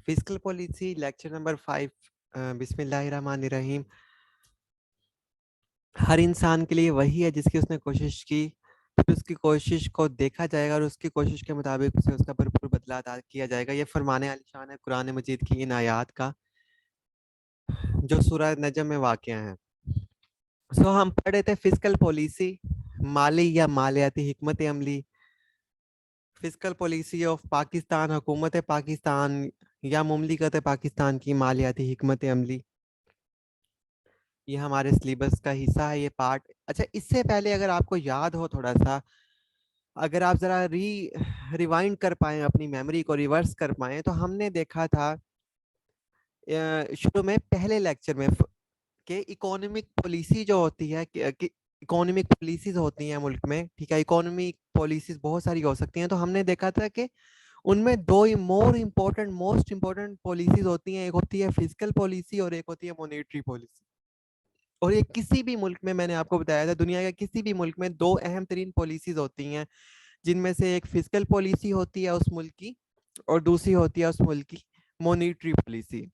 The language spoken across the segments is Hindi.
Fiscal policy lecture number 5। बिस्मिल्लाहिर्रहमानिर्रहीम। हर इंसान के लिए वही है जिसकी उसने कोशिश की, फिर उसकी कोशिश को देखा जाएगा और उसकी कोशिश के मुताबिक उसे उसका भरपूर बदला अता किया जाएगा। ये फरमाने आलिशान है कुरान मजीद की इन आयात का, जो सूरह नजम में वाक़या है। हम पढ़ रहे थे फिस्कल पॉलिसी, माली या मालियाती हिकमत अमली। फिस्कल पॉलिसी ऑफ पाकिस्तान, हुकूमत पाकिस्तान या मुमलिकत पाकिस्तान की मालियाती हिकमत अमली, ये हमारे सिलेबस का हिस्सा है, ये पार्ट। अच्छा, इससे पहले अगर आपको याद हो थोड़ा सा, अगर आप ज़रा रिवाइंड कर पाएँ, अपनी मेमोरी को रिवर्स कर पाएँ, तो हमने देखा था शुरू में पहले लेक्चर में कि इकोनॉमिक पॉलिसी जो होती है कि इकोनॉमिक पॉलिसीज होती हैं मुल्क में, ठीक है। इकोनॉमिक पॉलिसीज बहुत सारी हो सकती हैं, तो हमने देखा था कि उनमें दो ही मोस्ट इम्पोर्टेंट पॉलिसीज होती हैं। एक होती है फिजिकल पॉलिसी और एक होती है मॉनेटरी पॉलिसी। और ये किसी भी मुल्क में, मैंने आपको बताया था, दुनिया के किसी भी मुल्क में दो अहम तरीन पॉलिसीज होती हैं, जिनमें से एक फिजिकल पॉलिसी होती है उस मुल्क की और दूसरी होती है उस मुल्क की मॉनेटरी पॉलिसी।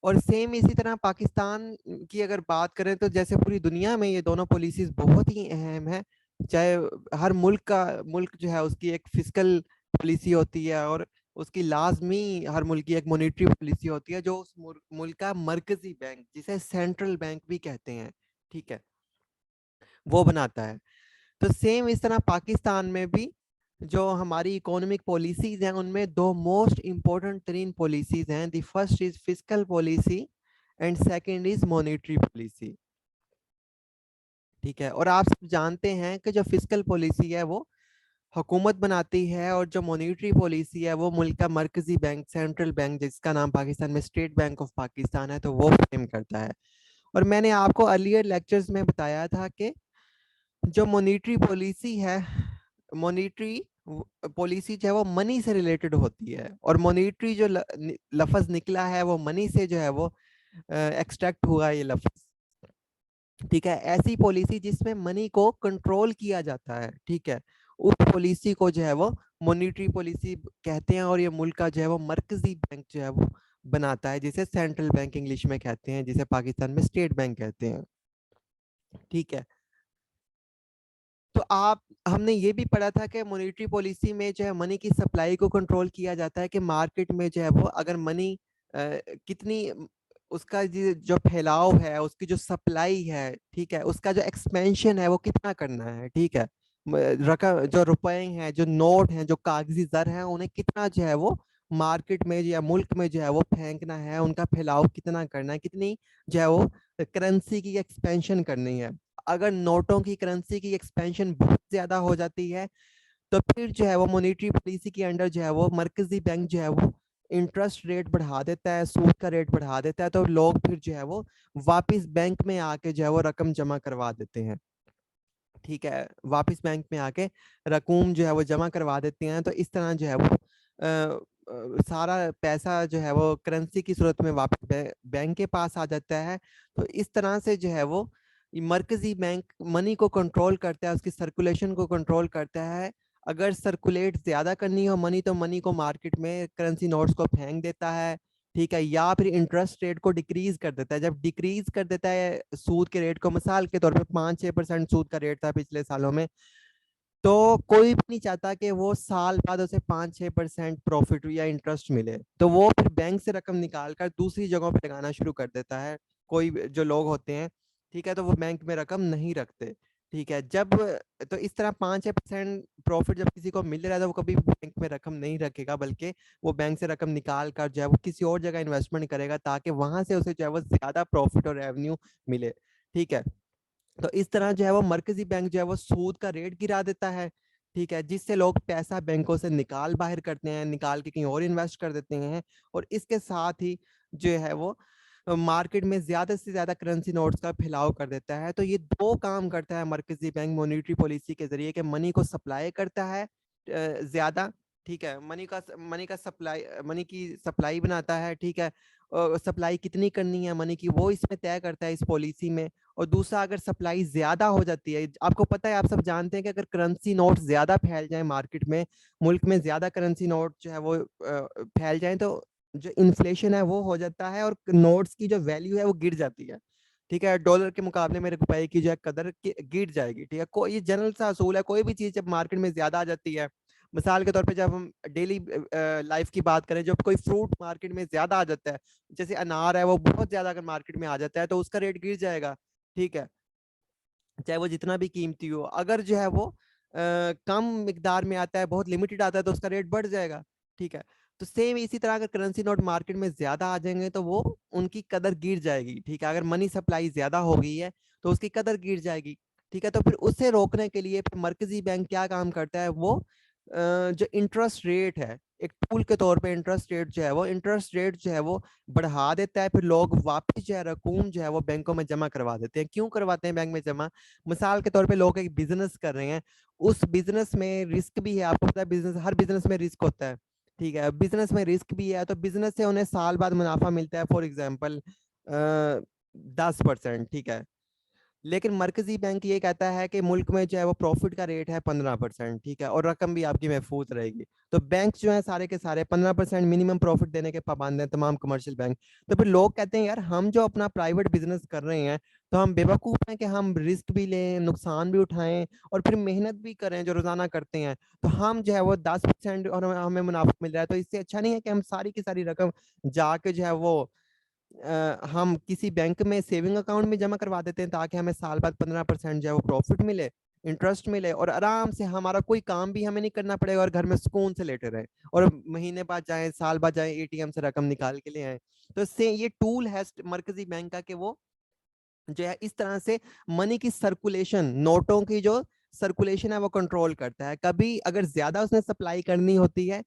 और सेम इसी तरह पाकिस्तान की अगर बात करें तो जैसे पूरी दुनिया में ये दोनों पॉलिसीज बहुत ही अहम है। चाहे हर मुल्क जो है उसकी एक फिजिकल पॉलिसी होती है और उसकी लाजमी हर मुल्क की एक मॉनेटरी पॉलिसी होती है, जो उस मुल्क का मरकजी बैंक, जिसे सेंट्रल बैंक भी कहते हैं, ठीक है, वो बनाता है। तो सेम इस तरह पाकिस्तान में भी जो हमारी इकोनॉमिक पॉलिसीज हैं, उनमें दो मोस्ट इम्पोर्टेंट तरीन पॉलिसीज हैं। The first is fiscal policy and second is monetary policy, ठीक है। और आप सब जानते हैं कि जो फिस्कल पॉलिसी है वो हुकूमत बनाती है, और जो मॉनेटरी पॉलिसी है वो मुल्क का मरकजी बैंक, सेंट्रल बैंक, जिसका नाम पाकिस्तान में स्टेट बैंक ऑफ पाकिस्तान है, तो वो फ्रेम करता है। और मैंने आपको अर्लियर लेक्चर्स में बताया था कि जो मॉनेटरी पॉलिसी है, मॉनेटरी पॉलिसी जो है वो मनी से रिलेटेड होती है, और मॉनेटरी जो लफ्ज निकला है वो मनी से जो है वो एक्सट्रैक्ट हुआ ये लफ्ज, ठीक है। ऐसी पॉलिसी जिसमें मनी को कंट्रोल किया जाता है, ठीक है, उस पॉलिसी को जो है वो मॉनेटरी पॉलिसी कहते हैं। और ये मुल्क का जो है वो मरकजी बैंक जो है वो बनाता है, जिसे सेंट्रल बैंक इंग्लिश में कहते हैं, जिसे पाकिस्तान में स्टेट बैंक कहते हैं, ठीक है। तो आप हमने ये भी पढ़ा था कि मॉनेटरी पॉलिसी में जो है मनी की सप्लाई को कंट्रोल किया जाता है, कि मार्केट में जो है वो अगर मनी कितनी उसका जो फैलाव है, उसकी जो सप्लाई है, ठीक है, उसका जो एक्सपेंशन है वो कितना करना है, ठीक है। रकम, जो रुपए हैं, जो नोट हैं, जो कागजी जर हैं, उन्हें कितना जो है वो मार्केट में या मुल्क में जो है वो फेंकना है, उनका फैलाव कितना करना है, कितनी जो है वो करेंसी की एक्सपेंशन करनी है। अगर नोटों की, करेंसी की एक्सपेंशन बहुत ज्यादा हो जाती है, तो फिर जो है वो मॉनेटरी पॉलिसी के अंडर जो है वो मरकजी बैंक जो है वो इंटरेस्ट रेट बढ़ा देता है, सूद का रेट बढ़ा देता है, तो लोग फिर जो है वो वापस बैंक में आके जो है वो रकम जमा करवा देते हैं, ठीक है। वापस बैंक में आके रकूम जो है वो जमा करवा देते हैं। तो इस तरह जो है वो सारा पैसा जो है वो करेंसी की सूरत में वापस बैंक के पास आ जाता है। तो इस तरह से जो है वो मरकजी बैंक मनी को कंट्रोल करता है, उसकी सर्कुलेशन को कंट्रोल करता है। अगर सर्कुलेट ज्यादा करनी हो मनी, तो मनी को मार्केट में करेंसी नोट्स को फेंक देता है, ठीक है, या फिर इंटरेस्ट रेट को डिक्रीज कर देता है। जब डिक्रीज कर देता है सूद के रेट को, मिसाल के तौर पे 5-6% सूद का रेट था पिछले सालों में, तो कोई भी नहीं चाहता कि वो साल बाद उसे 5-6% प्रॉफिट या इंटरेस्ट मिले, तो वो फिर बैंक से रकम निकाल कर दूसरी जगहों पर लगाना शुरू कर देता है। कोई जो लोग होते हैं, ठीक है, तो वो बैंक में रकम नहीं रखते, ठीक है। जब तो इस तरह 5-6% प्रॉफिट जब किसी को मिल रहा है, तो वो कभी बैंक में रकम नहीं रखेगा, बल्कि वो बैंक से रकम निकाल कर जो है वो किसी और जगह इन्वेस्टमेंट करेगा, ताकि वहां से उसे जो है वो ज्यादा प्रॉफिट और रेवेन्यू मिले, ठीक है। तो इस तरह जो है वो मरकजी बैंक जो है वो सूद का रेट गिरा देता है, ठीक है, जिससे लोग पैसा बैंकों से निकाल बाहर करते हैं, निकाल के कहीं और इन्वेस्ट कर देते हैं। और इसके साथ ही जो है वो मार्केट में ज्यादा से ज्यादा करेंसी नोट्स का फैलाव कर देता है। तो ये दो काम करता है मरकजी बैंक मॉनेटरी पॉलिसी के जरिए, कि मनी को सप्लाई करता है ज्यादा, ठीक है, मनी की सप्लाई बनाता है, ठीक है। सप्लाई कितनी करनी है मनी की, वो इसमें तय करता है इस पॉलिसी में। और दूसरा अगर सप्लाई ज्यादा हो जाती है, आपको पता है, आप सब जानते हैं कि अगर करेंसी नोट ज्यादा फैल जाए मार्केट में, मुल्क में ज्यादा करेंसी नोट जो है वो फैल जाए, तो जो इन्फ्लेशन है वो हो जाता है और नोट्स की जो वैल्यू है वो गिर जाती है। ठीक है, डॉलर के मुकाबले में रुपए की जो है कदर गिर जाएगी। ठीक है, कोई ये जनरल सा असूल है, कोई भी चीज जब मार्केट में ज्यादा आ जाती है, मिसाल के तौर पे जब हम डेली लाइफ की बात करें, जब कोई फ्रूट मार्केट में ज्यादा आ जाता है, जैसे अनार है वो बहुत ज्यादा अगर मार्केट में आ जाता है तो उसका रेट गिर जाएगा। ठीक है, चाहे वो जितना भी कीमती हो। अगर जो है वो कम मिकदार में आता है, बहुत लिमिटेड आता है, तो उसका रेट बढ़ जाएगा। ठीक है, तो सेम इसी तरह अगर करेंसी नोट मार्केट में ज्यादा आ जाएंगे तो वो उनकी कदर गिर जाएगी। ठीक है, अगर मनी सप्लाई ज्यादा हो गई है तो उसकी कदर गिर जाएगी। ठीक है, तो फिर उससे रोकने के लिए फिर मरकजी बैंक क्या काम करता है, वो जो इंटरेस्ट रेट है, एक टूल के तौर पे इंटरेस्ट रेट जो है वो बढ़ा देता है। फिर लोग वापस जो है रकूम जो है वो बैंकों में जमा करवा देते हैं। क्यों करवाते हैं बैंक में जमा? मिसाल के तौर पे लोग एक बिजनेस कर रहे हैं, उस बिजनेस में रिस्क भी है, आपको पता है बिजनेस, हर बिजनेस में रिस्क होता है। ठीक है, बिजनेस में रिस्क भी है, तो बिजनेस से उन्हें साल बाद मुनाफा मिलता है, फॉर एग्जाम्पल 10%। ठीक है, लेकिन मरकजी बैंक ये कहता है कि मुल्क में जो है वो प्रॉफिट का रेट है 15%। ठीक है, और रकम भी आपकी महफूज रहेगी। तो बैंक जो है सारे के सारे 15% मिनिमम प्रॉफिट देने के पाबंद हैं, तमाम कमर्शियल बैंक। तो फिर लोग कहते हैं यार, हम जो अपना प्राइवेट बिजनेस कर रहे हैं, तो हम बेवकूफ हैं कि हम रिस्क भी लें, नुकसान भी उठाएं, और फिर मेहनत भी करें जो रोजाना करते हैं, तो हम जो है वो 10% और हमें मुनाफा मिल रहा है, तो इससे अच्छा नहीं है कि हम सारी की सारी रकम जाके जो है वो हम किसी बैंक में सेविंग अकाउंट में जमा करवा देते हैं, ताकि हमें साल बाद 15% जो है वो प्रॉफिट मिले, इंटरेस्ट मिले, और आराम से हमारा कोई काम भी हमें नहीं करना पड़ेगा, और घर में सुकून से लेटे रहे, और महीने बाद जाए, साल बाद जाए, एटीएम से रकम निकाल के ले आए। तो इससे ये टूल है मरकजी बैंक का कि वो जो है इस तरह से मनी की सर्कुलेशन, नोटों की जो सर्कुलेशन है वो कंट्रोल करता है। कभी अगर ज्यादा उसने सप्लाई करनी होती है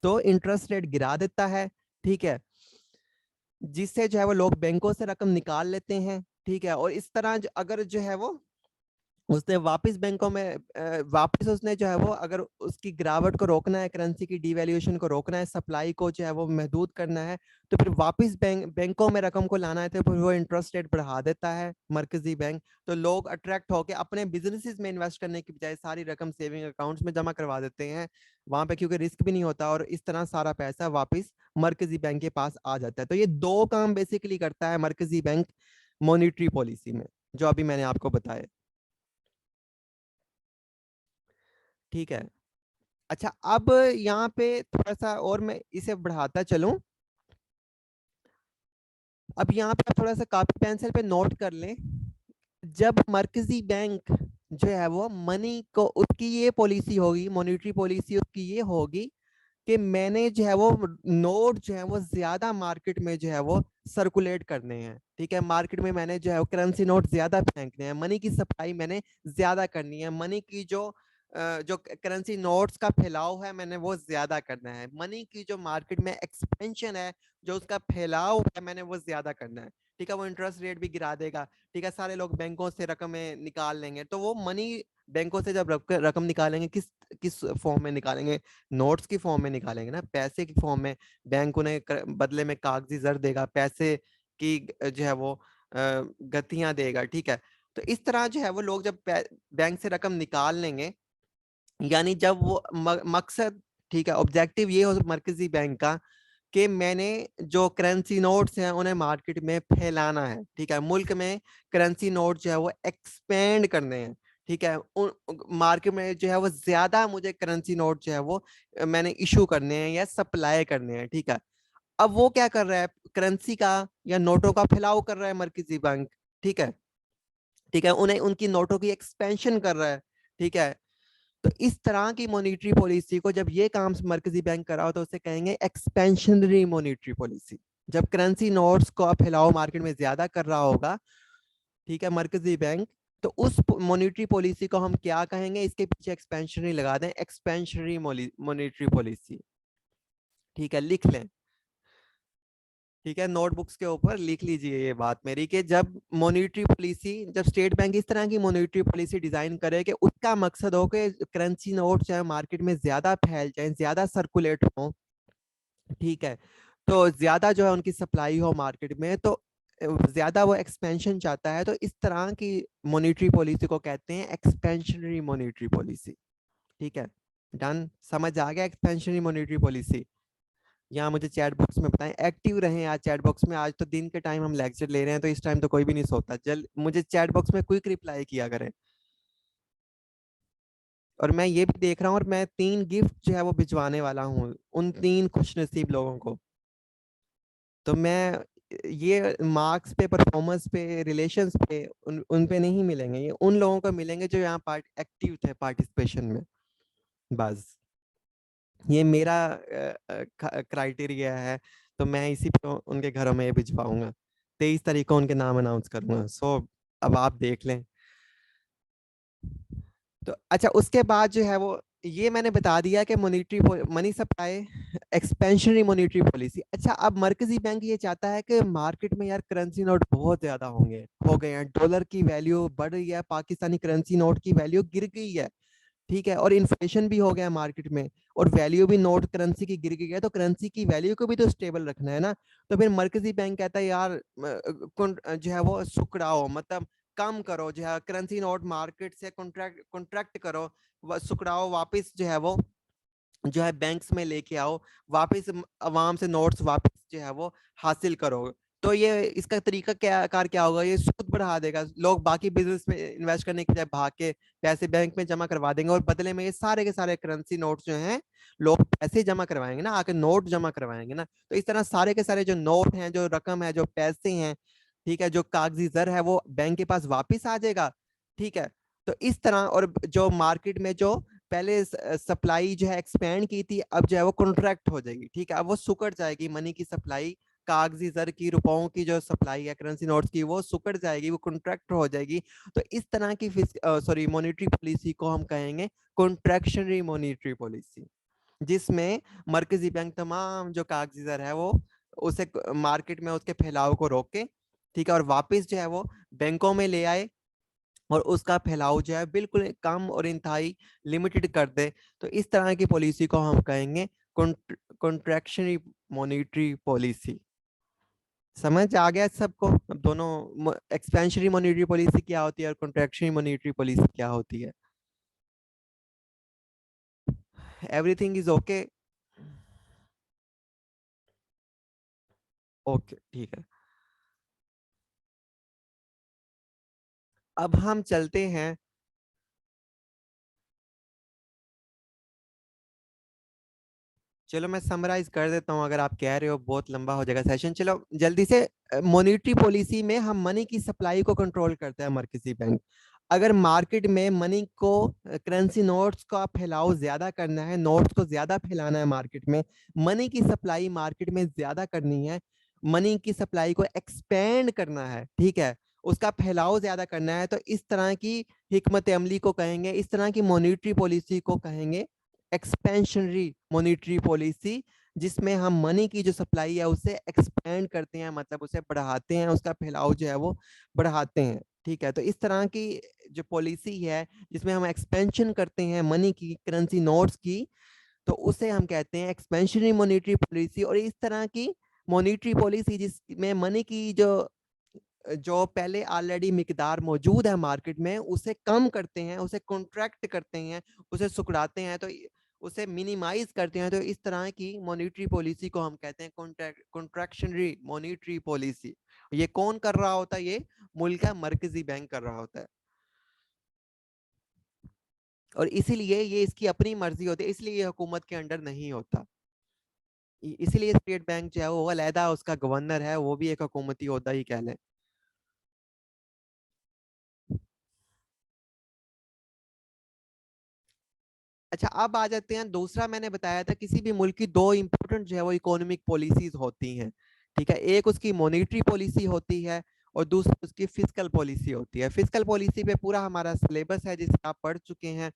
तो इंटरेस्ट रेट गिरा देता है। ठीक है, जिससे जो है वो लोग बैंकों से रकम निकाल लेते हैं। ठीक है, और इस तरह अगर जो है वो उसने वापस बैंकों में वापस उसने जो है वो, अगर उसकी गिरावट को रोकना है, करेंसी की डिवैल्यूएशन को रोकना है, सप्लाई को जो है वो महदूद करना है, तो फिर वापस बैंकों में रकम को लाना है, तो फिर वो इंटरेस्ट रेट बढ़ा देता है मरकजी बैंक। तो लोग अट्रैक्ट होकर अपने बिजनेसेस में इन्वेस्ट करने की बजाय सारी रकम सेविंग अकाउंट्स में जमा करवा देते हैं वहां पे, क्योंकि रिस्क भी नहीं होता, और इस तरह सारा पैसा वापस मरकजी बैंक के पास आ जाता है। तो ये दो काम बेसिकली करता है मरकजी बैंक मॉनिटरी पॉलिसी में, जो अभी मैंने आपको बताया। ठीक है, अच्छा, अब यहाँ पे थोड़ा सा और मैं इसे बढ़ाता चलूं। अब यहाँ पे थोड़ा सा कॉपी पेंसिल पे नोट कर लें। जब मरकजी बैंक जो है वो मनी को, उसकी ये पॉलिसी होगी, मॉनेटरी पॉलिसी उसकी ये होगी कि मैंने जो है वो नोट जो है वो ज्यादा मार्केट में जो है वो सर्कुलेट करने हैं। ठीक है, मार्केट में मैंने जो है करेंसी नोट ज्यादा फेंकने हैं, मनी की सप्लाई मैंने ज्यादा करनी है, मनी की जो करेंसी नोट्स का फैलाव है मैंने वो ज्यादा करना है, मनी की जो मार्केट में एक्सपेंशन है, जो उसका फैलाव है, मैंने वो ज्यादा करना है। ठीक है, वो इंटरेस्ट रेट भी गिरा देगा। ठीक है, सारे लोग बैंकों से रकमें निकाल लेंगे, तो वो मनी बैंकों से जब रकम निकालेंगे, किस किस फॉर्म में निकालेंगे? नोट्स की फॉर्म में निकालेंगे ना, पैसे की फॉर्म में। बैंक उन्हें बदले में कागजी जर देगा, पैसे की जो है वो गतियां देगा। ठीक है, तो इस तरह जो है वो लोग जब बैंक से रकम निकाल लेंगे, यानी जब वो मकसद, ठीक है, ऑब्जेक्टिव ये हो मरकजी बैंक का कि मैंने जो करेंसी नोट्स हैं उन्हें मार्केट में फैलाना है। ठीक है, मुल्क में करेंसी नोट जो है वो एक्सपेंड करने हैं। ठीक है, मार्केट में जो है वो ज्यादा मुझे करेंसी नोट जो है वो मैंने इशू करने हैं या सप्लाई करने हैं। ठीक है, अब वो क्या कर रहा है? करेंसी का या नोटों का फैलाव कर रहा है मरकजी बैंक। ठीक है, ठीक है, उन्हें उनकी नोटों की एक्सपेंशन कर रहा है। ठीक है, तो इस तरह की मॉनेटरी पॉलिसी को जब ये काम मरकजी बैंक करा हो तो उसे कहेंगे एक्सपेंशनरी मॉनेटरी पॉलिसी। जब करेंसी नोट्स को फैलाव मार्केट में ज्यादा कर रहा होगा, ठीक है, मरकजी बैंक, तो उस मॉनेटरी पॉलिसी को हम क्या कहेंगे? इसके पीछे एक्सपेंशनरी लगा दें, एक्सपेंशनरी मॉनेटरी पॉलिसी। ठीक है, लिख लें। ठीक है, नोटबुक्स के ऊपर लिख लीजिए ये बात मेरी, कि जब मॉनेटरी पॉलिसी, जब स्टेट बैंक इस तरह की मॉनेटरी पॉलिसी डिजाइन करे कि उसका मकसद हो कि करेंसी नोट चाहे मार्केट में ज्यादा फैल जाए, ज्यादा सर्कुलेट हो, ठीक है, तो ज्यादा जो है उनकी सप्लाई हो मार्केट में, तो ज्यादा वो एक्सपेंशन चाहता है, तो इस तरह की मॉनेटरी पॉलिसी को कहते हैं एक्सपेंशनरी मॉनेटरी पॉलिसी। ठीक है, डन, समझ आ गया एक्सपेंशनरी मॉनेटरी पॉलिसी। यहाँ मुझे चैट बॉक्स में बताएं, एक्टिव रहें आज चैट बॉक्स में। आज तो दिन के टाइम हम लेक्चर ले रहे हैं, तो इस टाइम तो कोई भी नहीं सोता। जल्द मुझे चैट बॉक्स में क्विक रिप्लाई किया करें। और मैं ये भी देख रहा हूँ, और मैं 3 गिफ्ट जो है वो भिजवाने वाला हूँ उन 3 खुश नसीब लोगों को। तो मैं ये मार्क्स पे, परफॉर्मेंस पे, रिलेशंस पे, उन पे नहीं मिलेंगे, ये उन लोगों को मिलेंगे जो यहाँ पार्ट एक्टिव थे पार्टिसिपेशन में। बस ये मेरा क्राइटेरिया है। तो मैं इसी पे उनके घरों में ये भिजवाऊंगा। 23 तारीख को उनके नाम अनाउंस करूंगा। सो अब आप देख लें। तो अच्छा, उसके बाद जो है वो ये मैंने बता दिया कि monetary money supply, expansionary monetary policy. अच्छा, अब मरकजी बैंक ये चाहता है कि मार्केट में यार करेंसी नोट बहुत ज्यादा हो गए हैं, डॉलर की वैल्यू बढ़ रही है, पाकिस्तानी करेंसी नोट की वैल्यू गिर गई है। ठीक है, और इन्फ्लेशन भी हो गया मार्केट में, और वैल्यू भी नोट करेंसी की गिर गई है, तो करेंसी की वैल्यू को भी तो स्टेबल रखना है ना। तो फिर मरकजी बैंक कहता है यार जो है वो सुकड़ाओ, मतलब कम करो, जो है करेंसी नोट मार्केट से कॉन्ट्रैक्ट कॉन्ट्रैक्ट करो, सुकड़ाओ, वापस जो है बैंक्स में लेके आओ, वापस अवाम से नोट्स वापस जो है वो हासिल करो। तो ये इसका तरीका क्या कार क्या होगा, ये सूद बढ़ा देगा, लोग बाकी बिजनेस में इन्वेस्ट करने के बजाय भाग के पैसे बैंक में जमा करवा देंगे, और बदले में ये सारे के सारे करेंसी नोट्स जो हैं लोग पैसे जमा करवाएंगे ना, आके नोट जमा करवाएंगे ना। तो इस तरह सारे के सारे जो नोट हैं, जो रकम है, जो पैसे हैं, ठीक है, जो कागजी जर है, वो बैंक के पास वापिस आ जाएगा। ठीक है, तो इस तरह, और जो मार्केट में जो पहले सप्लाई जो है एक्सपेंड की थी, अब जो है वो कॉन्ट्रैक्ट हो जाएगी। ठीक है, अब वो सुकड़ जाएगी, मनी की सप्लाई, कागजी जर की, रुपयों की जो सप्लाई है करेंसी नोट्स की, वो सुकड़ जाएगी, वो कॉन्ट्रैक्ट हो जाएगी। तो इस तरह की सॉरी मॉनेटरी पॉलिसी को हम कहेंगे कॉन्ट्रैक्शनरी मॉनेटरी पॉलिसी, जिसमें मरकजी बैंक तमाम जो कागजी जर है वो उसे मार्केट में उसके फैलाव को रोके, ठीक है, और वापस जो है वो बैंकों में ले आए, और उसका फैलाव जो है बिल्कुल कम और इंतहाई लिमिटेड कर दे। तो इस तरह की पॉलिसी को हम कहेंगे कॉन्ट्रैक्शनरी मॉनेटरी पॉलिसी। समझ आ गया सबको? अब दोनों एक्सपेंशनरी मॉनेटरी पॉलिसी क्या होती है और कॉन्ट्रैक्शनरी मॉनेटरी पॉलिसी क्या होती है? Everything is okay? ओके, ठीक है। अब हम चलते हैं। चलो मैं समराइज कर देता हूँ, अगर आप कह रहे हो बहुत लंबा हो जाएगा सेशन। चलो जल्दी से। मॉनेटरी पॉलिसी में हम मनी की सप्लाई को कंट्रोल करता है मरकजी बैंक। अगर मार्केट में मनी को, करेंसी नोट्स का फैलाव ज्यादा करना है, नोट्स को ज्यादा फैलाना है मार्केट में, मनी की सप्लाई मार्केट में ज्यादा करनी है, मनी की सप्लाई को एक्सपेंड करना है, ठीक है, उसका फैलाव ज्यादा करना है, तो इस तरह की हिकमत अमली को कहेंगे, इस तरह की मॉनेटरी पॉलिसी को कहेंगे एक्सपेंशनरी मॉनेटरी पॉलिसी, जिसमें हम मनी की जो सप्लाई है उसे एक्सपेंड करते हैं, मतलब उसे बढ़ाते हैं, उसका फैलाव जो है वो बढ़ाते हैं। ठीक है, तो इस तरह की जो पॉलिसी है जिसमें हम एक्सपेंशन करते हैं मनी की, करेंसी नोट्स की, तो उसे हम कहते हैं एक्सपेंशनरी मॉनेटरी पॉलिसी। और इस तरह की मॉनेटरी पॉलिसी जिसमें मनी की जो जो पहले ऑलरेडी मिकदार मौजूद है मार्केट में, उसे कम करते हैं, उसे कॉन्ट्रैक्ट करते हैं, उसे सुकड़ाते हैं, तो उसे मिनिमाइज करते हैं। तो इस तरह की मॉनेटरी पॉलिसी को हम कहते हैं कॉन्ट्रैक्शनरी मॉनेटरी पॉलिसी। ये कौन कर रहा होता है? ये मुल्क का मरकजी बैंक कर रहा होता है, और इसीलिए ये इसकी अपनी मर्जी होती है, इसलिए ये हुकूमत के अंडर नहीं होता। इसीलिए स्टेट बैंक जो है वो अलहदा, उसका गवर्नर है, वो भी एक हुकूमती होता ही कह लें। अच्छा, अब आ जाते हैं, दूसरा मैंने बताया था किसी भी मुल्क की 2 इंपॉर्टेंट जो है वो इकोनॉमिक पॉलिसीज होती हैं। ठीक है, एक उसकी मॉनेटरी पॉलिसी होती है, और दूसरी उसकी फिस्कल पॉलिसी होती है। फिस्कल पॉलिसी पे पूरा हमारा सिलेबस है जिसे आप पढ़ चुके हैं।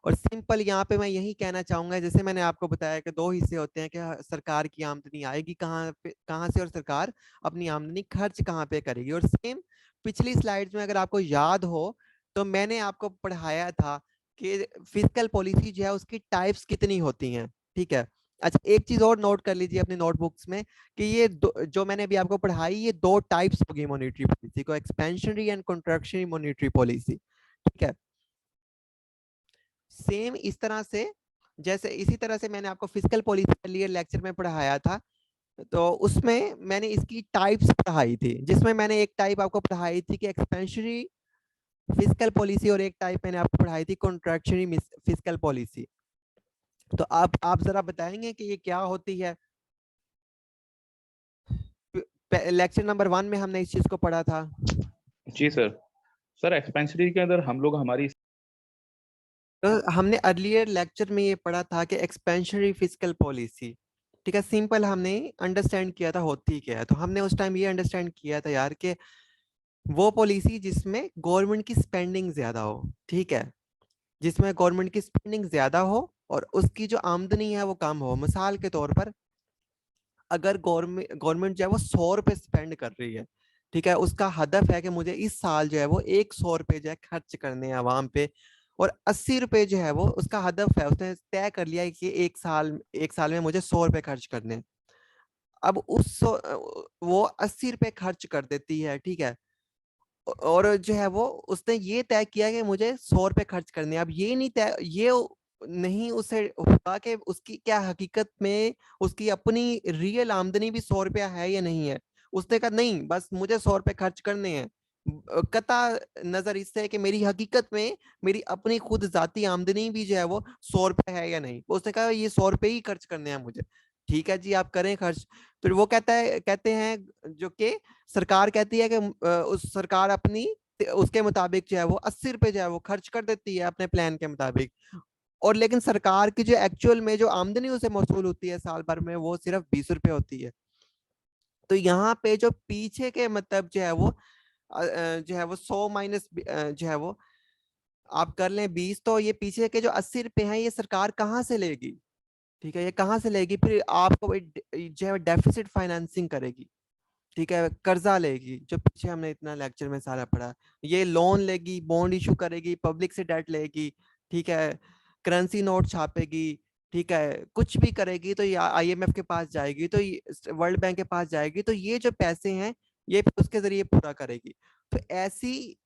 और सिंपल यहाँ पे मैं यही कहना चाहूंगा, जैसे मैंने आपको बताया कि 2 हिस्से होते हैं, कि सरकार की आमदनी आएगी कहाँ पे, कहाँ से, और सरकार अपनी आमदनी खर्च कहाँ पे करेगी। और सेम पिछली स्लाइड्स में अगर आपको याद हो, तो मैंने आपको पढ़ाया था कि फिस्कल पॉलिसी जो है उसकी टाइप्स कितनी होती हैं। ठीक है, अच्छा, एक चीज और नोट कर लीजिए अपनी नोटबुक्स में कि ये जो मैंने अभी आपको पढ़ाई, ये दो टाइप्स होगी मॉनेटरी पॉलिसी को, expansionary and contractionary monetary policy. ठीक है, सेम इस तरह से, जैसे इसी तरह से मैंने आपको फिजिकल पॉलिसी के लिए लेक्चर में पढ़ाया था, तो उसमें मैंने इसकी टाइप्स पढ़ाई थी, जिसमें मैंने एक टाइप आपको पढ़ाई थी कि एक्सपेंशनरी फिजिकल पॉलिसी, और एक टाइप मैंने आपको पढ़ाई थी कॉन्ट्रैक्शनरी फिजिकल पॉलिसी। तो आप जरा बताएंगे कि ये क्या होती है। लेक्चर नंबर 1 में हमने इस चीज को पढ़ा था। जी सर। सर एक्सपेंसिटी के अंदर हम लोग हमारी तो हमने अर्लियर लेक्चर में ये पढ़ा था कि एक्सपेंशनरी फिजिकल पॉलिसी, ठीक है, सिंपल हमने अंडरस्टैंड किया था होती क्या है। तो हमने उस टाइम ये अंडरस्टैंड किया था यार कि वो पॉलिसी जिसमें गवर्नमेंट की स्पेंडिंग ज्यादा हो, ठीक है, जिसमें गवर्नमेंट की स्पेंडिंग ज्यादा हो और उसकी जो आमदनी है वो कम हो। मिसाल के तौर पर, अगर गवर्नमेंट जो है वो 100 रुपए स्पेंड कर रही है, ठीक है, उसका हदफ है कि मुझे इस साल जो है वो 100 रुपए जो है खर्च करने हैं आवाम पे, और 80 रुपए जो है वो उसका हदफ है, उसने तय कर लिया है कि एक साल में मुझे 100 रुपए खर्च करने हैं। अब वो 80 रुपए खर्च कर देती है, ठीक है, और जो है वो उसने ये तय किया कि मुझे 100 रुपए खर्च करने हैं। अब ये नहीं उसे होगा कि उसकी क्या हकीकत में उसकी अपनी रियल आमदनी भी 100 रुपया है या नहीं है। उसने कहा नहीं, बस मुझे 100 रुपए खर्च करने हैं, कता नजर इससे है कि मेरी हकीकत में मेरी अपनी खुद जाती आमदनी भी जो है वो 100 रुपए है या नहीं। उसने कहा ये 100 रुपए ही खर्च करने हैं मुझे। ठीक है जी, आप करें खर्च। फिर वो कहते हैं जो कि सरकार कहती है कि उस सरकार अपनी उसके मुताबिक जो है वो 80 रुपए जो है वो खर्च कर देती है अपने प्लान के मुताबिक, और लेकिन सरकार की जो एक्चुअल में जो आमदनी उसे मौसूल होती है साल भर में वो सिर्फ 20 रुपए होती है। तो यहाँ पे जो पीछे के मतलब जो है वो जो है वो 100 माइनस जो है वो आप कर लें 20, तो ये पीछे के जो 80 रुपए हैं ये सरकार कहाँ से लेगी। ठीक है, ये कहाँ से लेगी, फिर आपको जो है डेफिसिट फाइनेंसिंग करेगी, ठीक है, कर्जा लेगी, जो पीछे हमने इतना लेक्चर में सारा पढ़ा। ये लोन लेगी, बॉन्ड इशू करेगी, पब्लिक से डेट लेगी, ठीक है, करेंसी नोट छापेगी, ठीक है, कुछ भी करेगी तो ये आईएमएफ के पास जाएगी, तो वर्ल्ड बैंक के पास जाएगी, तो ये जो पैसे हैं ये उसके जरिए पूरा करेगी। तो ऐसी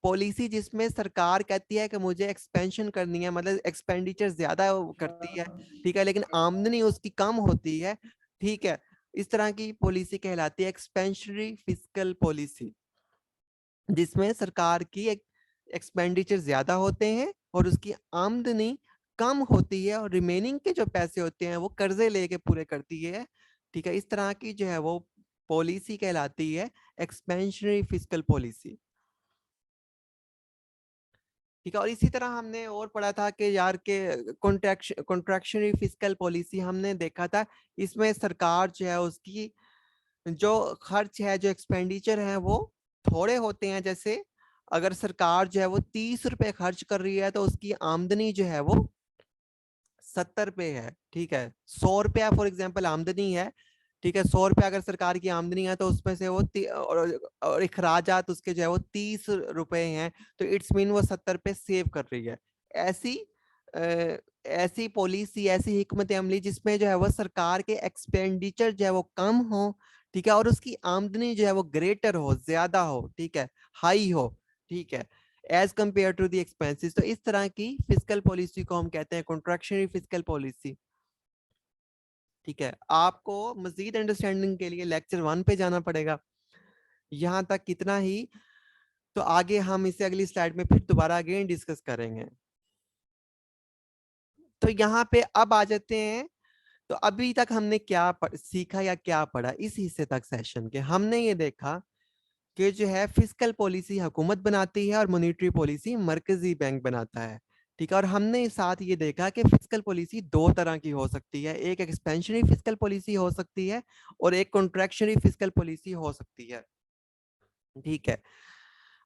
पॉलिसी जिसमें सरकार कहती है कि मुझे एक्सपेंशन करनी है, मतलब एक्सपेंडिचर ज्यादा करती है, ठीक है, लेकिन आमदनी उसकी कम होती है, ठीक है, इस तरह की पॉलिसी कहलाती है एक्सपेंशनरी फिस्कल पॉलिसी, जिसमें सरकार की एक्सपेंडिचर ज्यादा होते हैं और उसकी आमदनी कम होती है, और रिमेनिंग के जो पैसे होते हैं वो कर्जे लेके पूरे करती है। ठीक है, इस तरह की जो है वो पॉलिसी कहलाती है एक्सपेंशनरी फिस्कल पॉलिसी। ठीक है, और इसी तरह हमने और पढ़ा था कि यार के कॉन्ट्रैक्शनरी फिस्कल पॉलिसी हमने देखा था, इसमें सरकार जो है उसकी जो खर्च है, जो एक्सपेंडिचर है वो थोड़े होते हैं। जैसे अगर सरकार जो है वो 30 रुपए खर्च कर रही है तो उसकी आमदनी जो है वो 70 रुपए है, ठीक है, 100 रुपया फॉर एग्जाम्पल आमदनी है, ठीक है, 100 रुपया अगर सरकार की आमदनी है तो उसमें से वो और अखराजात उसके जो है वो 30 रुपए हैं, तो इट्स मीन वो 70 रुपए सेव कर रही है। ऐसी ऐसी पॉलिसी, ऐसी हिकमत अमली जिसमें जो है वो सरकार के एक्सपेंडिचर जो है वो कम हो, ठीक है, और उसकी आमदनी जो है वो ग्रेटर हो, ज्यादा हो, ठीक है, हाई हो, ठीक है, as compared to the expenses. तो इस तरह की फिजिकल पॉलिसी को हम कहते हैं कॉन्ट्रैक्शनरी फिजिकल पॉलिसी। ठीक है, आपको मजीद अंडरस्टैंडिंग के लिए लेक्चर 1 पे जाना पड़ेगा। यहाँ तक कितना ही, तो आगे हम इसे अगली स्लाइड में फिर दोबारा अगेन डिस्कस करेंगे। तो यहाँ पे अब आ जाते हैं, तो अभी तक हमने क्या सीखा या क्या पढ़ा इस हिस्से तक सेशन के। हमने ये देखा कि जो है फिजिकल पॉलिसी हुकूमत बनाती है और मॉनेटरी पॉलिसी मरकजी बैंक बनाता है। ठीक है, और हमने साथ ये देखा कि फिजिकल पॉलिसी दो तरह की हो सकती है, एक एक्सपेंशनरी फिजिकल पॉलिसी हो सकती है और एक कॉन्ट्रैक्शनरी फिजिकल पॉलिसी हो सकती है। ठीक है,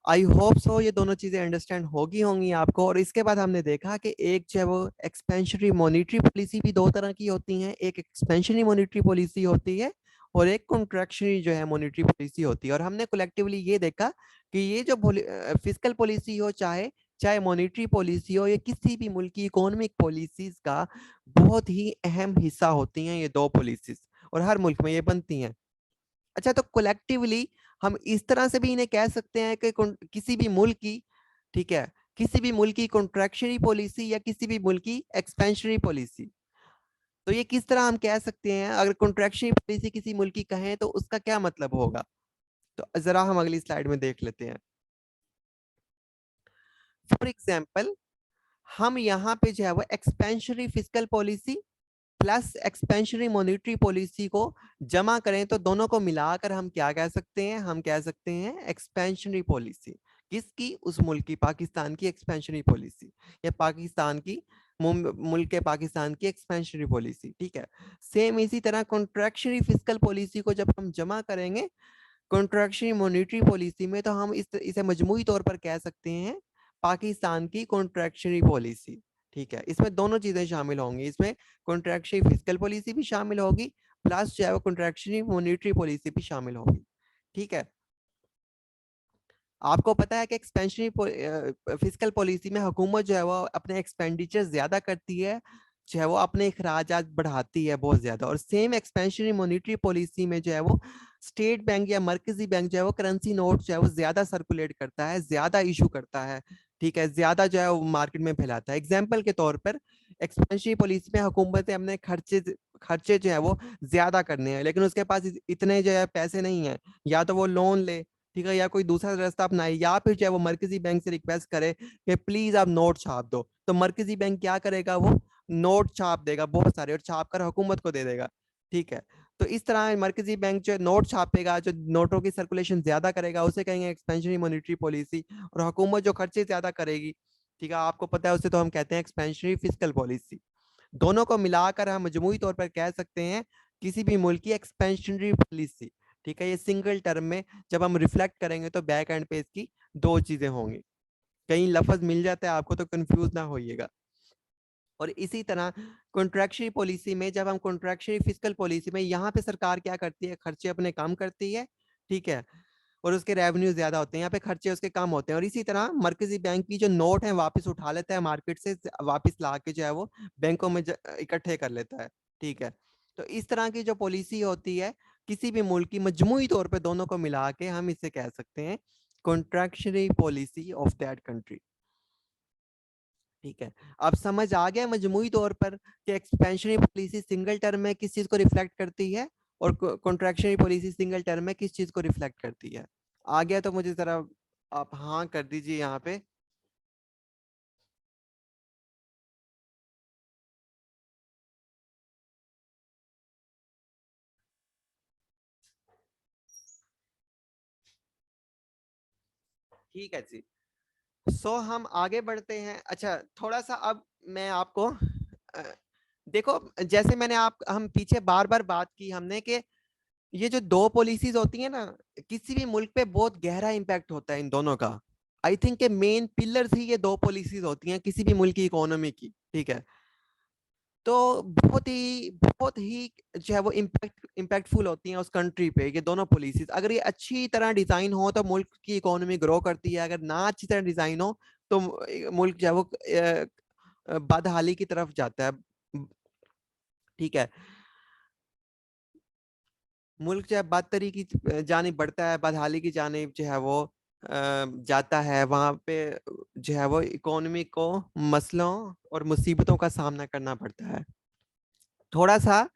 आई होप सो ये दोनों चीजें अंडरस्टैंड होंगी आपको। और इसके बाद हमने देखा कि एक जो है वो एक्सपेंशनरी मॉनेटरी पॉलिसी भी दो तरह की होती है, एक एक्सपेंशनरी मॉनेटरी पॉलिसी होती है और एक कॉन्ट्रैक्शनरी जो है मॉनेटरी पॉलिसी होती है। और हमने कलेक्टिवली ये देखा कि ये जो फिजिकल पॉलिसी हो, चाहे चाहे मॉनेटरी पॉलिसी हो या किसी भी मुल्क की इकोनॉमिक पॉलिसीज का बहुत ही अहम हिस्सा होती हैं ये दो पॉलिसीज, और हर मुल्क में ये बनती हैं। अच्छा, तो कलेक्टिवली हम इस तरह से भी इन्हें कह सकते हैं कि किसी भी मुल्क की, ठीक है, किसी भी मुल्क की कॉन्ट्रैक्शनरी पॉलिसी या किसी भी मुल्क की एक्सपेंशनरी पॉलिसी, तो ये किस तरह हम कह सकते हैं? अगर कॉन्ट्रैक्शनरी पॉलिसी किसी मुल्क की कहें तो उसका क्या मतलब होगा? तो जरा हम अगली स्लाइड में देख लेते हैं। फॉर एग्जाम्पल, हम यहाँ पे जो है वो expansionary fiscal policy plus expansionary monetary policy को जमा करें तो दोनों को मिलाकर हम क्या कह सकते हैं? हम कह सकते हैं एक्सपेंशनरी पॉलिसी। किसकी? उस मुल्क की, पाकिस्तान की एक्सपेंशनरी पॉलिसी, या पाकिस्तान की मुल्क के पाकिस्तान की एक्सपेंशनरी पॉलिसी। ठीक है, सेम इसी तरह कॉन्ट्रैक्शनरी फिस्कल पॉलिसी को जब हम जमा करेंगे कॉन्ट्रैक्शनरी मॉनेटरी पॉलिसी में, तो हम इसे मजमूई तौर पर कह सकते हैं पाकिस्तान की कॉन्ट्रैक्शनरी पॉलिसी। ठीक है, इसमें दोनों चीजें शामिल होंगी, इसमें कॉन्ट्रैक्शनरी फिस्कल पॉलिसी भी शामिल होगी प्लस जो है वो कॉन्ट्रैक्शनरी मॉनेटरी पॉलिसी भी शामिल होगी। ठीक है, आपको पता है कि एक्सपेंशनरी फिस्कल पॉलिसी में हुकूमत जो है वो अपने एक्सपेंडिचर ज्यादा करती है, जो है वो अपने अखराजात बढ़ाती है बहुत ज्यादा, और सेम एक्सपेंशनरी मॉनेटरी पॉलिसी में जो है वो स्टेट बैंक या मरकजी बैंक जो है वो करेंसी नोट जो है वो ज्यादा सर्कुलेट करता है, ज्यादा इशू करता है। ठीक है, ज्यादा जो है वो मार्केट में फैलाता है। एग्जाम्पल के तौर पर एक्सपेंशनरी पॉलिसी में हुकूमतें अपने खर्चे जो है वो ज्यादा करने हैं, लेकिन उसके पास इतने जो है पैसे नहीं है, या तो वो लोन ले, ठीक है, या कोई दूसरा रास्ता अपनाए, या फिर चाहे वो मरकजी बैंक से रिक्वेस्ट करे कि प्लीज आप नोट छाप दो, तो मरकजी बैंक क्या करेगा? वो नोट छाप देगा बहुत सारे, और छाप कर हुकूमत को दे देगा। ठीक है, तो इस तरह मरकजी बैंक जो नोट छापेगा, जो नोटों की सर्कुलेशन ज्यादा करेगा, उसे कहेंगे एक्सपेंशनरी मॉनेटरी पॉलिसी, और हुकूमत जो खर्चे ज्यादा करेगी, ठीक है, आपको पता है, उसे तो हम कहते हैं एक्सपेंशनरी फिस्कल पॉलिसी। दोनों को मिलाकर हम मजमूई तौर पर कह सकते हैं किसी भी मुल्क की एक्सपेंशनरी पॉलिसी। ठीक है, ये सिंगल टर्म में जब हम रिफ्लेक्ट करेंगे तो बैक एंड पे इसकी दो चीजें होंगी। कहीं लफ्ज मिल जाता है आपको तो कंफ्यूज ना होइएगा। और इसी तरह कॉन्ट्रैक्शनरी पॉलिसी में, जब हम कॉन्ट्रैक्शनरी फिस्कल पॉलिसी में, यहाँ पे सरकार क्या करती है? खर्चे अपने कम करती है, ठीक है, और उसके रेवेन्यू ज्यादा होते हैं, यहाँ पे खर्चे उसके कम होते हैं। और इसी तरह मरकजी बैंक की जो नोट है वापस उठा लेता है मार्केट से, वापस ला के जो है वो बैंकों में इकट्ठे कर लेता है। ठीक है, तो इस तरह की जो पॉलिसी होती है किसी भी मुल्क की, मजमूई तौर पे दोनों को मिला के हम इसे कह सकते हैं contractionary policy of that country. ठीक है, अब समझ आ गया मजमूई तौर पर कि एक्सपेंशनरी पॉलिसी सिंगल टर्म में किस चीज को रिफ्लेक्ट करती है, और कॉन्ट्रैक्शनरी पॉलिसी सिंगल टर्म में किस चीज को रिफ्लेक्ट करती है। आ गया तो मुझे जरा आप हाँ कर दीजिए यहाँ पे। ठीक है जी, सो हम आगे बढ़ते हैं। अच्छा, थोड़ा सा अब मैं आपको देखो, जैसे मैंने आप हम पीछे बार बार बात की हमने कि ये जो दो पॉलिसीज होती है ना, किसी भी मुल्क पे बहुत गहरा इंपैक्ट होता है इन दोनों का। आई थिंक के मेन पिलर्स ही ये दो पॉलिसीज होती हैं किसी भी मुल्क की इकोनॉमी की। ठीक है, तो बहुत ही जो है वो इम्पैक्टफुल होती हैं उस कंट्री पे ये दोनों पॉलिसीज। अगर ये अच्छी तरह डिजाइन हो तो मुल्क की इकोनॉमी ग्रो करती है, अगर ना अच्छी तरह डिजाइन हो तो मुल्क जो है वो बदहाली की तरफ जाता है। ठीक है, मुल्क जो है बदतरी की जानिब बढ़ता है, बदहाली की जानिब जो है वो जाता है, वहां पे जो है वो इकोनॉमी को मसलों और मुसीबतों का सामना करना पड़ता है। थोड़ा सा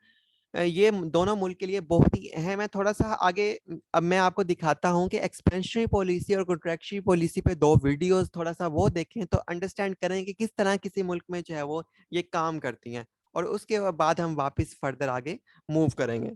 ये दोनों मुल्क के लिए बहुत ही अहम है। थोड़ा सा आगे अब मैं आपको दिखाता हूँ कि एक्सपेंशनरी पॉलिसी और कॉन्ट्रैक्शनरी पॉलिसी पे दो वीडियोस, थोड़ा सा वो देखें तो अंडरस्टैंड करें कि किस तरह किसी मुल्क में जो है वो ये काम करती हैं, और उसके बाद हम वापस फर्दर आगे मूव करेंगे।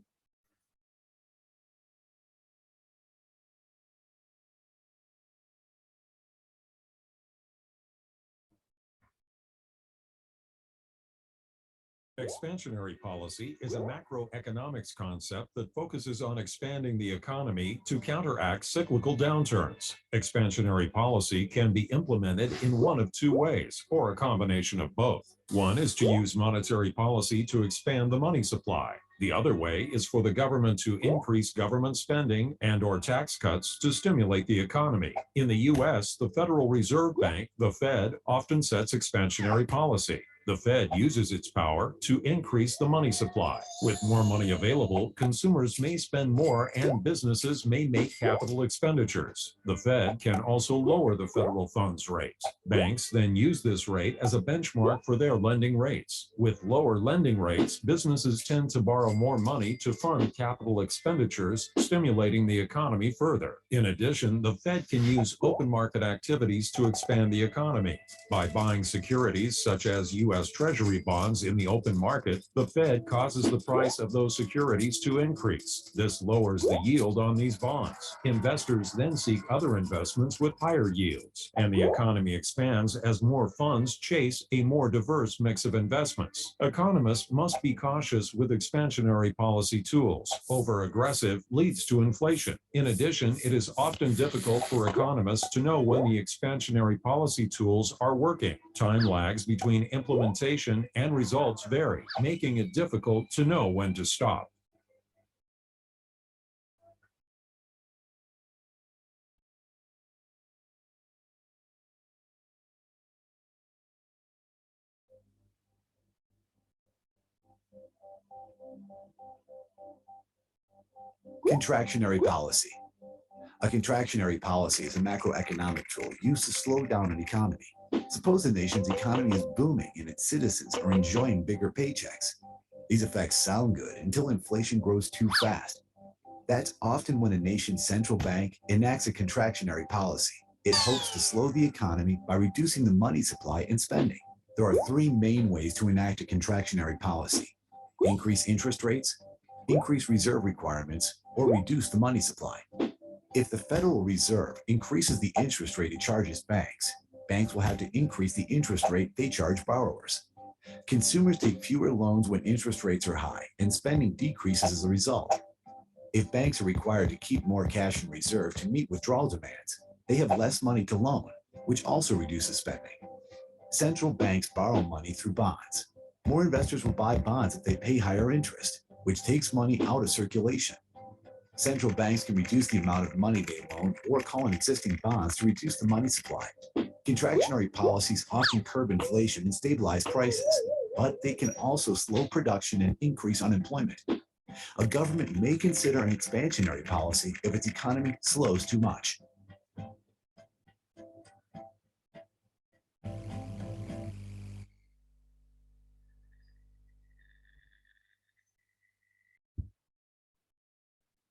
Expansionary policy is a macroeconomics concept that focuses on expanding the economy to counteract cyclical downturns. Expansionary policy can be implemented in one of two ways, or a combination of both. One is to use monetary policy to expand the money supply. The other way is for the government to increase government spending and or tax cuts to stimulate the economy. In the US, the Federal Reserve Bank, the Fed, often sets expansionary policy. The Fed uses its power to increase the money supply. With more money available, consumers may spend more and businesses may make capital expenditures. The Fed can also lower the federal funds rate. Banks then use this rate as a benchmark for their lending rates. With lower lending rates, businesses tend to borrow more money to fund capital expenditures, stimulating the economy further. In addition, the Fed can use open market activities to expand the economy. By buying securities such as U.S. Treasury bonds in the open market, the Fed causes the price of those securities to increase. This lowers the yield on these bonds. Investors then seek other investments with higher yields, and the economy expands as more funds chase a more diverse mix of investments. Economists must be cautious with expansionary policy tools. Over-aggressive leads to inflation. In addition, it is often difficult for economists to know when the expansionary policy tools are working. Time lags between implementation and results vary, making it difficult to know when to stop. Contractionary policy. A contractionary policy is a macroeconomic tool used to slow down an economy. Suppose a nation's economy is booming and its citizens are enjoying bigger paychecks. These effects sound good until inflation grows too fast. That's often when a nation's central bank enacts a contractionary policy. It hopes to slow the economy by reducing the money supply and spending. There are three main ways to enact a contractionary policy: increase interest rates, increase reserve requirements, or reduce the money supply. If the Federal Reserve increases the interest rate it charges banks, banks will have to increase the interest rate they charge borrowers. Consumers take fewer loans when interest rates are high, and spending decreases as a result. If banks are required to keep more cash in reserve to meet withdrawal demands, they have less money to loan, which also reduces spending. Central banks borrow money through bonds. More investors will buy bonds if they pay higher interest, which takes money out of circulation. Central banks can reduce the amount of money they loan or call on existing bonds to reduce the money supply. Contractionary policies often curb inflation and stabilize prices, but they can also slow production and increase unemployment. A government may consider an expansionary policy if its economy slows too much.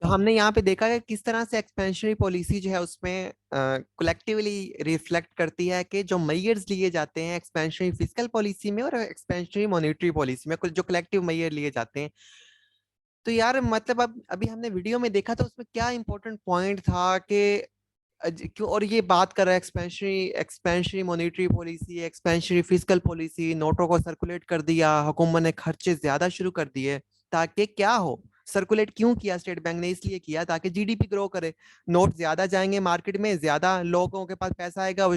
तो हमने यहाँ पे देखा है किस तरह से एक्सपेंशनरी पॉलिसी जो है उसमें कलेक्टिवली रिफ्लेक्ट करती है कि जो मेजर्स लिए जाते हैं एक्सपेंशनरी फिस्कल पॉलिसी में और एक्सपेंशनरी मॉनेटरी पॉलिसी में, जो कलेक्टिव मेजर लिए जाते हैं। तो यार मतलब अब अभी हमने वीडियो में देखा था उसमें क्या इंपॉर्टेंट पॉइंट था कि क्यों, और ये बात कर रहा है expansionary monetary policy, expansionary fiscal policy, नोटों को सर्कुलेट कर दिया, हुकूमत ने खर्चे ज्यादा शुरू कर दिए ताकि क्या हो, सर्कुलेट क्यों किया स्टेट बैंक ने, इसलिए किया ताकि जीडीपी ग्रो करे, नोट ज्यादा जाएंगे मार्केट में, ज्यादा लोगों के पास पैसा आएगा, वो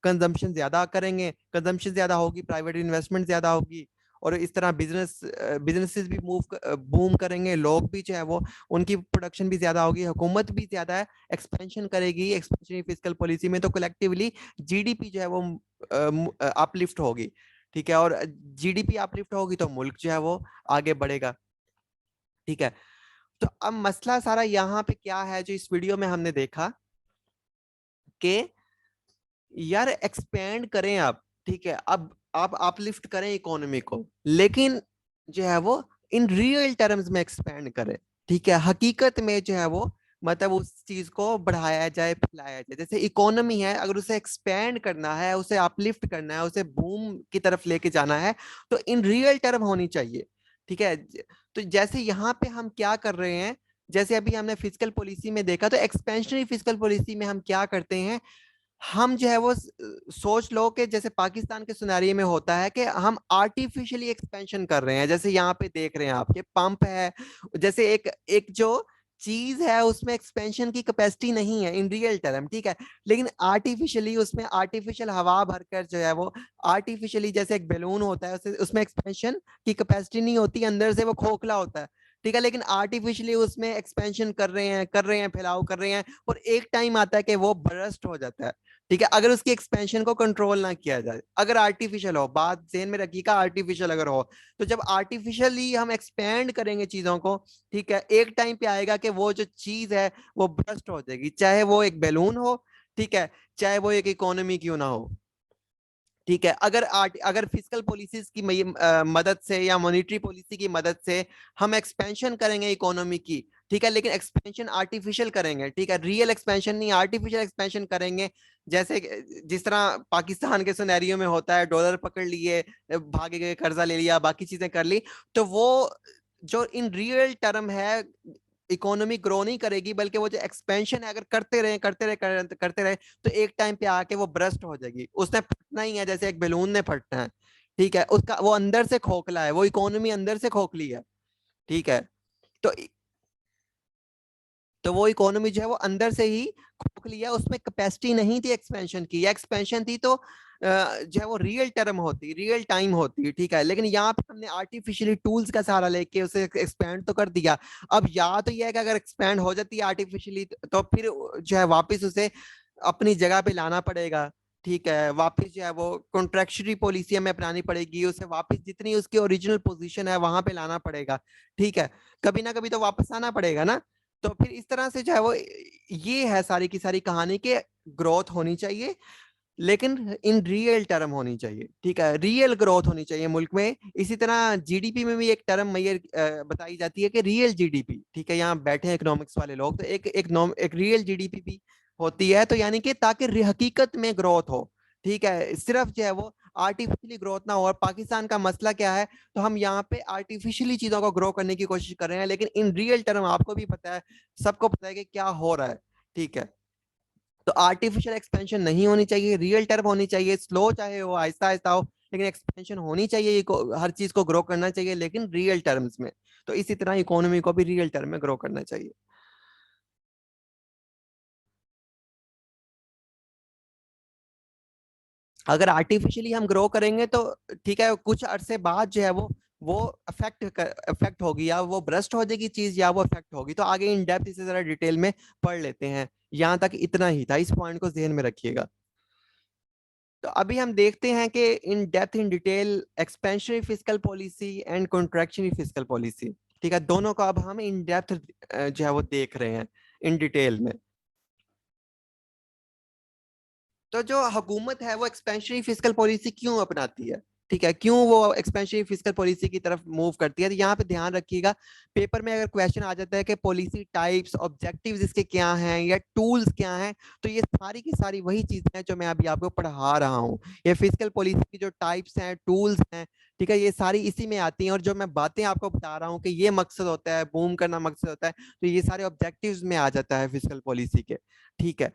कंजम्पशन ज्यादा करेंगे, कंजम्पशन ज्यादा होगी, प्राइवेट इन्वेस्टमेंट ज्यादा होगी, और इस तरह बिजनेसेस भी बूम करेंगे, लोग भी जो है वो उनकी प्रोडक्शन भी ज्यादा होगी, हुकूमत भी ज्यादा एक्सपेंशन करेगी एक्सपेंशनरी फिस्कल पॉलिसी में, तो कलेक्टिवली जीडीपी जो है वो अपलिफ्ट होगी। ठीक है, और जीडीपी अपलिफ्ट होगी तो मुल्क जो है वो आगे बढ़ेगा। ठीक है, तो अब मसला सारा यहाँ पे क्या है जो इस वीडियो में हमने देखा कि यार एक्सपेंड करें आप, ठीक है, अब आप अपलिफ्ट करें इकोनॉमी को, लेकिन जो है वो इन रियल टर्म्स में एक्सपेंड करें। ठीक है, हकीकत में जो है वो मतलब उस चीज को बढ़ाया जाए, फैलाया जाए। जैसे इकोनॉमी है, अगर उसे एक्सपेंड करना है, उसे अपलिफ्ट करना है, उसे बूम की तरफ लेके जाना है, तो इन रियल टर्म होनी चाहिए। ठीक है, तो जैसे यहाँ पे हम क्या कर रहे हैं, जैसे अभी हमने फिस्कल पॉलिसी में देखा, तो एक्सपेंशनरी फिस्कल पॉलिसी में हम क्या करते हैं, हम जो है वो सोच लो कि जैसे पाकिस्तान के सिनेरियो में होता है कि हम आर्टिफिशियली एक्सपेंशन कर रहे हैं। जैसे यहाँ पे देख रहे हैं आप, ये पंप है, जैसे एक जो चीज है उसमें एक्सपेंशन की कैपेसिटी नहीं है इन रियल टर्म, ठीक है, लेकिन आर्टिफिशियली उसमें आर्टिफिशियल हवा भरकर जो है वो आर्टिफिशियली, जैसे एक बैलून होता है उसमें एक्सपेंशन की कैपेसिटी नहीं होती, अंदर से वो खोखला होता है, ठीक है, लेकिन आर्टिफिशियली उसमें एक्सपेंशन कर रहे हैं, फैलाव कर रहे हैं, और एक टाइम आता है कि वो बर्स्ट हो जाता है। ठीक है, अगर उसकी एक्सपेंशन को कंट्रोल ना किया जाए, अगर आर्टिफिशियल हो, बात ध्यान में रखिएगा, आर्टिफिशियल अगर हो, तो जब आर्टिफिशियली हम एक्सपेंड करेंगे चीजों को, ठीक है, एक टाइम पे आएगा कि वो जो चीज है वो बर्स्ट हो जाएगी, चाहे वो एक बैलून हो, ठीक है, चाहे वो एक इकोनॉमी क्यों ना हो। ठीक है, अगर फिजिकल पॉलिसीज की मदद से या मॉनेटरी पॉलिसी की मदद से हम एक्सपेंशन करेंगे इकोनॉमी की, ठीक है, लेकिन एक्सपेंशन आर्टिफिशियल करेंगे, ठीक है, रियल एक्सपेंशन नहीं, आर्टिफिशियल एक्सपेंशन करेंगे, जैसे जिस तरह पाकिस्तान के सिनेरियो में होता है, डॉलर पकड़ लिए, भागे गए, कर्जा ले लिया, बाकी चीजें कर ली, तो वो जो इन रियल टर्म है इकोनॉमी ग्रो नहीं करेगी, बल्कि वो जो एक्सपेंशन है अगर करते रहे तो एक टाइम पे आके वो ब्रस्ट हो जाएगी, उसने फटना ही है, जैसे एक बैलून ने फटना है। ठीक है, उसका वो अंदर से खोखला है, वो इकोनॉमी अंदर से खोखली है। ठीक है, तो वो इकोनॉमी जो है वो अंदर से ही खोखली है, उसमें कैपेसिटी नहीं थी एक्सपेंशन की, या एक्सपेंशन थी तो जो है वो रियल टर्म होती, रियल टाइम होती। ठीक है, लेकिन यहाँ पे हमने आर्टिफिशियली टूल्स का सहारा लेके उसे एक्सपेंड तो कर दिया। अब या तो यह है कि अगर एक्सपेंड हो जाती है आर्टिफिशियली तो फिर जो है वापस उसे अपनी जगह पे लाना पड़ेगा। ठीक है, वापस जो है वो कॉन्ट्रैक्शनरी पॉलिसी हमें अपनानी पड़ेगी, उसे वापस जितनी उसकी ओरिजिनल पोजीशन है वहां पे लाना पड़ेगा। ठीक है, कभी ना कभी तो वापस आना पड़ेगा ना। तो फिर इस तरह से जो है वो ये है सारी की सारी कहानी के ग्रोथ होनी चाहिए, लेकिन इन रियल टर्म होनी चाहिए। ठीक है, रियल ग्रोथ होनी चाहिए मुल्क में। इसी तरह जीडीपी में भी एक टर्म मैयर बताई जाती है कि रियल जीडीपी। ठीक है, यहाँ बैठे हैं इकोनॉमिक्स वाले लोग, तो एक रियल जीडीपी भी होती है, तो यानी कि ताकि हकीकत में ग्रोथ हो। ठीक है, सिर्फ जो है वो आर्टिफिशियली ग्रोथ ना हो। और पाकिस्तान का मसला क्या है, तो हम यहाँ पे आर्टिफिशियली चीजों को ग्रो करने की कोशिश कर रहे हैं, लेकिन इन रियल टर्म आपको भी पता है, सबको पता है कि क्या हो रहा है। ठीक है, तो आर्टिफिशियल एक्सपेंशन नहीं होनी चाहिए, रियल टर्म होनी चाहिए, स्लो चाहे हो, आहिस्ता आहिस्ता हो, लेकिन एक्सपेंशन होनी चाहिए, हर चीज को ग्रो करना चाहिए, लेकिन रियल टर्म्स में। तो इसी तरह इकोनॉमी को भी रियल टर्म में ग्रो करना चाहिए। अगर आर्टिफिशियली हम ग्रो करेंगे तो ठीक है, कुछ अरसे बाद जो है वो अफेक्ट होगी, या वो ब्रस्ट हो जाएगी चीज, या वो अफेक्ट होगी। तो आगे इन डेप्थ इसे जरा डिटेल में पढ़ लेते हैं। यहाँ तक इतना ही था, इस पॉइंट को ध्यान में रखिएगा। तो अभी हम देखते हैं कि in depth in detail expansionary fiscal policy and contractionary fiscal policy. ठीक है, दोनों को अब हम इन डेप्थ जो है वो देख रहे हैं इन डिटेल में। तो जो हुकूमत है वो एक्सपेंशनरी फिस्कल पॉलिसी क्यों अपनाती है, ठीक है, क्यों वो एक्सपेंशनरी फिस्कल पॉलिसी की तरफ मूव करती है, तो यहाँ पे ध्यान रखिएगा, पेपर में अगर क्वेश्चन आ जाता है कि पॉलिसी टाइप्स, ऑब्जेक्टिव्स इसके क्या हैं, या टूल्स क्या हैं, तो ये सारी की सारी वही चीजें हैं जो मैं अभी आपको पढ़ा रहा हूँ। ये फिस्कल पॉलिसी की जो टाइप्स हैं, टूल्स हैं, ठीक है, ये सारी इसी में आती हैं। और जो मैं बातें आपको बता रहा हूँ कि ये मकसद होता है, बूम करना मकसद होता है, तो ये सारे ऑब्जेक्टिव्स में आ जाता है फिस्कल पॉलिसी के। ठीक है,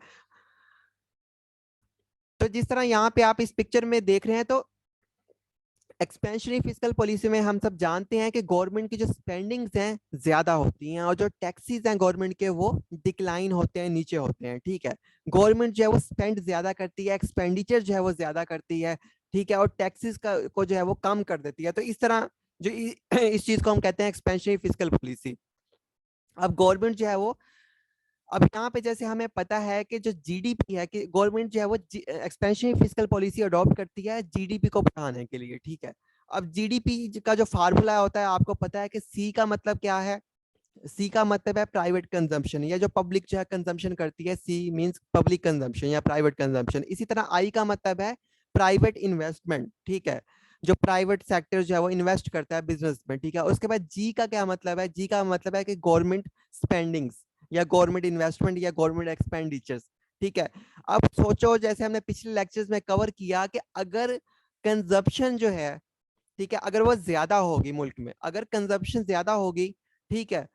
तो जिस तरह यहाँ पे आप इस पिक्चर में देख रहे हैं, तो एक्सपेंशनरी फिस्कल पॉलिसी में हम सब जानते हैं कि गवर्नमेंट की जो स्पेंडिंग्स हैं ज्यादा होती हैं, और जो टैक्सेस हैं गवर्नमेंट के वो डिक्लाइन होते हैं, नीचे होते हैं। ठीक है, गवर्नमेंट जो है वो स्पेंड ज्यादा करती है, एक्सपेंडिचर जो है वो ज्यादा करती है। ठीक है, और टैक्सेस का को जो है वो कम कर देती है। तो इस तरह जो इस चीज को हम कहते हैं एक्सपेंशनरी फिस्कल पॉलिसी। अब गवर्नमेंट जो है वो, अब यहाँ पे जैसे हमें पता है कि जो जीडीपी है, कि गवर्नमेंट जो है वो एक्सपेंशनरी फिस्कल पॉलिसी अडॉप्ट करती है जीडीपी को बढ़ाने के लिए। ठीक है, अब जीडीपी का जो फार्मूला होता है आपको पता है कि सी का मतलब क्या है। सी का मतलब है प्राइवेट कंजम्पशन, या जो पब्लिक जो है कंजम्पशन करती है, सी मींस पब्लिक कंजम्पशन या प्राइवेट कंजम्पशन। इसी तरह आई का मतलब है प्राइवेट इन्वेस्टमेंट। ठीक है, जो प्राइवेट सेक्टर जो है वो इन्वेस्ट करता है बिजनेस में। ठीक है, उसके बाद जी का क्या मतलब है, जी का मतलब है कि गवर्नमेंट स्पेंडिंग्स, या गवर्नमेंट इन्वेस्टमेंट, या गवर्नमेंट एक्सपेंडिचर्स। ठीक है, अब सोचो जैसे हमने पिछले लेक्चर्स में कवर किया कि अगर कंजप्शन जो है, ठीक है, अगर वो ज्यादा होगी मुल्क में, अगर कंजप्शन ज्यादा होगी, ठीक है,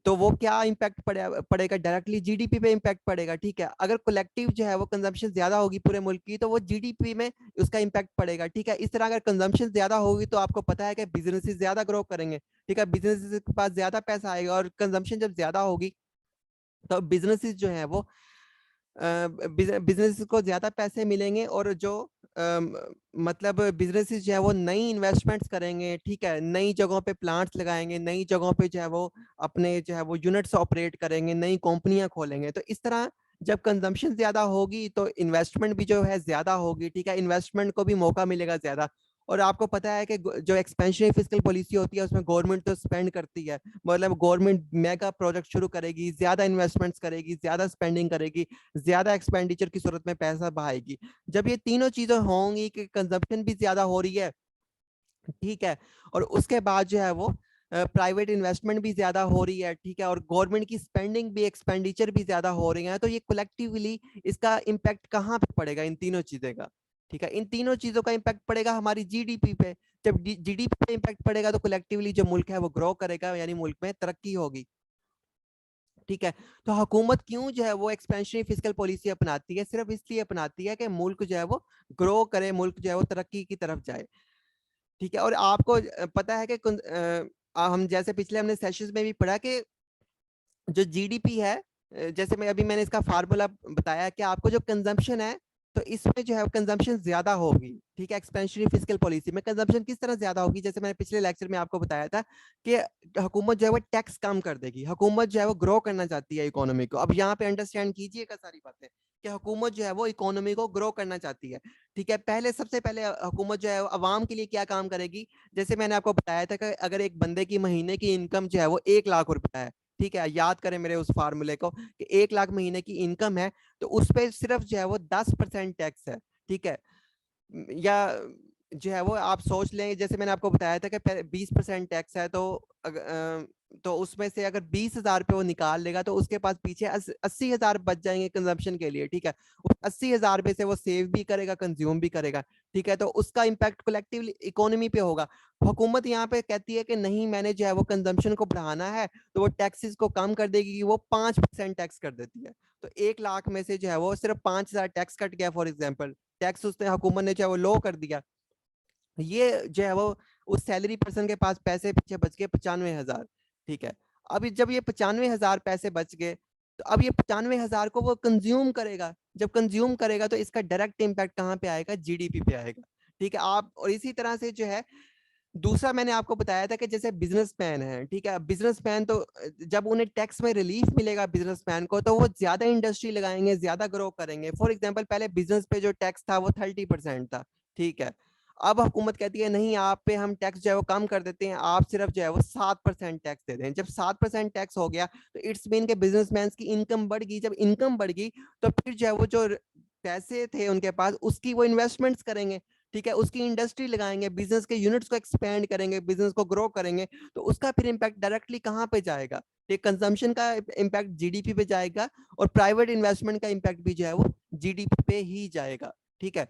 तो वो क्या इम्पैक्ट पड़ेगा, डायरेक्टली जीडीपी पे इम्पैक्ट पड़ेगा। ठीक है, अगर कलेक्टिव जो है वो कंजम्पशन ज्यादा होगी पूरे मुल्क की, तो वो जीडीपी में उसका इम्पैक्ट पड़ेगा। ठीक है, इस तरह अगर कंजम्पशन ज्यादा होगी तो आपको पता है कि बिजनेसेस ज्यादा ग्रो करेंगे। ठीक है, बिजनेसेस के पास ज्यादा पैसा आएगा, और कंजम्पशन जब ज्यादा होगी तो बिजनेसेस जो है वो बिजनेस को ज्यादा पैसे मिलेंगे, और जो मतलब बिजनेसेस जो है वो नई इन्वेस्टमेंट्स करेंगे, ठीक है, नई जगहों पे प्लांट्स लगाएंगे, नई जगहों पे जो है वो अपने जो है वो यूनिट्स ऑपरेट करेंगे, नई कंपनियां खोलेंगे। तो इस तरह जब कंजम्पशन ज्यादा होगी तो इन्वेस्टमेंट भी जो है ज्यादा होगी, ठीक है, इन्वेस्टमेंट को भी मौका मिलेगा ज्यादा। और आपको पता है कि जो एक्सपेंशनरी फिस्कल पॉलिसी होती है उसमें गवर्नमेंट तो स्पेंड करती है, मतलब गवर्नमेंट मेगा प्रोजेक्ट शुरू करेगी, ज्यादा इन्वेस्टमेंट्स करेगी, ज्यादा स्पेंडिंग करेगी, ज्यादा एक्सपेंडिचर की सूरत में पैसा बहाएगी। जब ये तीनों चीजें होंगी कि कंजप्शन भी ज्यादा हो रही है, ठीक है, और उसके बाद जो है वो प्राइवेट इन्वेस्टमेंट भी ज्यादा हो रही है, ठीक है, और गवर्नमेंट की स्पेंडिंग भी, एक्सपेंडिचर भी ज्यादा हो रही है, तो ये कलेक्टिवली इसका इम्पैक्ट कहाँ पे पड़ेगा, इन तीनों चीजें का, ठीक है, इन तीनों चीजों का इम्पैक्ट पड़ेगा हमारी जीडीपी पे। जब जीडीपी पे इम्पैक्ट पड़ेगा तो कलेक्टिवली जो मुल्क है वो ग्रो करेगा, यानी मुल्क में तरक्की होगी, ठीक है। तो हुकूमत क्यों जो है वो एक्सपेंशनरी फिस्कल पॉलिसी अपनाती है, सिर्फ इसलिए अपनाती है कि मुल्क जो है वो ग्रो करे, मुल्क जो है वो तरक्की की तरफ जाए, ठीक है। और आपको पता है कि हम जैसे पिछले हमने सेशंस में भी पढ़ा कि जो जीडीपी है, जैसे मैंने इसका फार्मूला बताया कि आपको जो कंजम्पशन है तो इसमें जो है कंजम्पशन ज्यादा होगी, ठीक है, एक्सपेंशनरी फिस्कल पॉलिसी में कंजम्पशन किस तरह ज्यादा होगी, जैसे मैंने पिछले लेक्चर में आपको बताया था कि हुकूमत जो है वो टैक्स कम कर देगी, हुकूमत जो है वो ग्रो करना चाहती है इकोनॉमी को। अब यहाँ पे अंडरस्टैंड कीजिएगा सारी बातें कि हुकूमत जो है वो इकोनॉमी को ग्रो करना चाहती है, ठीक है। सबसे पहले हुकूमत जो है अवाम के लिए क्या काम करेगी, जैसे मैंने आपको बताया था कि अगर एक बंदे की महीने की इनकम जो है वो 1 लाख रुपया है, ठीक है, याद करें मेरे उस फार्मूले को कि 1 लाख महीने की इनकम है, तो उस पर सिर्फ जो है वो 10% टैक्स है, ठीक है। या जो है वो आप सोच लें, जैसे मैंने आपको बताया था कि 20% टैक्स है, तो उसमें से अगर 20,000 रुपये वो निकाल लेगा तो उसके पास पीछे 80,000 बच जाएंगे कंजम्पशन के लिए, ठीक है। 80,000 रुपये से वो सेव भी करेगा, कंज्यूम भी करेगा, ठीक है। तो उसका इम्पैक्ट कलेक्टिवली इकोनॉमी पे होगा। हुकूमत यहाँ पे कहती है कि नहीं, मैंने जो है वो कंजम्पशन को बढ़ाना है, तो वो टैक्सेस को कम कर देगी, कि वो 5% टैक्स कर देती है। तो 1 लाख में से जो है वो सिर्फ 5,000 टैक्स कट गया, फॉर एग्जाम्पल, टैक्स उसने हुकूमत ने जो है वो लो कर दिया। ये जो है वो उस सैलरी पर्सन के पास पैसे पीछे बच गए 95,000, ठीक है। अभी जब ये 95,000 पैसे बच गए, तो अब ये 95,000 को वो कंज्यूम करेगा, जब कंज्यूम करेगा तो इसका डायरेक्ट इम्पैक्ट कहाँ पे आएगा, जीडीपी पे आएगा, ठीक है। आप और इसी तरह से जो है दूसरा मैंने आपको बताया था कि जैसे बिजनेसमैन है, ठीक है, बिजनेसमैन तो जब उन्हें टैक्स में रिलीफ मिलेगा बिजनेसमैन को, तो वो ज्यादा इंडस्ट्री लगाएंगे, ज्यादा ग्रो करेंगे। फॉर एग्जांपल पहले बिजनेस पे जो टैक्स था वो 30% था, ठीक है। अब हुकूमत कहती है नहीं, आप पे हम टैक्स जो है वो कम कर देते हैं, आप सिर्फ जो है वो 7% टैक्स दे दें। जब 7% टैक्स हो गया तो इट्स मीन के बिजनेसमैन की इनकम बढ़ गई। जब इनकम बढ़ गई तो फिर जो है वो जो पैसे थे उनके पास, उसकी वो इन्वेस्टमेंट्स करेंगे, ठीक है, उसकी इंडस्ट्री लगाएंगे, बिजनेस के यूनिट्स को एक्सपेंड करेंगे, बिजनेस को ग्रो करेंगे, तो उसका फिर इम्पैक्ट डायरेक्टली कहाँ पे जाएगा, कंजम्पशन का इम्पैक्ट जीडीपी पे जाएगा, और प्राइवेट इन्वेस्टमेंट का इम्पैक्ट भी जो है वो जीडीपी पे ही जाएगा, ठीक है।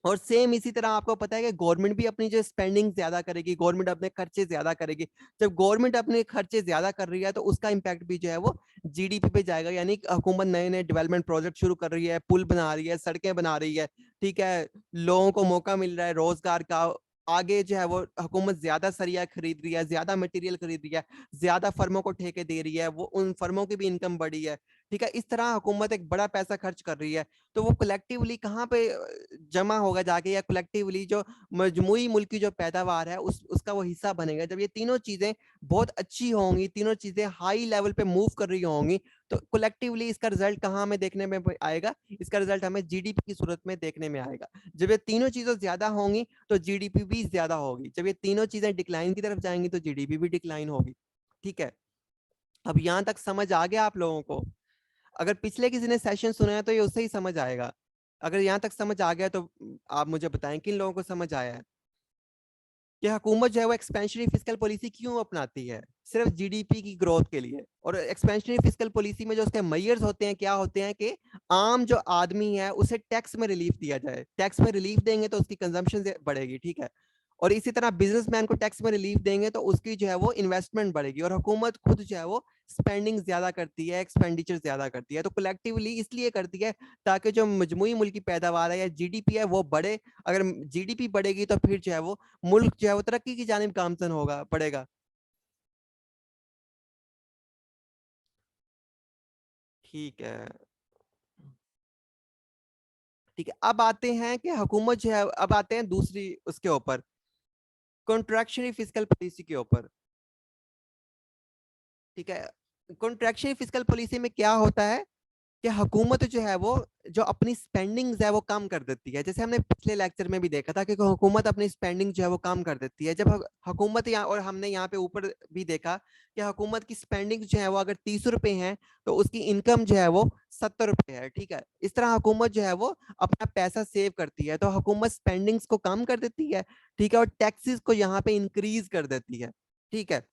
और सेम इसी तरह आपको पता है कि गवर्नमेंट भी अपनी जो स्पेंडिंग ज्यादा करेगी, गवर्नमेंट अपने खर्चे ज्यादा करेगी। जब गवर्नमेंट अपने खर्चे ज्यादा कर रही है तो उसका इम्पैक्ट भी जो है वो जीडीपी पे जाएगा, यानी हुकूमत नए नए डेवलपमेंट प्रोजेक्ट शुरू कर रही है, पुल बना रही है, सड़कें बना रही है, ठीक है, लोगों को मौका मिल रहा है रोजगार का। आगे जो है वो हुकूमत ज्यादा सरिया खरीद रही है, ज्यादा मटेरियल खरीद रही है, ज्यादा फर्मों को ठेके दे रही है, वो उन फर्मों की भी इनकम बढ़ी है, ठीक है। इस तरह हुकूमत एक बड़ा पैसा खर्च कर रही है, तो वो कलेक्टिवली कहाँ पे जमा होगा जाके, या कलेक्टिवली जो मजमूई मुल्क की जो पैदावार है उसका वो हिस्सा बनेगा। जब ये तीनों चीजें बहुत अच्छी होंगी, तीनों चीजें हाई लेवल पे मूव कर रही होंगी, तो कलेक्टिवली इसका रिजल्ट कहाँ में देखने में आएगा, इसका रिजल्ट हमें जीडीपी की सूरत में देखने में आएगा। जब ये तीनों चीजें ज्यादा होंगी तो जीडीपी भी ज्यादा होगी, जब ये तीनों चीजें डिक्लाइन की तरफ जाएंगी तो जीडीपी भी डिक्लाइन होगी, ठीक है। अब यहाँ तक समझ आ गया आप लोगों को? अगर पिछले किसी ने सेशन सुना है तो ये उससे ही समझ आएगा। अगर यहाँ तक समझ आ गया तो आप मुझे बताएं किन लोगों को समझ आया है कि हुकूमत जो है वो एक्सपेंशनरी फिस्कल पॉलिसी क्यों अपनाती है, सिर्फ जीडीपी की ग्रोथ के लिए। और एक्सपेंशनरी फिस्कल पॉलिसी में जो उसके मेजर्स होते हैं क्या होते हैं कि आम जो आदमी है उसे टैक्स में रिलीफ दिया जाए, टैक्स में रिलीफ देंगे तो उसकी कंजम्पशन बढ़ेगी, ठीक है। और इसी तरह बिजनेसमैन को टैक्स में रिलीफ देंगे तो उसकी जो है वो इन्वेस्टमेंट बढ़ेगी, और हुकूमत खुद जो है वो स्पेंडिंग ज्यादा करती है, एक्सपेंडिचर ज्यादा करती है। तो कलेक्टिवली इसलिए करती है ताकि जो मजमूई मुल्क की पैदावार है या जीडीपी है वो बढ़े। अगर जीडीपी बढ़ेगी तो फिर जो है वो मुल्क जो है वो तरक्की की जानिब गामजन होगा, बढ़ेगा, ठीक है। ठीक है, अब आते हैं कि हुकूमत जो है, अब आते हैं दूसरी उसके ऊपर, कॉन्ट्रैक्शनरी फिस्कल पॉलिसी के ऊपर। ठीक है, कॉन्ट्रैक्शनरी फिस्कल पॉलिसी में क्या होता है कि हुकूमत जो है वो जो अपनी स्पेंडिंग्स है वो कम कर देती है। जैसे हमने पिछले लेक्चर में भी देखा था कि हुकूमत अपनी स्पेंडिंग जो है वो कम कर देती है। जब हुकूमत यहाँ, और हमने यहाँ पे ऊपर भी देखा कि हुकूमत की स्पेंडिंग जो है वो अगर 30 रुपए है तो उसकी इनकम जो है वो 70 रुपए है। ठीक है, इस तरह हुकूमत जो है वो अपना पैसा सेव करती है। तो हुकूमत स्पेंडिंग्स को कम कर देती है, ठीक है, और टैक्सेस को यहाँ पे इंक्रीज कर देती है। ठीक है,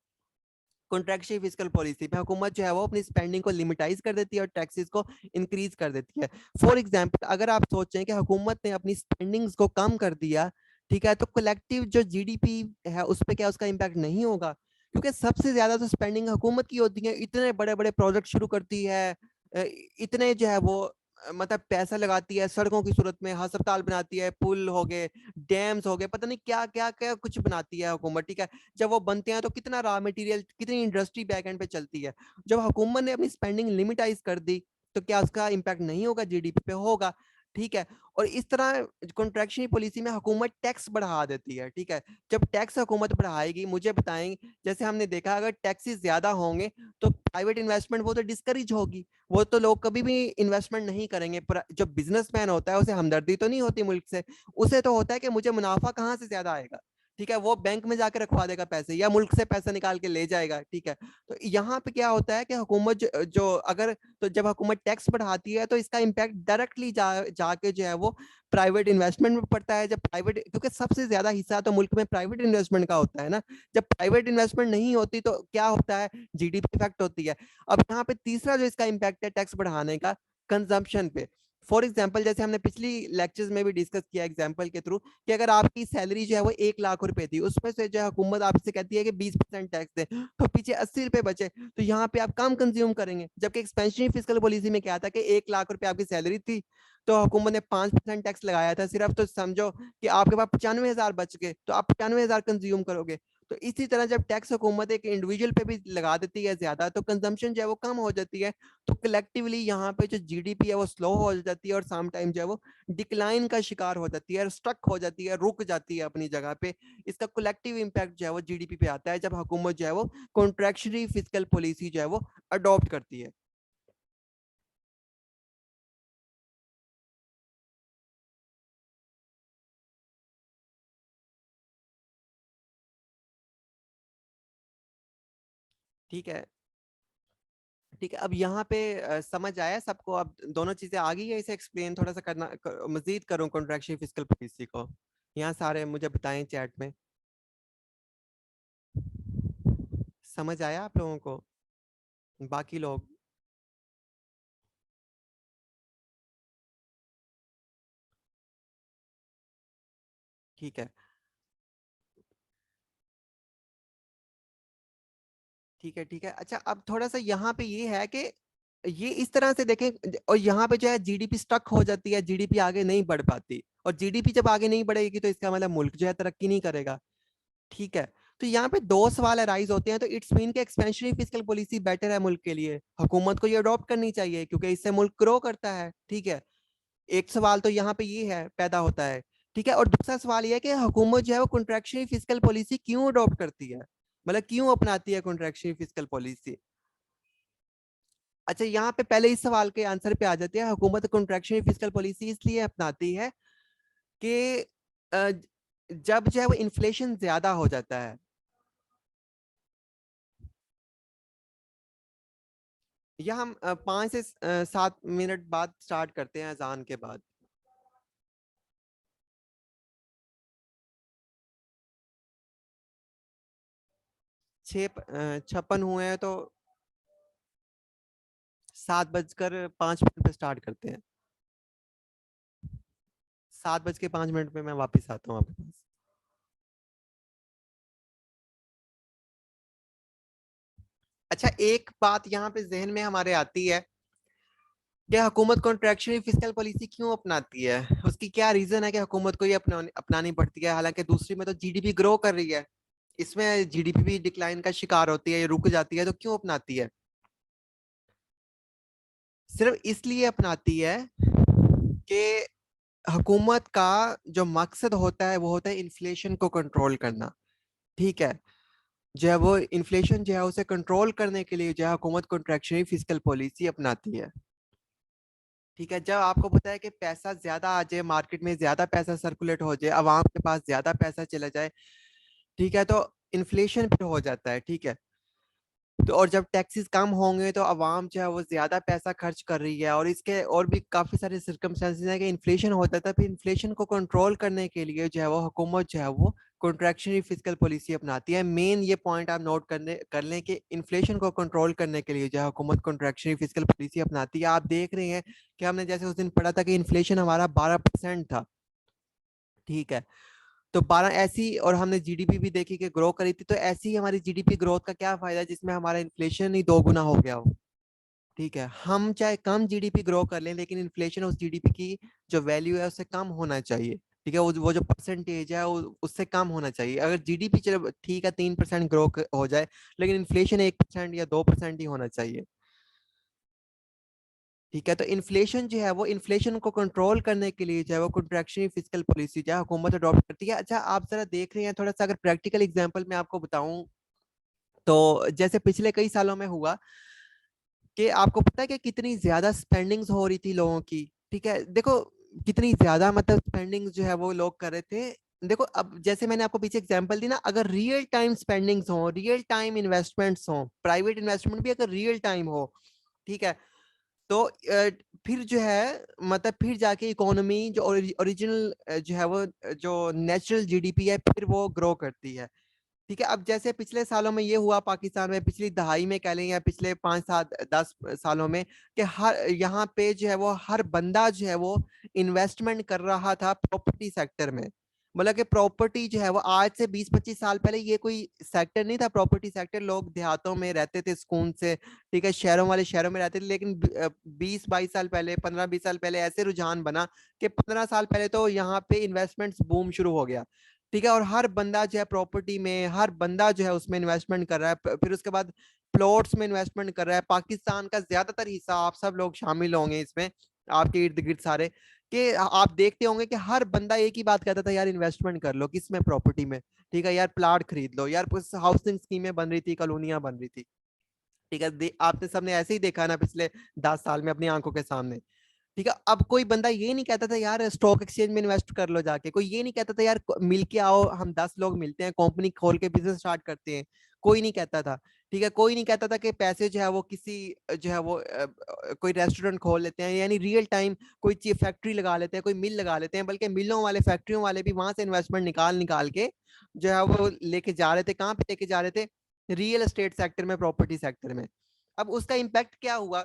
कॉन्ट्रैक्शनल फिस्कल पॉलिसी में हुकूमत जो है वो अपनी स्पेंडिंग को लिमिटाइज कर देती है और टैक्सेस को इंक्रीज कर देती है। फॉर एग्जांपल, अगर आप सोचें कि हुकूमत ने अपनी स्पेंडिंग्स को कम कर दिया, ठीक है, तो कलेक्टिव जो जीडीपी है उस पर क्या उसका इम्पैक्ट नहीं होगा, क्योंकि सबसे ज्यादा तो स्पेंडिंग हुकूमत की होती है। इतने बड़े बड़े प्रोजेक्ट शुरू करती है, इतने जो है वो मतलब पैसा लगाती है, सड़कों की सूरत में अस्पताल बनाती है, पुल हो गए, डैम्स हो गए, पता नहीं क्या क्या क्या कुछ बनाती है हुकूमत। ठीक है, जब वो बनते हैं तो कितना रॉ मटेरियल, कितनी इंडस्ट्री बैक एंड पे चलती है। जब हुकूमत ने अपनी स्पेंडिंग लिमिटाइज कर दी तो क्या उसका इम्पैक्ट नहीं होगा, जीडीपी पे होगा। ठीक है, और इस तरह कॉन्ट्रैक्शनरी पॉलिसी में हुकूमत टैक्स बढ़ा देती है। ठीक है, जब टैक्स हुकूमत बढ़ाएगी, मुझे बताएंगे, जैसे हमने देखा अगर टैक्सेस ज्यादा होंगे तो प्राइवेट इन्वेस्टमेंट वो तो डिस्करेज होगी, वो तो लोग कभी भी इन्वेस्टमेंट नहीं करेंगे। पर जो बिजनेसमैन होता है उसे हमदर्दी तो नहीं होती मुल्क से, उसे तो होता है कि मुझे मुनाफा कहाँ से ज्यादा आएगा। ठीक है, वो बैंक में जाकर रखवा देगा पैसे या मुल्क से पैसा निकाल के ले जाएगा। ठीक है, तो यहाँ पे क्या होता है कि हुकूमत जो अगर, तो जब हुकूमत टैक्स बढ़ाती है तो इसका इम्पैक्ट डायरेक्टली जाके जो है वो प्राइवेट इन्वेस्टमेंट में पड़ता है। जब प्राइवेट, क्योंकि सबसे ज्यादा हिस्सा तो मुल्क में प्राइवेट इन्वेस्टमेंट का होता है ना, जब प्राइवेट इन्वेस्टमेंट नहीं होती तो क्या होता है, जीडीपी इफेक्ट होती है। अब यहाँ पे तीसरा जो इसका इम्पैक्ट है टैक्स बढ़ाने का, कंजम्पशन पे। फॉर एग्जाम्पल, जैसे हमने पिछली लेक्चर्स में भी डिस्कस किया एग्जाम्पल के थ्रू, कि अगर आपकी सैलरी जो है वो 1 लाख रुपए थी, उसमें से जो है हुकूमत आपसे कहती है कि 20% टैक्स दे, तो पीछे 80 रुपए बचे, तो यहाँ पे आप कम कंज्यूम करेंगे। जबकि एक्सपेंशनरी फिस्कल पॉलिसी में क्या था कि 1 लाख रुपए आपकी सैलरी थी तो हुकूमत ने 5% टैक्स लगाया था सिर्फ, तो समझो कि आपके पास 95,000 बच गए, तो आप 95,000 कंज्यूम करोगे। तो इसी तरह जब टैक्स हुकूमत एक इंडिविजुअल पे भी लगा देती है ज्यादा, तो कंजम्पशन जो है वो कम हो जाती है। तो कलेक्टिवली यहाँ पे जो जीडीपी है वो स्लो हो जाती है और सम टाइम जो है वो डिक्लाइन का शिकार हो जाती है, स्टक हो जाती है, रुक जाती है अपनी जगह पे। इसका कलेक्टिव इम्पैक्ट जो है वो जीडीपी पे आता है जब हुकूमत जो है वो कॉन्ट्रैक्शनरी फिस्कल पॉलिसी जो है वो अडॉप्ट करती है। ठीक है, ठीक है, अब यहाँ पे समझ आया सबको, अब दोनों चीजें आ गई है, इसे एक्सप्लेन थोड़ा सा करना मजीद करूँ कॉन्ट्रैक्शनरी फिस्कल पॉलिसी को, यहाँ सारे मुझे बताएं चैट में, समझ आया आप लोगों को, बाकी लोग? ठीक है, ठीक है, ठीक है। अच्छा, अब थोड़ा सा यहाँ पे ये है कि ये इस तरह से देखें, और यहाँ पे जो है जीडीपी स्टक हो जाती है, जीडीपी आगे नहीं बढ़ पाती, और जीडीपी जब आगे नहीं बढ़ेगी तो इसका मतलब मुल्क जो है तरक्की नहीं करेगा। ठीक है, तो यहाँ पे दो सवाल अराइज होते हैं। तो इट्स मीन के एक्सपेंशनरी फिस्कल पॉलिसी बेटर है मुल्क के लिए, हुकूमत को ये अडॉप्ट करनी चाहिए क्योंकि इससे मुल्क ग्रो करता है। ठीक है, एक सवाल तो यहाँ पे ये है पैदा होता है। ठीक है, और दूसरा सवाल ये है कि हुकूमत जो है वो कॉन्ट्रैक्शनरी फिस्कल पॉलिसी क्यों अडॉप्ट करती है, मतलब क्यों अपनाती है कॉन्ट्रैक्शनरी फिस्कल पॉलिसी। अच्छा, यहाँ पे पहले इस सवाल के आंसर पे आ जाते हैं। हुकूमत कॉन्ट्रैक्शनरी फिस्कल पॉलिसी इसलिए अपनाती है कि अ, जब जो है वो इन्फ्लेशन ज्यादा हो जाता है, या हम 5 से 7 मिनट बाद स्टार्ट करते हैं अजान के बाद। 6:56 हुए हैं तो 7:05 पे स्टार्ट करते हैं। 7:05 पे मैं वापस आता हूँ आपके पास। अच्छा, एक बात यहाँ पे जहन में हमारे आती है कि हुकूमत कॉन्ट्रैक्शनरी फिस्कल पॉलिसी क्यों अपनाती है, उसकी क्या रीजन है कि हुकूमत को ये अपनानी पड़ती है, हालांकि दूसरी में तो जीडीपी ग्रो कर रही है, इसमें जीडीपी भी डिक्लाइन का शिकार होती है, ये रुक जाती है, तो क्यों अपनाती है? सिर्फ इसलिए अपनाती है कि हुकूमत का जो मकसद होता है वो होता है इन्फ्लेशन को कंट्रोल करना, ठीक है। जो है वो इन्फ्लेशन जो है उसे कंट्रोल करने के लिए जो है हुकूमत कॉन्ट्रैक्शनरी फिस्कल पॉलिसी अपनाती है, ठीक है। जब आपको पता है कि पैसा ज्यादा आ जाए, मार्केट में ज्यादा पैसा सर्कुलेट हो जाए, आवाम के पास ज्यादा पैसा चला जाए, ठीक है, तो इन्फ्लेशन फिर हो जाता है, ठीक है। तो और जब टैक्सेस कम होंगे तो आवाम जो है वो ज्यादा पैसा खर्च कर रही है, और इसके और भी काफी सारे सर्कमस्टेंसेस हैं कि इन्फ्लेशन होता था। फिर इन्फ्लेशन को कंट्रोल करने के लिए जो है वो हुकूमत जो है वो कॉन्ट्रैक्शनरी फिस्कल पॉलिसी अपनाती है। मेन ये पॉइंट आप नोट कर लें कि इन्फ्लेशन को कंट्रोल करने के लिए जो है हुकूमत कॉन्ट्रैक्शनरी फिस्कल पॉलिसी अपनाती है। आप देख रहे हैं कि हमने जैसे उस दिन पढ़ा था कि इन्फ्लेशन हमारा 12% था, ठीक है। तो 12 ऐसी, और हमने जीडीपी भी देखी कि ग्रो करी थी, तो ऐसी ही हमारी जीडीपी ग्रोथ का क्या फायदा जिसमें हमारा इन्फ्लेशन ही 2 गुना हो गया हो, ठीक है। हम चाहे कम जीडीपी ग्रो कर लें, लेकिन इन्फ्लेशन उस जीडीपी की जो वैल्यू है उससे कम होना चाहिए, ठीक है। वो जो परसेंटेज है उससे कम होना चाहिए। अगर जीडीपी चलो ठीक है 3% ग्रो हो जाए, लेकिन इन्फ्लेशन 1% या 2% ही होना चाहिए, ठीक है। तो इन्फ्लेशन जो है वो इन्फ्लेशन को कंट्रोल करने के लिए जो है वो कॉन्ट्रैक्शनरी फिस्कल पॉलिसी जो है हुकूमत अडॉप्ट करती है। अच्छा, आप जरा देख रहे हैं, थोड़ा सा अगर प्रैक्टिकल एग्जांपल मैं आपको बताऊं, तो जैसे पिछले कई सालों में हुआ कि आपको पता है कि कितनी ज्यादा स्पेंडिंग्स हो रही थी लोगों की, ठीक है। देखो कितनी ज्यादा मतलब स्पेंडिंग्स जो है वो लोग कर रहे थे। देखो अब जैसे मैंने आपको पीछे एग्जांपल दी ना, अगर रियल टाइम स्पेंडिंग्स हो, रियल टाइम इन्वेस्टमेंट्स हो, प्राइवेट इन्वेस्टमेंट भी अगर रियल टाइम हो, ठीक है, तो फिर जो है मतलब फिर जाके इकोनॉमी जो ओरिजिनल जो है वो जो नेचुरल जीडीपी है फिर वो ग्रो करती है, ठीक है। अब जैसे पिछले सालों में ये हुआ पाकिस्तान में, पिछली दहाई में कह लें या पिछले 5 7 10 सालों में, कि हर यहाँ पे जो है वो हर बंदा जो है वो इन्वेस्टमेंट कर रहा था प्रॉपर्टी सेक्टर में। मतलब कि प्रॉपर्टी जो है वो आज से 20 25 साल पहले ये कोई सेक्टर नहीं था, प्रॉपर्टी सेक्टर। लोग देहातों में रहते थे सुकून से, ठीक है, शहरों वाले शहरों में रहते थे। लेकिन 20 22 साल पहले, 15 20 साल पहले ऐसे रुझान बना कि 15 साल पहले तो यहाँ पे इन्वेस्टमेंट्स बूम शुरू हो गया, ठीक है। और हर बंदा जो है प्रॉपर्टी में, हर बंदा जो है उसमें इन्वेस्टमेंट कर रहा है। फिर उसके बाद प्लॉट्स में इन्वेस्टमेंट कर रहा है। पाकिस्तान का ज्यादातर हिस्सा, आप सब लोग शामिल होंगे इसमें, आपके इर्द गिर्द सारे, कि आप देखते होंगे कि हर बंदा एक ही बात कहता था, यार इन्वेस्टमेंट कर लो, किसमें, प्रॉपर्टी में, ठीक है, यार प्लाट खरीद लो, यार हाउसिंग स्कीमें बन रही थी, कॉलोनियां बन रही थी, ठीक है। आपने सबने ऐसे ही देखा ना पिछले 10 साल में अपनी आंखों के सामने, ठीक है। अब कोई बंदा ये नहीं कहता था यार स्टॉक एक्सचेंज में इन्वेस्ट कर लो जाके, कोई ये नहीं कहता था यार मिल के आओ, हम 10 लोग मिलते हैं, कंपनी खोल के बिजनेस स्टार्ट करते हैं, कोई नहीं कहता था, ठीक है। कोई नहीं कहता था कि पैसे जो है वो किसी जो है वो कोई रेस्टोरेंट खोल लेते हैं, यानी रियल टाइम कोई चीज फैक्ट्री लगा लेते हैं, कोई मिल लगा लेते हैं, बल्कि मिलों वाले, फैक्ट्रियों वाले भी वहां से इन्वेस्टमेंट निकाल निकाल के जो है वो लेके जा रहे थे। कहाँ पे लेके जा रहे थे? रियल एस्टेट सेक्टर में, प्रॉपर्टी सेक्टर में। अब उसका इम्पैक्ट क्या हुआ?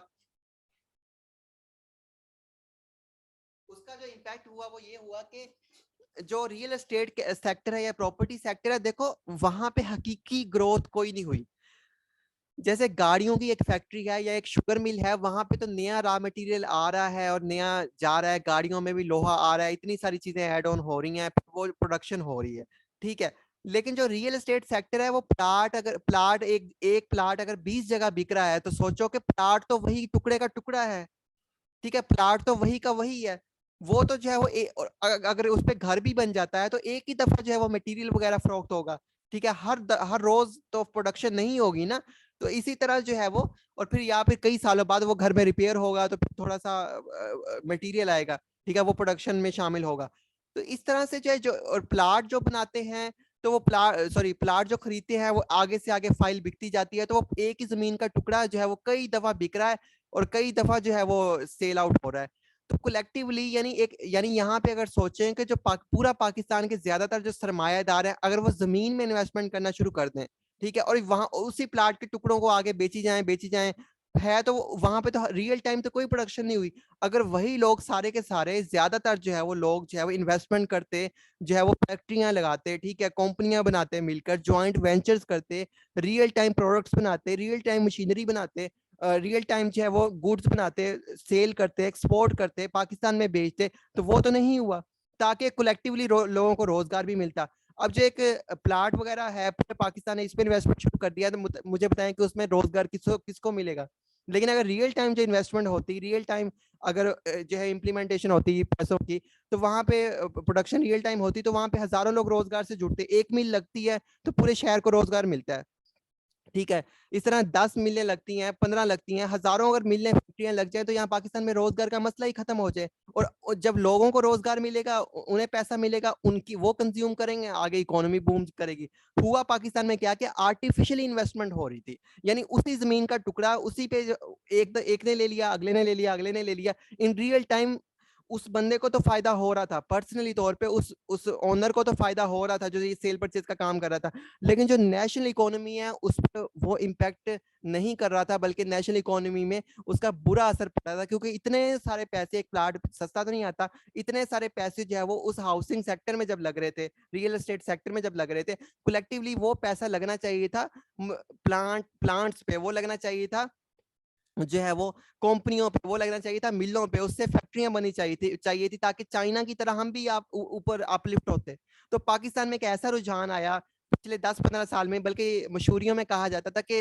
उसका जो इम्पैक्ट हुआ वो ये हुआ कि जो रियल एस्टेट सेक्टर है या प्रॉपर्टी सेक्टर है, देखो वहां पे हकीकी ग्रोथ कोई नहीं हुई। जैसे गाड़ियों की एक फैक्ट्री है या एक शुगर मिल है, वहां पे तो नया रॉ मटेरियल आ रहा है और नया जा रहा है, गाड़ियों में भी लोहा आ रहा है, इतनी सारी चीजें ऐड ऑन हो रही हैं, वो प्रोडक्शन हो रही है, ठीक है। लेकिन जो रियल एस्टेट सेक्टर है वो प्लाट एक एक प्लाट अगर 20 जगह बिक रहा है, तो सोचो कि प्लाट तो वही टुकड़े का टुकड़ा है, ठीक है, प्लाट तो वही का वही है। वो तो जो है वो अगर उस पे घर भी बन जाता है तो एक ही दफा जो है वो मटेरियल वगैरह फरोख्त होगा, ठीक है। हर रोज तो प्रोडक्शन नहीं होगी ना। तो इसी तरह जो है वो, और फिर या फिर कई सालों बाद वो घर में रिपेयर होगा तो फिर थोड़ा सा मटेरियल आएगा, ठीक है, वो प्रोडक्शन में शामिल होगा। तो इस तरह से जो है जो, और प्लाट जो बनाते हैं, तो वो प्लाट जो खरीदते हैं वो आगे से आगे फाइल बिकती जाती है, तो वो एक ही जमीन का टुकड़ा जो है वो कई दफा बिक रहा है और कई दफा जो है वो सेल आउट हो रहा है। तो कलेक्टिवली यानी यहाँ पे अगर सोचें कि जो पूरा पाकिस्तान के ज्यादातर जो सरमायादार हैं, अगर वो जमीन में इन्वेस्टमेंट करना शुरू कर दें, ठीक है, और वहां उसी प्लाट के टुकड़ों को आगे बेची जाएं, है तो वहां पे तो रियल टाइम तो कोई प्रोडक्शन नहीं हुई। अगर वही लोग सारे के सारे ज्यादातर जो है वो लोग जो है वो इन्वेस्टमेंट करते, जो है वो फैक्ट्रियां लगाते, ठीक है, कंपनियां बनाते, मिलकर ज्वाइंट वेंचर्स करते, रियल टाइम प्रोडक्ट्स बनाते, रियल टाइम मशीनरी बनाते, रियल टाइम जो है वो गुड्स बनाते, सेल करते, एक्सपोर्ट करते, पाकिस्तान में बेचते, तो वो तो नहीं हुआ, ताकि कलेक्टिवली लोगों को रोजगार भी मिलता। अब जो एक प्लाट वगैरह है पूरे पाकिस्तान ने इस पर इन्वेस्टमेंट शुरू कर दिया, तो मुझे बताएं कि उसमें रोजगार किसको किसको मिलेगा? लेकिन अगर रियल टाइम जो इन्वेस्टमेंट होती, रियल टाइम अगर जो है इम्प्लीमेंटेशन होती पैसों की, तो वहां पे प्रोडक्शन रियल टाइम होती, तो वहां पे हजारों लोग रोजगार से जुड़ते। 1 मील लगती है तो पूरे शहर को रोजगार मिलता है, ठीक है। इस तरह 10 मिलें लगती हैं, 15 लगती हैं, हजारों अगर मिलें फैक्ट्रियां लग जाए तो यहाँ पाकिस्तान में रोजगार का मसला ही खत्म हो जाए। और जब लोगों को रोजगार मिलेगा, उन्हें पैसा मिलेगा, उनकी वो कंज्यूम करेंगे, आगे इकोनॉमी बूम करेगी। हुआ पाकिस्तान में क्या कि आर्टिफिशियल इन्वेस्टमेंट हो रही थी, यानी उसी जमीन का टुकड़ा, उसी पे एक ने ले लिया, अगले ने ले लिया, अगले ने ले लिया। इन रियल टाइम उस बंदे को तो फायदा हो रहा था, पर्सनली तौर पे उस ओनर को तो फायदा हो रहा था जो ये सेल परचेज का काम कर रहा था, लेकिन जो नेशनल इकोनॉमी है उस पर वो इम्पैक्ट नहीं कर रहा था, बल्कि नेशनल इकोनॉमी में उसका बुरा असर पड़ रहा था। क्योंकि इतने सारे पैसे, एक प्लाट सस्ता तो नहीं आता, इतने सारे पैसे जो है वो उस हाउसिंग सेक्टर में जब लग रहे थे, रियल एस्टेट सेक्टर में जब लग रहे थे, कलेक्टिवली वो पैसा लगना चाहिए था प्लांट्स पे, वो लगना चाहिए था जो है वो कंपनियों पे, वो लगना चाहिए था मिलों पे, उससे फैक्ट्रियां बनी चाहिए थी ताकि चाइना की तरह हम भी आप ऊपर अपलिफ्ट होते। तो पाकिस्तान में एक ऐसा रुझान आया पिछले 10-15 साल में, बल्कि मशहूरियों में कहा जाता था कि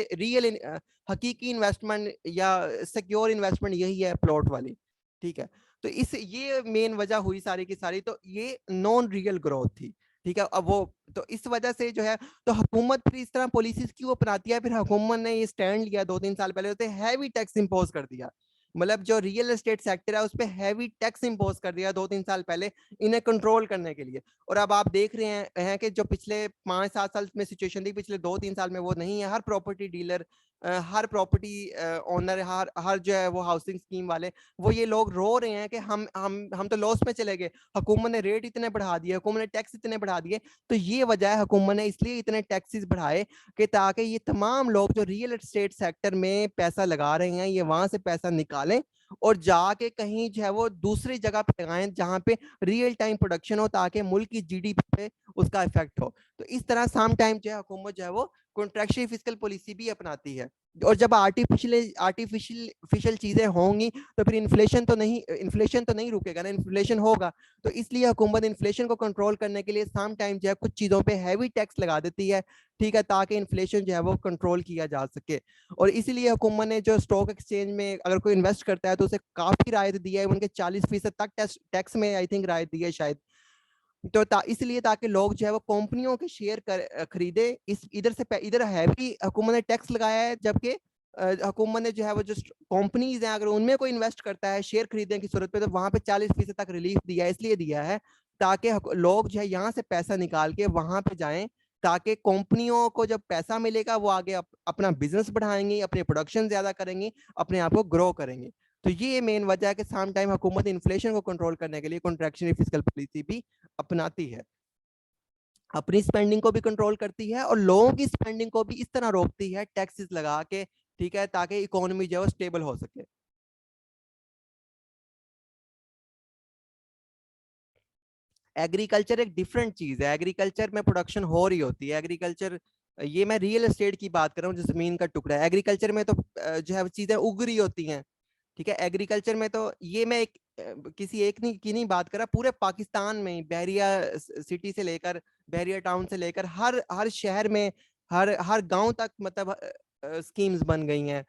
हकीकी इन्वेस्टमेंट या सिक्योर इन्वेस्टमेंट यही है प्लॉट वाली, ठीक है। तो इस ये मेन वजह हुई सारी की सारी, तो ये नॉन रियल ग्रोथ थी, ठीक है। अब वो तो इस वजह से जो है, तो हुकूमत फिर इस तरह पॉलिसीज क्यों अपनाती है? फिर हुकूमत ने ये स्टैंड लिया 2-3 साल पहले, उसे हैवी टैक्स इंपोज कर दिया, मतलब जो रियल एस्टेट सेक्टर है उस पर हैवी टैक्स इंपोज कर दिया 2-3 साल पहले, इन्हें कंट्रोल करने के लिए। और अब आप देख रहे हैं कि जो पिछले 5-7 साल में सिचुएशन थी, पिछले 2-3 साल में वो नहीं है। हर प्रॉपर्टी डीलर, हर प्रॉपर्टी ओनर, हर जो है वो हाउसिंग स्कीम वाले, वो ये लोग रो रहे हैं कि हम तो लॉस में चले गए, हुकूमत ने रेट इतने बढ़ा दिए, हुकूमत ने टैक्स इतने बढ़ा दिए। तो ये वजह है, हुकूमत ने इसलिए इतने टैक्सेस बढ़ाए कि ताकि ये तमाम लोग जो रियल एस्टेट सेक्टर में पैसा लगा रहे हैं, ये वहां से पैसा निकालें और जाके कहीं जो है वो दूसरी जगह पे लगाएं जहां पे रियल टाइम प्रोडक्शन हो, ताकि मुल्क की जीडीपी पे उसका इफेक्ट हो। तो इस तरह सम टाइम जो है हुकूमत जो है वो कॉन्ट्रैक्शनल फिस्कल पॉलिसी भी अपनाती है। और जब आर्टिफिशियल चीजें होंगी तो फिर इन्फ्लेशन तो नहीं रुकेगा ना, इन्फ्लेशन होगा। तो इसलिए हुकूमत इन्फ्लेशन को कंट्रोल करने के लिए सम टाइम जो है कुछ चीजों पे हैवी टैक्स लगा देती है, ठीक है, ताकि इन्फ्लेशन जो है वो कंट्रोल किया जा सके। और इसीलिए हुकूमत ने जो स्टॉक एक्सचेंज में अगर कोई इन्वेस्ट करता है तो उसे काफी राहत दी है, उनके 40% तक टैक्स में आई थिंक राहत दी है शायद। तो इसलिए ताकि लोग जो है वो कंपनियों के शेयर खरीदे। इधर हैवी हुकूमत ने टैक्स लगाया है, जबकि हुकूमत ने जो है वो जो कंपनीज हैं अगर उनमें कोई इन्वेस्ट करता है शेयर खरीदने की सूरत पे, तो वहां पे 40% तक रिलीफ दिया है। इसलिए दिया है ताकि लोग जो है यहाँ से पैसा निकाल के वहां पे जाएं, ताकि कंपनियों को जब पैसा मिलेगा वो आगे अपना बिजनेस बढ़ाएंगे, अपने प्रोडक्शन ज्यादा करेंगे, अपने आप को ग्रो करेंगे। तो ये मेन वजह है कि सम टाइम हुकूमत इन्फ्लेशन को कंट्रोल करने के लिए कॉन्ट्रैक्शनल फिस्कल पॉलिसी भी अपनाती है, अपनी स्पेंडिंग को भी कंट्रोल करती है और लोगों की स्पेंडिंग को भी इस तरह रोकती है टैक्सेस लगा के, ठीक है, ताकि इकोनॉमी जो है स्टेबल हो सके। एग्रीकल्चर एक डिफरेंट चीज है, एग्रीकल्चर में प्रोडक्शन हो रही होती है। एग्रीकल्चर, ये मैं रियल एस्टेट की बात कर रहा हूँ जो जमीन का टुकड़ा है। एग्रीकल्चर में तो जो है चीजें उग रही होती हैं, ठीक है। एग्रीकल्चर में तो ये मैं किसी एक की नहीं बात कर रहा, पूरे पाकिस्तान में बहरिया सिटी से लेकर, बहरिया टाउन से लेकर हर हर शहर में, हर हर गांव तक, मतलब स्कीम्स बन गई हैं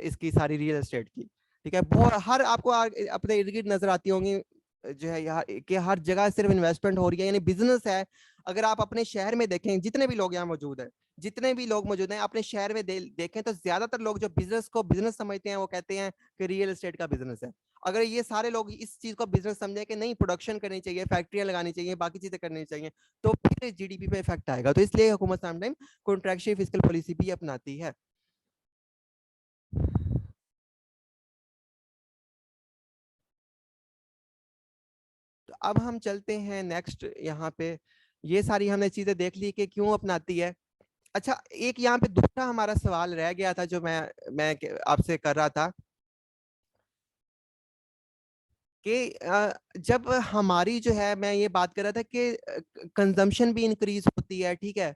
इसकी सारी रियल एस्टेट की, ठीक है। बहुत हर आपको अपने इर्द गिर्द नजर आती होंगी जो है यहाँ कि हर जगह सिर्फ इन्वेस्टमेंट हो रही है, यानी बिजनेस है। अगर आप अपने शहर में देखें, जितने भी लोग यहाँ मौजूद हैं, जितने भी लोग मौजूद हैं अपने शहर में देखें, तो ज्यादातर लोग जो बिजनेस को बिजनेस समझते हैं वो कहते हैं कि रियल एस्टेट का बिजनेस है। अगर ये सारे लोग इस चीज को बिजनेस समझे कि नहीं, प्रोडक्शन करनी चाहिए, फैक्ट्रियां लगानी चाहिए, बाकी चीजें करनी चाहिए, तो फिर जीडीपी पे इफेक्ट आएगा। तो इसलिए हुकूमत समटाइम कॉन्ट्रैक्शनल फिस्कल पॉलिसी भी अपनाती है। तो अब हम चलते हैं नेक्स्ट, यहाँ पे ये सारी हमने चीजें देख ली कि क्यों अपनाती है। अच्छा, एक यहाँ पे दूसरा हमारा सवाल रह गया था जो मैं आपसे कर रहा था कि जब हमारी जो है, मैं ये बात कर रहा था कि कंजम्पशन भी इंक्रीज होती है, ठीक है,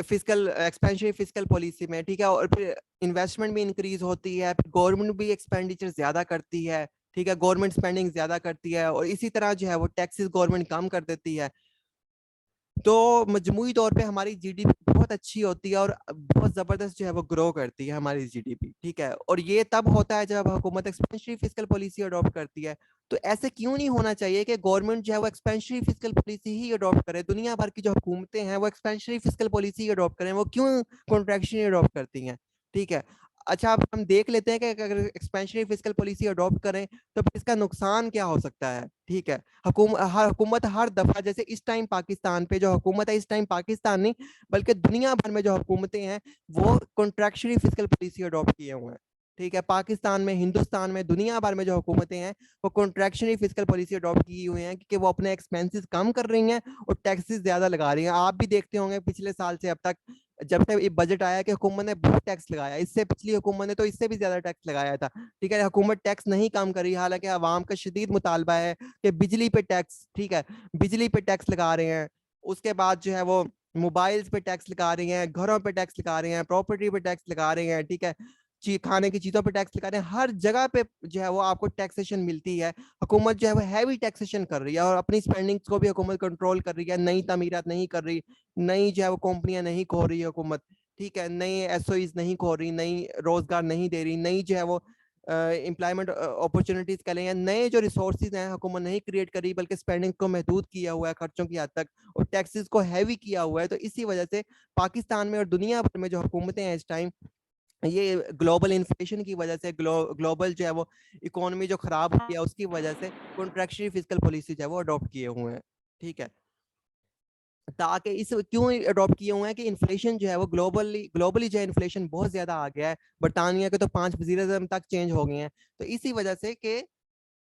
फिजिकल एक्सपेंशन फिजिकल पॉलिसी में, ठीक है, और फिर इन्वेस्टमेंट भी इंक्रीज होती है, फिर गवर्नमेंट भी एक्सपेंडिचर ज्यादा करती है, ठीक है, गवर्नमेंट स्पेंडिंग ज्यादा करती है, और इसी तरह जो है वो टैक्सेस गवर्नमेंट कम कर देती है। तो मजमूई तौर पे हमारी जीडीपी बहुत अच्छी होती है और बहुत जबरदस्त जो है वो ग्रो करती है हमारी जीडीपी, ठीक है। और ये तब होता है जब हुकूमत एक्सपेंशनरी फिस्कल पॉलिसी अडॉप्ट करती है। तो ऐसे क्यों नहीं होना चाहिए कि गवर्नमेंट जो है वो एक्सपेंशनरी फिस्कल पॉलिसी ही अडॉप्ट करे। दुनिया भर की जो हुकूमतें हैं वो एक्सपेंशनरी फिस्कल पॉलिसी अडॉप्ट करें, वो क्यों कॉन्ट्रैक्शनरी अडॉप्ट करती हैं, ठीक है। अच्छा, अब हम देख लेते हैं कि अगर एक्सपेंशनरी फिस्कल पॉलिसी अडॉप्ट करें तो फिर इसका नुकसान क्या हो सकता है, ठीक है। हुकूमत हर दफा, जैसे इस टाइम पाकिस्तान पे जो हुकूमत है, इस टाइम पाकिस्तान नहीं बल्कि दुनिया भर में जो हुकूमतें हैं वो कॉन्ट्रैक्शनरी फिस्कल पॉलिसी अडॉप्ट किए हुए हैं, ठीक है। पाकिस्तान में, हिंदुस्तान में, दुनिया भर में जो हुकूमतें हैं वो कॉन्ट्रैक्शनरी फिस्कल पॉलिसी अडॉप्ट की हुई हैं क्योंकि वो अपने एक्सपेंसेस कम कर रही हैं और टैक्सेस ज्यादा लगा रही हैं। आप भी देखते होंगे पिछले साल से अब तक, जब से ये बजट आया कि हुकूमत ने बहुत टैक्स लगाया, इससे पिछली हुकूमत ने तो इससे भी ज्यादा टैक्स लगाया था, ठीक है। हुकूमत टैक्स नहीं कम करी, हालांकि आवाम का शदीद मुतालबा है कि बिजली पे टैक्स, ठीक है, बिजली पे टैक्स लगा रहे हैं। उसके बाद जो है वो मोबाइल्स पे टैक्स लगा रही हैं, घरों पे टैक्स लगा रहे हैं, प्रॉपर्टी पे टैक्स लगा रहे हैं, ठीक है, खाने की चीजों पे टैक्स लगा रहे हैं। हर जगह पे जो है वो आपको टैक्सेशन मिलती है। हुकूमत जो है वो हैवी टैक्सेशन कर रही है और अपनी स्पेंडिंग्स को भी हुकूमत कंट्रोल कर रही है। नई तमीरात नहीं कर रही, नई जो है वो कंपनियां नहीं खोल रही है हुकूमत, ठीक है, नई एसओईज नहीं खोल रही, नई रोजगार नहीं दे रही, नई जो है वो एम्प्लॉयमेंट अपॉर्चुनिटीज करें, या नए जो रिसोर्सेज हैं हुकूमत नहीं क्रिएट करी बल्कि स्पेंडिंग को महदूद किया हुआ है खर्चों की हद तक, और टैक्सेस को हैवी किया हुआ है। तो इसी वजह से पाकिस्तान में और दुनिया भर में जो हुकूमतें हैं इस टाइम, ये ग्लोबल इन्फ्लेशन की वजह से, ग्लोबल जो है वो इकोनॉमी जो खराब हुई है उसकी वजह से कॉन्ट्रैक्शनरी फिस्कल पॉलिसी जो है वो अडॉप्ट किए हुए हैं, ठीक है। ताकि इस क्यों अडॉप्ट किए हुए हैं कि इन्फ्लेशन जो है वो ग्लोबली जो है इन्फ्लेशन बहुत ज्यादा आ गया है। बरतानिया के तो 5 वज़ीर-ए-आज़म तक चेंज हो गए हैं। तो इसी वजह से कि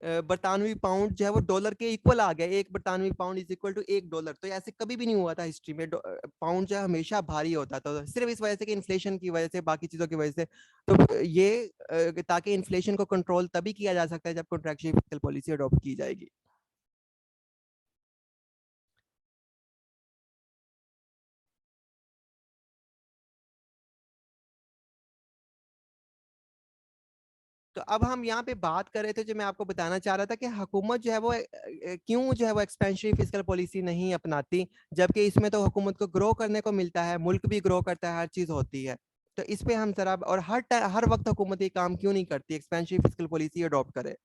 बरतानवी पाउंड जो है वो डॉलर के इक्वल आ गया, एक बरतानवी पाउंड इज इक्वल टू $1। तो ऐसे कभी भी नहीं हुआ था हिस्ट्री में, पाउंड जो है हमेशा भारी होता था, तो सिर्फ इस वजह से कि इन्फ्लेशन की वजह से, बाकी चीजों की वजह से। तो ये ताकि इन्फ्लेशन को कंट्रोल तभी किया जा सकता है जब कॉन्ट्रैक्शनरी फिस्कल पॉलिसी अडॉप्ट की जाएगी। तो अब हम यहाँ पे बात कर रहे थे, जो मैं आपको बताना चाह रहा था कि हुकूमत जो है वो क्यों जो है वो एक्सपेंशनरी फिस्कल पॉलिसी नहीं अपनाती, जबकि इसमें तो हुकूमत को ग्रो करने को मिलता है, मुल्क भी ग्रो करता है, हर चीज होती है। तो इस पे हम जरा, और हर वक्त हुकूमत ये काम क्यों नहीं करती, एक्सपेंशनरी फिस्कल पॉलिसी अडॉप्ट करे।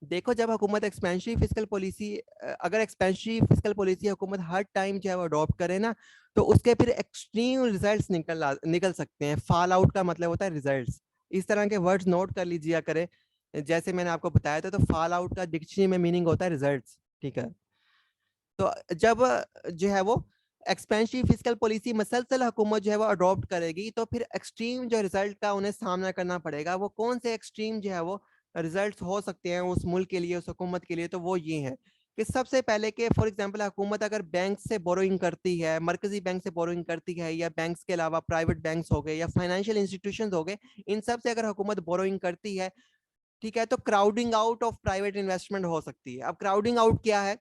देखो, जब हुकूमत एक्सपेंशनरी फिस्कल पॉलिसी, अगर एक्सपेंशनरी फिस्कल पॉलिसी हुकूमत हर टाइम जो है वो अडॉप्ट करे ना, तो उसके फिर एक्सट्रीम रिजल्ट्स निकल सकते हैं। फॉल आउट का मतलब होता है रिजल्ट्स। इस तरह के वर्ड्स नोट कर लीजिए करें, जैसे मैंने आपको बताया था। तो फॉल आउट का डिक्शनरी में मीनिंग होता है रिजल्ट्स, ठीक है। तो जब जो है वो एक्सपेंशनरी फिस्कल पॉलिसी मसलसल हुकूमत जो है वो अडॉप्ट करेगी, तो फिर एक्सट्रीम जो रिजल्ट का उन्हें सामना करना पड़ेगा। वो कौन से एक्सट्रीम जो है वो रिजल्ट्स हो सकते हैं उस मुल्क के लिए, उस हुकूमत के लिए? तो वो ये है कि सबसे पहले के, फॉर एग्जांपल, हुकूमत अगर बैंक से बोरोइंग करती है, मरकजी बैंक से बोरोइंग करती है, या बैंक्स के अलावा प्राइवेट बैंक्स हो गए या फाइनेंशियल इंस्टीट्यूशंस हो गए, इन सब से अगर हुकूमत बोरोइंग करती है, ठीक है, तो crowding out of private investment हो सकती है। अब क्राउडिंग आउट क्या है,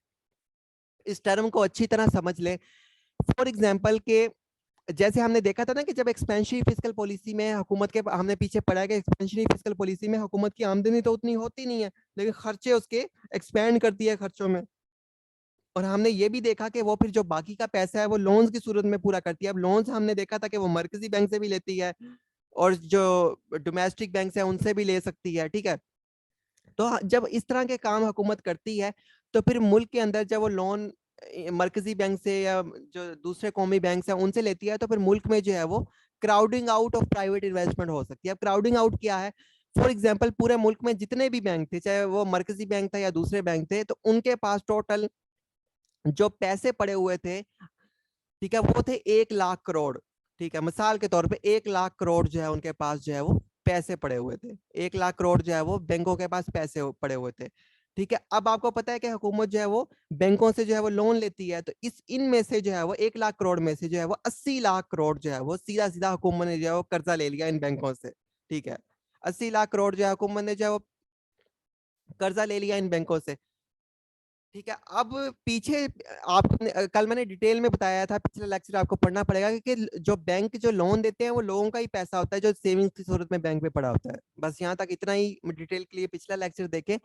इस टर्म को अच्छी तरह समझ लें। फॉर एग्जाम्पल के, जैसे हमने देखा था ना कि जब एक्सपेंशनरी फिस्कल पॉलिसी में हुकूमत के, हमने पीछे पढ़ा है कि एक्सपेंशनरी फिस्कल पॉलिसी में हुकूमत की आमदनी तो उतनी होती नहीं है, लेकिन खर्चे उसके एक्सपेंड करती है खर्चों में। और हमने ये भी देखा कि वो फिर जो बाकी का पैसा है वो लोन्स की सूरत में पूरा करती है। अब लोन्स हमने देखा था कि वो मरकजी बैंक से भी लेती है और जो डोमेस्टिक बैंक है उनसे भी ले सकती है, ठीक है। तो जब इस तरह के काम हुकूमत करती है, तो फिर मुल्क के अंदर जब वो लोन मरकजी बैंक से या जो दूसरे कौमी बैंक है उनसे लेती है, तो फिर मुल्क में जो है वो crowding out of private investment हो सकती है। अब क्राउडिंग आउट क्या है? फॉर एग्जांपल, पूरे मुल्क में जितने भी बैंक थे, चाहे वो मरकजी बैंक था या दूसरे बैंक थे, तो उनके पास टोटल जो पैसे पड़े हुए थे, ठीक है, वो थे 1 लाख करोड़, ठीक है। मिसाल के तौर पे 1 लाख करोड़ जो है उनके पास जो है वो पैसे पड़े हुए थे। 1 लाख करोड़ जो है वो बैंकों के पास पैसे पड़े हुए थे, ठीक है। अब आपको पता है कि हुकूमत जो है वो बैंकों से जो है वो लोन लेती है, तो इनमें से जो है वो 1 लाख करोड़ में से जो है वो 80 लाख करोड़ जो है वो सीधा सीधा हुकूमत ने जो है वो कर्जा ले लिया इन बैंकों से, ठीक है। 80 लाख करोड़ जो है हुकूमत ने जो है वो कर्जा ले लिया इन बैंकों से, ठीक है। अब पीछे आपने कल मैंने डिटेल में बताया था, पिछले लेक्चर आपको पढ़ना पड़ेगा कि जो बैंक जो लोन देते हैं वो लोगों का ही पैसा होता है जो सेविंग्स की सूरत में बैंक में पड़ा होता है। बस यहाँ तक इतना ही डिटेल के लिए पिछला लेक्चर देखें।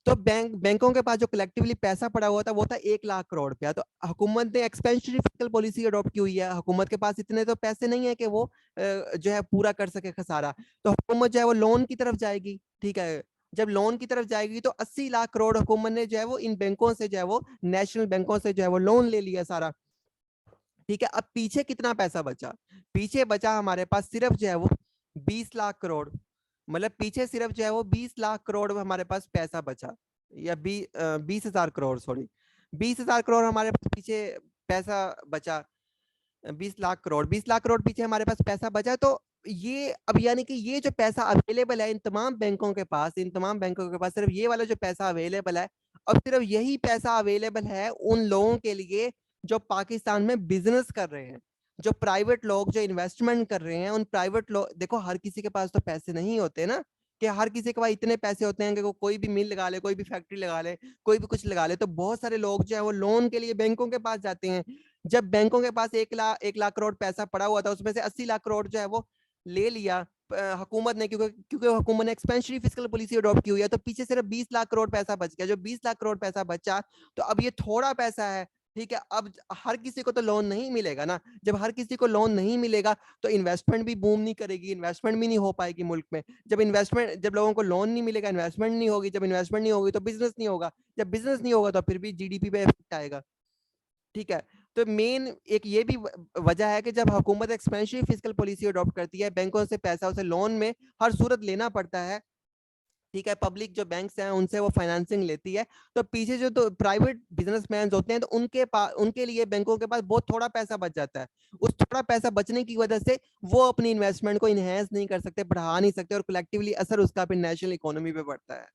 तो बैंकों के पास जो कलेक्टिवली पैसा पड़ा हुआ था वो था 1 लाख करोड़ रुपया। तो हुकूमत ने एक्सपेंशनरी फिस्कल पॉलिसी अडॉप्ट की हुई है। हुकूमत के पास इतने तो पैसे नहीं है कि वो जो है पूरा कर सके खसारा। तो हुकूमत जो है वो लोन की तरफ जाएगी, ठीक है। जब लोन की तरफ जाएगी तो 80 लाख करोड़ हुकूमत ने जो है वो इन बैंकों से जो है वो नेशनल बैंकों से जो है वो लोन ले लिया सारा, ठीक है। अब पीछे कितना पैसा बचा? पीछे बचा हमारे पास सिर्फ जो है वो 20 लाख करोड़, मतलब पीछे सिर्फ जो है वो 20 लाख करोड़ हमारे पास पैसा बचा, या 20,000 करोड़, सॉरी 20,000 करोड़ हमारे पास पीछे पैसा बचा। 20 लाख करोड़ पीछे हमारे पास पैसा बचा। तो ये अब यानी कि ये जो पैसा अवेलेबल है इन तमाम बैंकों के पास, सिर्फ ये वाला जो पैसा अवेलेबल है, अब सिर्फ यही पैसा अवेलेबल है उन लोगों के लिए जो पाकिस्तान में बिजनेस कर रहे हैं, जो प्राइवेट लोग जो इन्वेस्टमेंट कर रहे हैं। उन प्राइवेट लोग, देखो हर किसी के पास तो पैसे नहीं होते ना, कि हर किसी के पास इतने पैसे होते हैं कि वो कोई भी मिल लगा ले, कोई भी फैक्ट्री लगा ले, कोई भी कुछ लगा ले। तो बहुत सारे लोग जो है वो लोन के लिए बैंकों के पास जाते हैं। जब बैंकों के पास 1 लाख करोड़ पैसा पड़ा हुआ था, उसमें से 80 लाख करोड़ जो है वो ले लिया हुकूमत ने, क्योंकि हुकूमत ने एक्सपेंशनरी फिस्कल पॉलिसी अडॉप्ट की हुई है। तो पीछे सिर्फ 20 लाख करोड़ पैसा बच गया। जो 20 लाख करोड़ पैसा बचा, तो अब ये थोड़ा पैसा है, ठीक है। अब हर किसी को तो लोन नहीं मिलेगा ना। जब हर किसी को लोन नहीं मिलेगा तो इन्वेस्टमेंट भी बूम नहीं करेगी, इन्वेस्टमेंट भी नहीं हो पाएगी मुल्क में। जब लोगों को लोन नहीं मिलेगा, इन्वेस्टमेंट नहीं होगी। जब इन्वेस्टमेंट नहीं होगी तो बिजनेस नहीं होगा। जब बिजनेस नहीं होगा तो फिर भी जीडीपी पे इफेक्ट आएगा, ठीक है। तो मेन एक ये भी वजह है कि जब हुकूमत एक्सपेंशनरी फिस्कल पॉलिसी अडॉप्ट करती है, बैंकों से पैसा उसे लोन में हर सूरत लेना पड़ता है, ठीक है। पब्लिक जो बैंक्स हैं उनसे वो फाइनेंसिंग लेती है। तो पीछे जो तो प्राइवेट बिजनेसमैन होते हैं, तो उनके लिए बैंकों के पास बहुत थोड़ा पैसा बच जाता है। उस थोड़ा पैसा बचने की वजह से वो अपनी इन्वेस्टमेंट को इनहेंस नहीं कर सकते, बढ़ा नहीं सकते, और कलेक्टिवली असर उसका फिर नेशनल इकोनॉमी पे पड़ता है,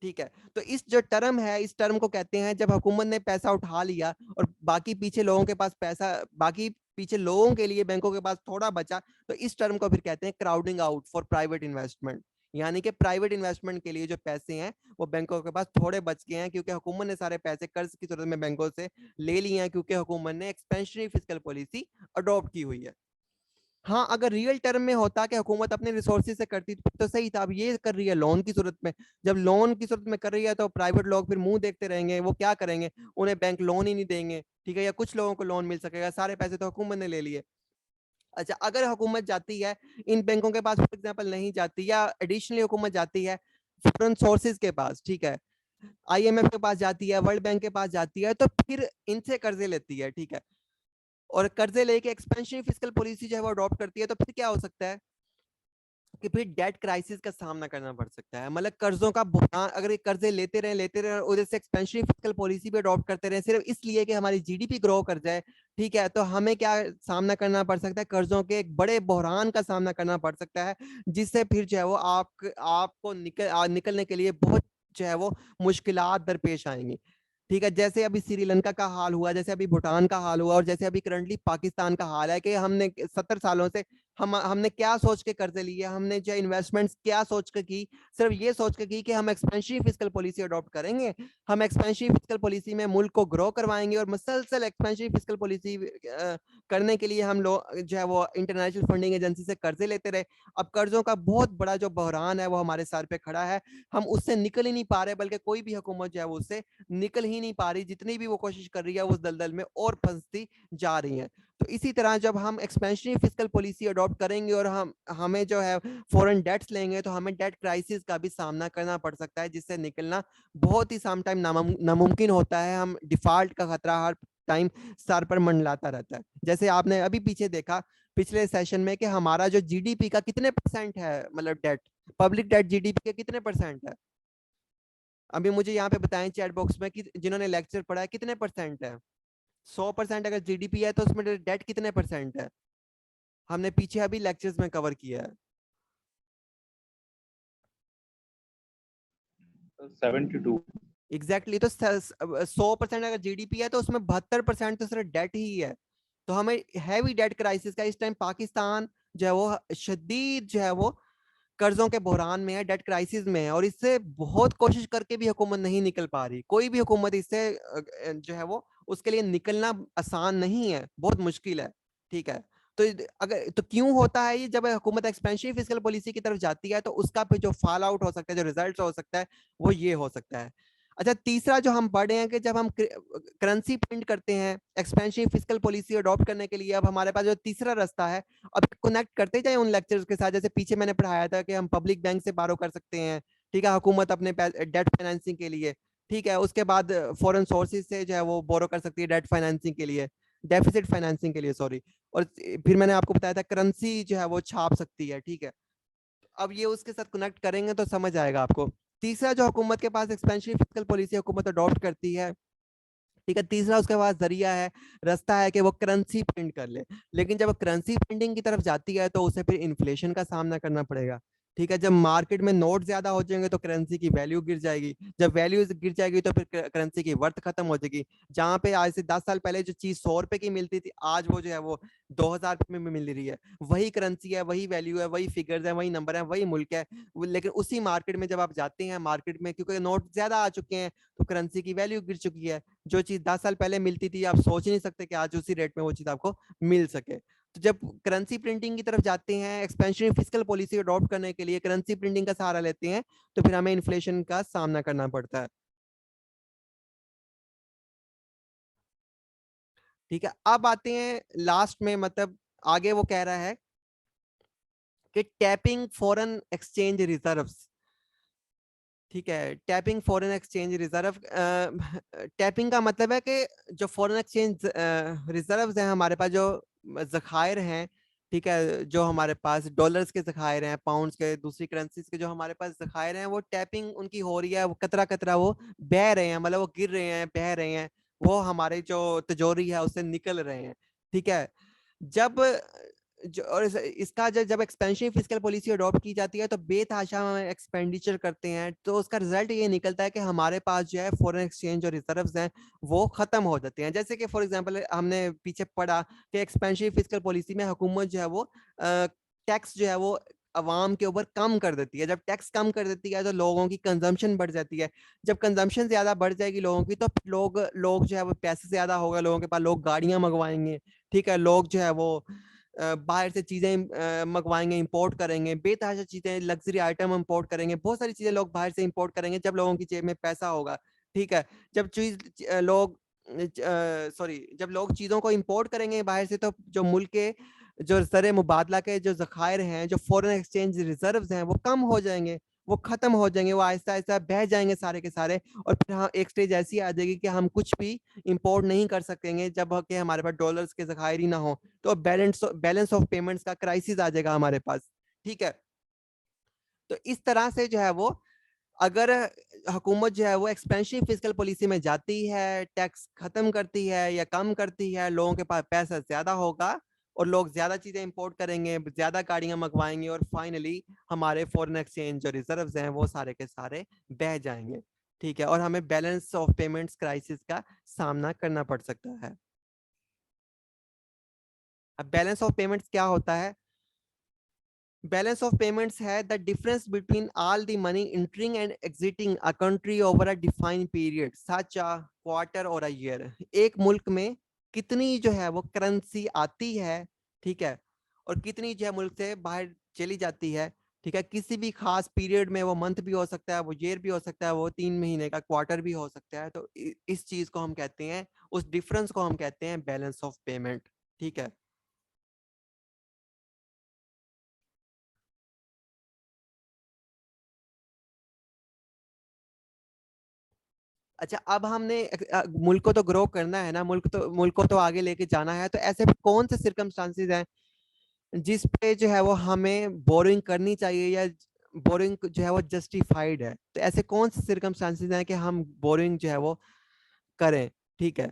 ठीक है। तो इस जो टर्म है, इस टर्म को कहते हैं जब हुकूमत ने पैसा उठा लिया और बाकी पीछे लोगों के पास पैसा, बाकी पीछे लोगों के लिए बैंकों के पास थोड़ा बचा, तो इस टर्म को फिर कहते हैं crowding out for private investment. यानी कि प्राइवेट इन्वेस्टमेंट के लिए जो पैसे हैं वो बैंकों के पास थोड़े बच गए हैं, क्योंकि हुकूमत ने सारे पैसे कर्ज की सूरत में बैंकों से ले लिए हैं, क्योंकि हुकूमत ने एक्सपेंशनरी फिस्कल पॉलिसी अडॉप्ट की हुई है। हाँ, अगर रियल टर्म में होता कि हुकूमत अपने रिसोर्सेज से करती तो सही था। अब ये कर रही है लोन की सूरत में। जब लोन की सूरत में कर रही है तो प्राइवेट लोग फिर मुंह देखते रहेंगे। वो क्या करेंगे? उन्हें बैंक लोन ही नहीं देंगे, ठीक है, या कुछ लोगों को लोन मिल सकेगा। सारे पैसे तो हुकूमत ने ले लिए। अच्छा, अगर हुकूमत जाती है, इन बैंकों के पास फॉर एग्जाम्पल नहीं जाती, या एडिशनली हुकूमत जाती है फॉरेन सोर्सेज के पास, ठीक है, IMF के पास जाती है, वर्ल्ड बैंक के पास जाती है, तो फिर इनसे कर्जे लेती है, ठीक है, और कर्जे लेके एक्सपेंशनरी फिस्कल पॉलिसी जो है वो अडॉप्ट करती है, तो फिर क्या हो सकता है कि फिर डेट क्राइसिस का सामना करना पड़ सकता है। मतलब कर्जों का भुगतान, अगर ये कर्जे लेते रहे उधर से एक्सपेंशनरी फिस्कल पॉलिसी भी अडॉप्ट करते रहे सिर्फ इसलिए कि हमारी जीडीपी ग्रो कर जाए, ठीक है, तो हमें क्या सामना करना पड़ सकता है? कर्जों के एक बड़े बहरान का सामना करना पड़ सकता है, जिससे फिर जो है वो आपको निकलने के लिए बहुत जो है वो मुश्किलात दरपेश आएंगी, ठीक है। जैसे अभी श्रीलंका का हाल हुआ, जैसे अभी भूटान का हाल हुआ, और जैसे अभी करंटली पाकिस्तान का हाल है कि हमने 70 सालों से हमने क्या सोच के कर्जे लिए, हमने जो इन्वेस्टमेंट्स क्या सोच के की, सिर्फ ये सोच के की कि हम एक्सपेंशनरी फिस्कल पॉलिसी अडॉप्ट करेंगे, हम एक्सपेंशनरी फिस्कल पॉलिसी में मुल्क को ग्रो करवाएंगे, और मुसलसल एक्सपेंशनरी फिस्कल पॉलिसी करने के लिए हम लोग जो है वो इंटरनेशनल फंडिंग एजेंसी से कर्जे लेते रहे। अब कर्जों का बहुत बड़ा जो बहरान है वो हमारे सर पे खड़ा है, हम उससे निकल ही नहीं पा रहे, बल्कि कोई भी हुकूमत जो है वो उससे निकल ही नहीं पा रही। जितनी भी वो कोशिश कर रही है उस दलदल में और फंसती जा रही है। तो इसी तरह जब हम एक्सपेंशनरी फिस्कल पॉलिसी अडॉप्ट करेंगे और हमें जो है फॉरेन डेट्स लेंगे, तो हमें डेट क्राइसिस का भी सामना करना पड़ सकता है, जिससे निकलना बहुत ही सम टाइम नामुमकिन होता है। हम डिफॉल्ट का खतरा हर टाइम सर पर मंडलाता रहता है। जैसे आपने अभी पीछे देखा पिछले सेशन में कि हमारा जो जीडीपी का कितने परसेंट है, मतलब डेट, पब्लिक डेट जीडीपी के कितने परसेंट है? अभी मुझे यहाँ पे बताएं चैट बॉक्स में कि जिन्होंने लेक्चर पढ़ा है कितने परसेंट है। 100% अगर जीडीपी है तो उसमें डेट कितने परसेंट है? हमने पीछे अभी लेक्चर्स में कवर किया है। 72। एग्जैक्टली तो 100% अगर जीडीपी है तो उसमें 72% तो सिर्फ डेट ही है। तो हमें हैवी डेट क्राइसिस का इस टाइम पाकिस्तान जो है वो शदीद जो है वो कर्जों के बहरान में है, डेट क्राइसिस में है, और इससे बहुत कोशिश करके भी हुकूमत नहीं निकल पा रही। कोई भी हुकूमत इससे जो है वो उसके लिए निकलना आसान नहीं है, बहुत मुश्किल है, ठीक है। तो अगर तो क्यों होता है ये? जब हुकूमत एक्सपेंशनरी फिस्कल पॉलिसी की तरफ जाती है तो उसका फिर जो फॉल आउट हो सकता है, जो रिजल्ट हो सकता है, वो ये हो सकता है अच्छा, तीसरा जो हम पढ़ रहे हैं कि जब हम करेंसी प्रिंट करते हैं एक्सपेंशन फिस्कल पॉलिसी अडॉप्ट करने के लिए, अब हमारे पास जो तीसरा रास्ता है, अब कनेक्ट करते जाए उन लेक्चर्स के साथ। जैसे पीछे मैंने पढ़ाया था कि हम पब्लिक बैंक से बारो कर सकते हैं, ठीक है, हुकूमत अपने डेट फाइनेंसिंग के लिए, ठीक है। उसके बाद फॉरेन सोर्सेज से जो है वो बोरो कर सकती है डेट फाइनेंसिंग के लिए, डेफिसिट फाइनेंसिंग के लिए, सॉरी। और फिर मैंने आपको बताया था करेंसी जो है वो छाप सकती है, ठीक है। अब ये उसके साथ कनेक्ट करेंगे तो समझ आएगा आपको। तीसरा जो हुकूमत के पास एक्सपेंशन फिस्कल पॉलिसी हुकूमत अडॉप्ट करती है, ठीक है, तीसरा उसके पास जरिया है, रास्ता है कि वो करेंसी प्रिंट कर ले। लेकिन जब करेंसी प्रिंटिंग की तरफ जाती है तो उसे फिर इन्फ्लेशन का सामना करना पड़ेगा, ठीक है। जब मार्केट में नोट ज्यादा हो जाएंगे तो करेंसी की वैल्यू गिर जाएगी, जब वैल्यू गिर जाएगी तो फिर करेंसी की वर्थ खत्म हो जाएगी। जहां पे आज से 10 साल पहले जो चीज 100 रुपए की मिलती थी, आज वो जो है वो 2000 रुपए में मिल रही है। वही करेंसी है, वही वैल्यू है, वही फिगर्स है, वही नंबर है, वही मुल्क है। लेकिन उसी मार्केट में जब आप जाते हैं, मार्केट में क्योंकि नोट ज्यादा आ चुके हैं तो करेंसी की वैल्यू गिर चुकी है। जो चीज 10 साल पहले मिलती थी, आप सोच नहीं सकते कि आज उसी रेट में वो चीज आपको मिल सके। तो जब करेंसी प्रिंटिंग की तरफ जाते हैं, एक्सपेंशनरी फिस्कल पॉलिसी अडॉप्ट करने के लिए करेंसी प्रिंटिंग का सहारा लेते हैं, तो फिर हमें इन्फ्लेशन का सामना करना पड़ता है, ठीक है। अब आते हैं लास्ट में, मतलब आगे वो कह रहा है कि टैपिंग फॉरेन एक्सचेंज रिजर्व्स, ठीक है। Tapping foreign exchange reserve, tapping का मतलब है कि जो फॉरेन एक्सचेंज रिजर्व्स हैं हमारे पास, जो जखायर हैं, ठीक है, जो हमारे पास डॉलर्स के जखायर हैं, पाउंड्स के, दूसरी करेंसीज के जो हमारे पास जखायर हैं, वो टैपिंग उनकी हो रही है, वो कतरा कतरा वो बह रहे हैं, मतलब वो गिर रहे हैं, बह रहे हैं, वो हमारे जो तिजोरी है उससे निकल रहे हैं, ठीक है। जब और इसका जब एक्सपेंशन फिस्कल पॉलिसी अडॉप्ट की जाती है तो बेतहाशा हम एक्सपेंडिचर करते हैं, तो उसका रिजल्ट ये निकलता है कि हमारे पास जो है फॉरेन एक्सचेंज और रिजर्व्स हैं वो खत्म हो जाते हैं। जैसे कि फॉर एग्जांपल हमने पीछे पढ़ा कि एक्सपेंशन फिस्कल पॉलिसी में हुकूमत जो है वो टैक्स जो है वो अवाम के ऊपर कम कर देती है। जब टैक्स कम कर देती है तो लोगों की कंजम्पशन बढ़ जाती है। जब कंजम्पशन ज्यादा बढ़ जाएगी लोगों की, तो लोग लोग जो है वो पैसे ज्यादा होगा लोगों के पास, लोग गाड़ियां मंगवाएंगे, ठीक है, लोग जो है वो बाहर से चीजें मंगवाएंगे, इंपोर्ट करेंगे, बेतहाशा चीजें, लग्जरी आइटम इंपोर्ट करेंगे, बहुत सारी चीजें लोग बाहर से इंपोर्ट करेंगे जब लोगों की जेब में पैसा होगा, ठीक है। जब चीज लोग जब लोग चीजों को इंपोर्ट करेंगे बाहर से, तो जो मुल्क के जो ज़र मुबादला के जो जखायर हैं, जो फॉरेन एक्सचेंज रिजर्व्स हैं, वो कम हो जाएंगे, वो खत्म हो जाएंगे, वो आहिस्ता आहिस्ता बह जाएंगे सारे के सारे। और फिर हाँ, एक स्टेज ऐसी आ जाएगी कि हम कुछ भी इंपोर्ट नहीं कर सकेंगे जब कि हमारे पास डॉलर्स के जखायर ही ना हो, तो बैलेंस ऑफ पेमेंट्स का क्राइसिस आ जाएगा हमारे पास, ठीक है। तो इस तरह से जो है वो, अगर हुकूमत जो है वो एक्सपेंशन फिस्कल पॉलिसी में जाती है, टैक्स खत्म करती है या कम करती है, लोगों के पास पैसा ज्यादा होगा और लोग ज्यादा चीजें इंपोर्ट करेंगे, ज्यादा गाड़ियां मंगवाएंगे, और फाइनली हमारे फॉरेन एक्सचेंज जो रिजर्व्स हैं वो सारे के सारे बह जाएंगे, ठीक है। और हमें बैलेंस ऑफ पेमेंट्स क्राइसिस का सामना करना पड़ सकता है। अब बैलेंस ऑफ पेमेंट्स क्या होता है? बैलेंस ऑफ पेमेंट्स है the difference between all the money entering and exiting a country over a defined period such a quarter और अ ईयर। एक मुल्क में कितनी जो है वो करेंसी आती है, ठीक है, और कितनी जो है मुल्क से बाहर चली जाती है, ठीक है। किसी भी खास पीरियड में, वो मंथ भी हो सकता है, वो ईयर भी हो सकता है, वो 3 महीने का क्वार्टर भी हो सकता है। तो इस चीज को हम कहते हैं, उस डिफरेंस को हम कहते हैं बैलेंस ऑफ पेमेंट, ठीक है। अच्छा, अब हमने मुल्क को तो ग्रो करना है ना, मुल्क को तो आगे लेके जाना है, तो ऐसे कौन से सिर्कमस्टांसेस हैं जिस पे जो है वो हमें बोरिंग करनी चाहिए, या बोरिंग जो है वो जस्टिफाइड है? तो ऐसे कौन से सिर्कमस्टांसेस हैं कि हम बोरिंग जो है वो करें, ठीक है।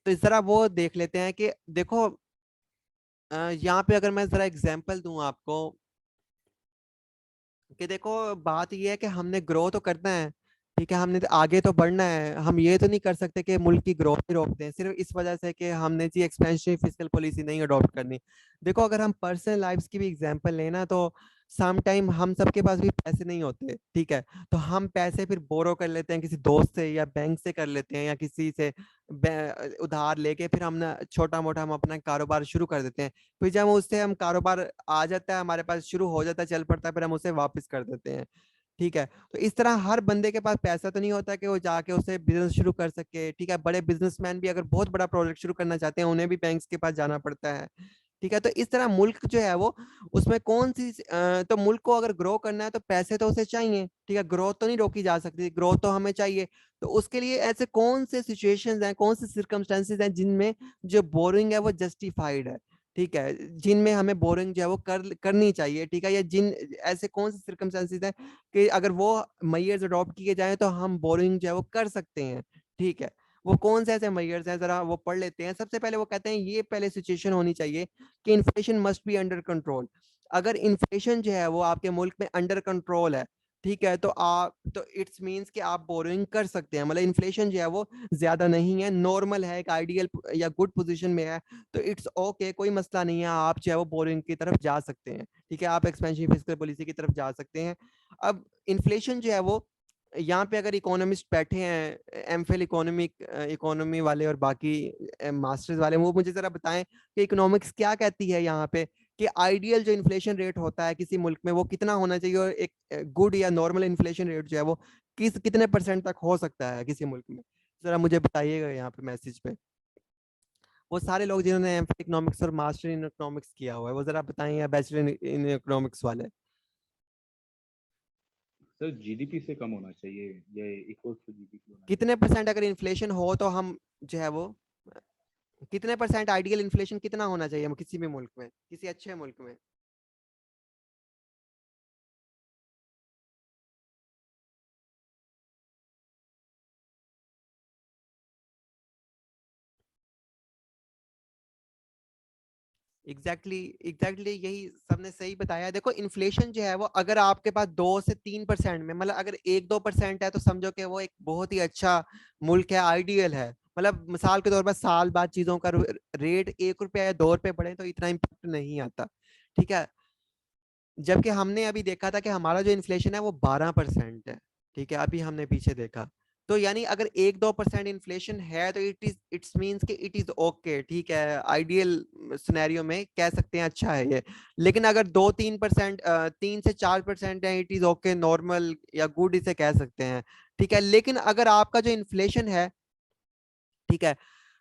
तो इस तरह वो देख लेते हैं कि देखो, यहाँ पे अगर मैं जरा एग्जांपल दूं आपको, कि देखो बात ये है कि हमने ग्रो तो करना है, ठीक है, हमने तो आगे तो बढ़ना है। हम ये तो नहीं कर सकते कि मुल्क की ग्रोथ ही रोक दें सिर्फ इस वजह से कि हमने जी एक्सपेंशन फिस्कल पॉलिसी नहीं अडॉप्ट करनी। देखो, अगर हम पर्सनल लाइफ्स की भी एग्जांपल लेना, तो सम टाइम हम सबके पास भी पैसे नहीं होते, ठीक है, तो हम पैसे फिर बोरो कर लेते हैं किसी दोस्त से, या बैंक से कर लेते हैं, या किसी से उधार लेके फिर हम ना छोटा मोटा हम अपना कारोबार शुरू कर देते हैं। फिर जब उससे हम कारोबार आ जाता है हमारे पास, शुरू हो जाता है, चल पड़ता है, फिर हम उसे वापस कर देते हैं, ठीक है। तो इस तरह हर बंदे के पास पैसा तो नहीं होता कि वो जाके उसे बिजनेस शुरू कर सके, ठीक है। बड़े बिजनेसमैन भी अगर बहुत बड़ा प्रोजेक्ट शुरू करना चाहते हैं उन्हें भी बैंक्स के पास जाना पड़ता है, ठीक है। तो इस तरह मुल्क जो है वो उसमें कौन सी तो मुल्क को अगर ग्रो करना है तो पैसे तो उसे चाहिए, ठीक है। ग्रोथ तो नहीं रोकी जा सकती, ग्रोथ तो हमें चाहिए। तो उसके लिए ऐसे कौन से सिचुएशंस हैं, कौन से सिर्कमस्टेंसेस हैं जिनमें जो बोरिंग है वो जस्टिफाइड है, ठीक है, जिनमें हमें बोरिंग जो है वो करनी चाहिए, ठीक है। या जिन ऐसे कौन से सिर्कमस्टेंसेस हैं कि अगर वो मेजर्स अडॉप्ट किए जाएं तो हम बोरिंग जो है वो कर सकते हैं, ठीक है। वो कौन से ऐसे मेजर्स हैं, जरा वो पढ़ लेते हैं। सबसे पहले वो कहते हैं ये पहले सिचुएशन होनी चाहिए कि inflation must be under control. अगर इन्फ्लेशन जो है वो आपके मुल्क में अंडर कंट्रोल है, ठीक है, तो इट्स मींस कि आप बोरिंग कर सकते हैं। मतलब इन्फ्लेशन जो है वो ज्यादा नहीं है, नॉर्मल है, एक आइडियल या गुड पोजीशन में है, तो इट्स ओके, कोई मसला नहीं है, आप जो है वो बोरिंग की तरफ जा सकते हैं, ठीक है। आप एक्सपेंसिव फिस्कल पॉलिसी की तरफ जा सकते हैं। अब इन्फ्लेशन जो है वो यहाँ पे अगर इकोनॉमिस्ट बैठे हैं, एमफिल इकोनॉमी वाले और बाकी मास्टर्स वाले, वो मुझे जरा बताएं कि इकोनॉमिक्स क्या कहती है यहाँ पे कि आइडियल जो इन्फ्लेशन रेट होता है किसी मुल्क में वो कितना होना चाहिए, और एक गुड या नॉर्मल इन्फ्लेशन रेट जो है वो कितने परसेंट तक हो सकता है किसी मुल्क में। जरा मुझे बताइएगा यहाँ पे मैसेज पे। वो सारे लोग जिन्होंने एमफिल इकोनॉमिक्स और मास्टर इन इकोनॉमिक्स किया हुआ है वो जरा बताएं, या बैचलर इन इकोनॉमिक्स वाले। सर जीडीपी से कम होना चाहिए, ये इक्वल टू जीडीपी होना कितने परसेंट अगर इन्फ्लेशन हो तो हम जो है वो कितने परसेंट आइडियल इन्फ्लेशन कितना होना चाहिए किसी भी मुल्क में, किसी अच्छे मुल्क में। एग्जैक्टली यही सबने सही बताया। देखो इन्फ्लेशन जो है वो अगर आपके पास 2 से 3% में, मतलब अगर 1-2% है तो समझो कि वो एक बहुत ही अच्छा मुल्क है, आइडियल है। मतलब मिसाल के तौर पर साल बाद चीजों का रेट 1 रुपया या 2 रुपए बढ़े तो इतना इम्पैक्ट नहीं आता, ठीक है। जबकि हमने अभी देखा था कि हमारा जो इन्फ्लेशन है वो 12% है, ठीक है, अभी हमने पीछे देखा। तो यानी अगर 1-2% इन्फ्लेशन है तो इट्स मींस कि इट इज ओके, ठीक है, आइडियल सिनेरियो में कह सकते हैं अच्छा है ये। लेकिन अगर 2-3%, 3 से 4% है, इट इज ओके, नॉर्मल या गुड इसे कह सकते हैं, ठीक है। लेकिन अगर आपका जो इन्फ्लेशन है, ठीक है,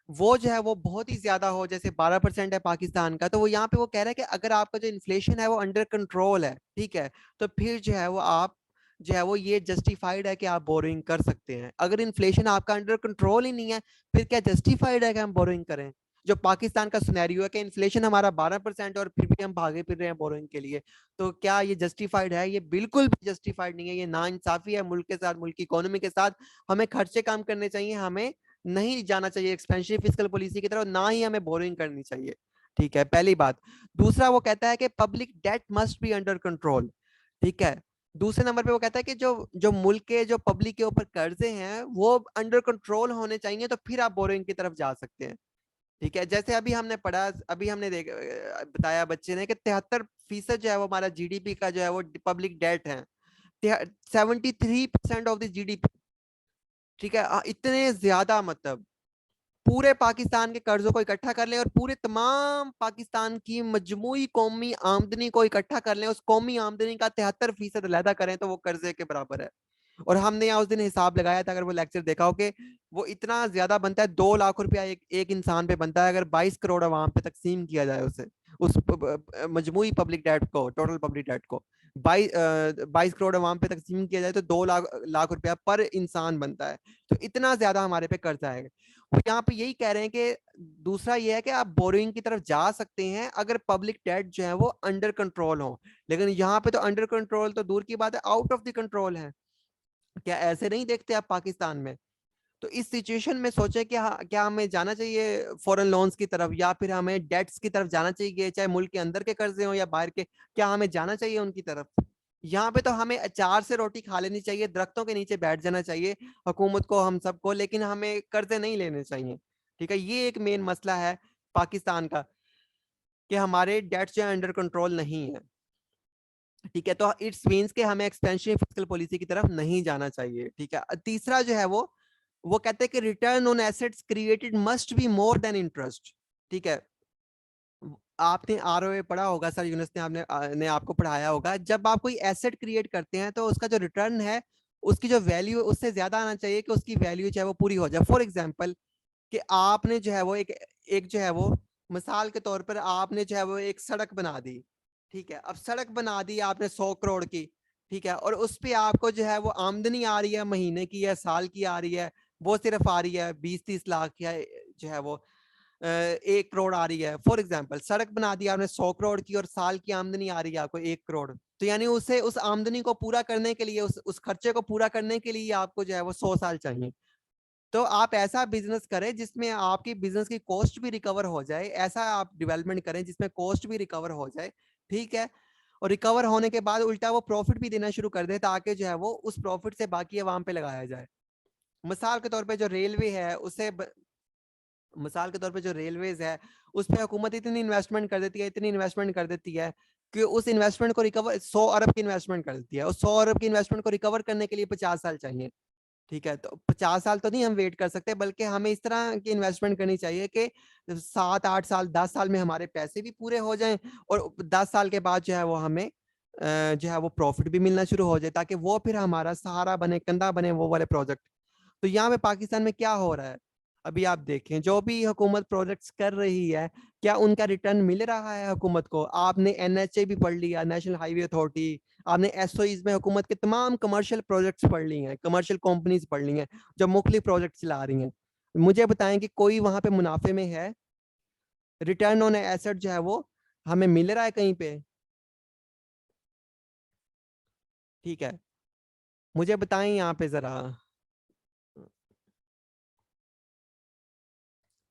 वो जो है वो बहुत ही ज्यादा हो, जैसे 12% है पाकिस्तान का, तो वो यहाँ पे वो कह रहा है कि अगर आपका जो इन्फ्लेशन है वो अंडर कंट्रोल है, ठीक है, तो फिर जो है वो आप जो है वो ये जस्टिफाइड है कि आप बोरिंग कर सकते हैं। अगर इन्फ्लेशन आपका अंडर कंट्रोल ही नहीं है फिर क्या जस्टिफाइड है कि हम बोरिंग करें। जो पाकिस्तान का सिनेरियो है कि इन्फ्लेशन हमारा 12% और फिर भी हम भागे फिर रहे हैं बोरिंग के लिए, तो क्या ये जस्टिफाइड है? ये बिल्कुल भी जस्टिफाइड नहीं है, ये नाइंसाफी है मुल्क के साथ, मुल्क की इकोनॉमी के साथ। हमें खर्चे कम करने चाहिए, हमें नहीं जाना चाहिए एक्सपेंसिव फिस्कल पॉलिसी की तरफ, ना ही हमें बोरिंग करनी चाहिए, ठीक है, पहली बात। दूसरा वो कहता है कि public debt must be under control, ठीक है। दूसरे नंबर पे वो कहता है कि जो जो मुल्क के जो पब्लिक के ऊपर कर्जे हैं वो अंडर कंट्रोल होने चाहिए, तो फिर आप बोरिंग की तरफ जा सकते हैं, ठीक है। जैसे अभी हमने पढ़ा, अभी हमने बताया बच्चे ने कि 73% जो है वो हमारा जीडीपी का जो है वो पब्लिक डेट है, 73% ऑफ द जीडीपी, ठीक है। इतने ज्यादा, मतलब पूरे पाकिस्तान के कर्जों को इकट्ठा कर लें और पूरे तमाम पाकिस्तान की मजमूई कौमी आमदनी को इकट्ठा कर लें, उस कौमी आमदनी का 73% अलहदा करें तो वो कर्जे के बराबर है। और हमने यहाँ उस दिन हिसाब लगाया था, अगर वो लेक्चर देखा हो, कि वो इतना ज्यादा बनता है, 2 लाख रुपया एक इंसान पे बनता है, अगर 22 करोड़ आवाम पे तकसीम किया जाए उसे, उस मजमूई पब्लिक डेट को, टोटल पब्लिक डेट को 22 करोड़ आवाम पे तकसीम किया जाए तो 2 लाख रुपया पर इंसान बनता है। तो इतना ज्यादा हमारे पे कर्जा है। वो यहाँ पे यही कह रहे हैं कि दूसरा ये है कि आप बोरिंग की तरफ जा सकते हैं अगर पब्लिक डेट जो है वो अंडर कंट्रोल हो। लेकिन यहाँ पे तो अंडर कंट्रोल तो दूर की बात है, आउट ऑफ द कंट्रोल है। क्या ऐसे नहीं देखते आप पाकिस्तान में? तो इस सिचुएशन में सोचे कि क्या हमें जाना चाहिए फॉरेन लोन्स की तरफ, या फिर हमें डेट्स की तरफ जाना चाहिए, चाहे मुल्क के अंदर के कर्जे हो या बाहर के, क्या हमें जाना चाहिए उनकी तरफ? यहाँ पे तो हमें अचार से रोटी खा लेनी चाहिए, दरख्तों के नीचे बैठ जाना चाहिए हुकूमत को, हम सबको, लेकिन हमें कर्जे नहीं लेने चाहिए, ठीक है। ये एक मेन मसला है पाकिस्तान का कि हमारे डेट्स जो है अंडर कंट्रोल नहीं है, ठीक है। तो इट्स मींस कि हमें एक्सपेंसिव फिस्कल पॉलिसी की तरफ नहीं जाना चाहिए, ठीक है। तीसरा जो है वो कहते हैं कि return on assets created must be more than interest, ठीक है। आपने आरओए पढ़ा होगा सर, यूनुस ने ने आपको पढ़ाया होगा। जब आप कोई एसेट क्रिएट करते हैं तो उसका जो रिटर्न है, उसकी जो वैल्यू है उससे ज्यादा आना चाहिए कि उसकी वैल्यू चाहे वो पूरी हो जाए। फॉर एग्जांपल कि आपने जो है वो एक जो है वो मिसाल के तौर पर आपने जो है वो एक सड़क बना दी, ठीक है। अब सड़क बना दी आपने 100 करोड़ की, ठीक है, और उस पे आपको जो है वो आमदनी आ रही है महीने की या साल की आ रही है, वो सिर्फ आ रही है 20-30 लाख या जो है वो 1 करोड़ आ रही है। फॉर एग्जाम्पल सड़क बना दी आपने 100 करोड़ की और साल की आमदनी आ रही है आपको 1 करोड़, तो यानी उसे उस आमदनी को पूरा करने के लिए, उस खर्चे को पूरा करने के लिए आपको जो है वो 100 साल चाहिए। तो आप ऐसा बिजनेस करें जिसमें आपकी बिजनेस की कॉस्ट भी रिकवर हो जाए, ऐसा आप डेवलपमेंट करें जिसमें कॉस्ट भी रिकवर हो जाए, ठीक है। और रिकवर होने के बाद उल्टा वो प्रॉफिट भी देना शुरू कर दे, ताकि जो है वो उस प्रॉफिट से बाकी अवाम पे लगाया जाए। मिसाल के तौर पे जो रेलवे है मिसाल के तौर पे जो रेलवेज है उस पर हुकूमत इतनी इन्वेस्टमेंट कर देती है, इतनी इन्वेस्टमेंट कर देती है कि उस इन्वेस्टमेंट को रिकवर 100 अरब की इन्वेस्टमेंट कर देती है, उस 100 अरब की इन्वेस्टमेंट को रिकवर करने के लिए 50 साल चाहिए, ठीक है। तो 50 साल तो नहीं हम वेट कर सकते, बल्कि हमें इस तरह की इन्वेस्टमेंट करनी चाहिए कि 7-8 साल 10 साल में हमारे पैसे भी पूरे हो जाएं और 10 साल के बाद जो है वो हमें जो है वो प्रॉफिट भी मिलना शुरू हो जाए, ताकि वो फिर हमारा सहारा बने, कंधा बने वो वाले प्रोजेक्ट। तो यहाँ पे पाकिस्तान में क्या हो रहा है, अभी आप देखें जो भी हुकूमत प्रोजेक्ट्स कर रही है, क्या उनका रिटर्न मिल रहा है हुकूमत को? आपने एनएचए भी पढ़ लिया, नेशनल हाईवे अथॉरिटी, आपने एसओईज में हुकूमत के तमाम कमर्शियल प्रोजेक्ट्स पढ़ ली हैं, कमर्शियल कंपनीज पढ़ ली हैं जो मुख्तलिफ प्रोजेक्ट चला रही हैं। मुझे बताएं कि कोई वहां पे मुनाफे में है? रिटर्न ऑन एसेट जो है वो हमें मिल रहा है कहीं पे? ठीक है, मुझे बताएं यहाँ पे जरा।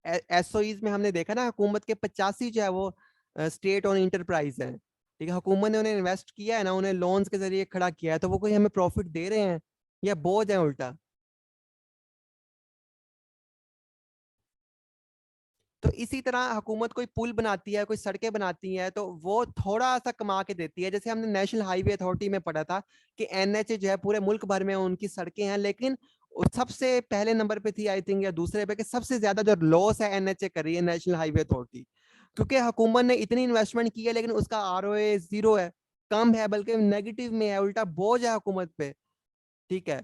एसओईज में हमने देखा ना, हुकूमत के 85 जो है वो स्टेट ऑन इंटरप्राइज है, ठीक है। हुकूमत ने उन्हें इन्वेस्ट किया है ना, उन्हें लोन्स के जरिए खड़ा किया है, तो वो कोई हमें प्रॉफिट दे रहे हैं या बोझ है उल्टा? तो इसी तरह हुकूमत कोई पुल बनाती है, कोई सड़कें बनाती है, तो वो थोड़ा सा कमा के देती है। जैसे हमने नेशनल हाईवे अथॉरिटी में पढ़ा था कि एनएचए जो है पूरे मुल्क भर में उनकी सड़कें हैं, लेकिन सबसे पहले नंबर पे थी आई थिंक, या दूसरे पे, कि सबसे ज्यादा जो लॉस है एनएचए कर रही है नेशनल हाईवे अथॉरिटी, क्योंकि हुकूमत ने इतनी इन्वेस्टमेंट की है लेकिन उसका आरओए जीरो है, कम है, बल्कि नेगेटिव में है, उल्टा बोझ है हुकूमत पे, ठीक है।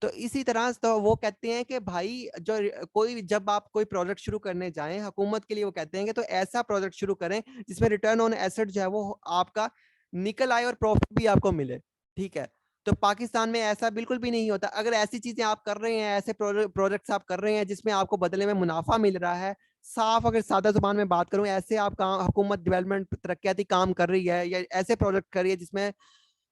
तो इसी तरह तो वो कहते हैं कि भाई जो कोई, जब आप कोई प्रोजेक्ट शुरू करने जाएं हुकूमत के लिए, वो कहते हैं कि तो ऐसा प्रोजेक्ट शुरू करें जिसमें रिटर्न ऑन एसेट जो है वो आपका निकल आए और प्रॉफिट भी आपको मिले, ठीक है। तो पाकिस्तान में ऐसा बिल्कुल भी नहीं होता। अगर ऐसी चीजें आप कर रहे हैं, ऐसे प्रोजेक्ट्स आप कर रहे हैं जिसमें आपको बदले में मुनाफा मिल रहा है, साफ अगर सादा जुबान में बात करूं, ऐसे आप काम, हुकूमत डेवलपमेंट तरक्याती काम कर रही है या ऐसे प्रोजेक्ट कर रही है जिसमें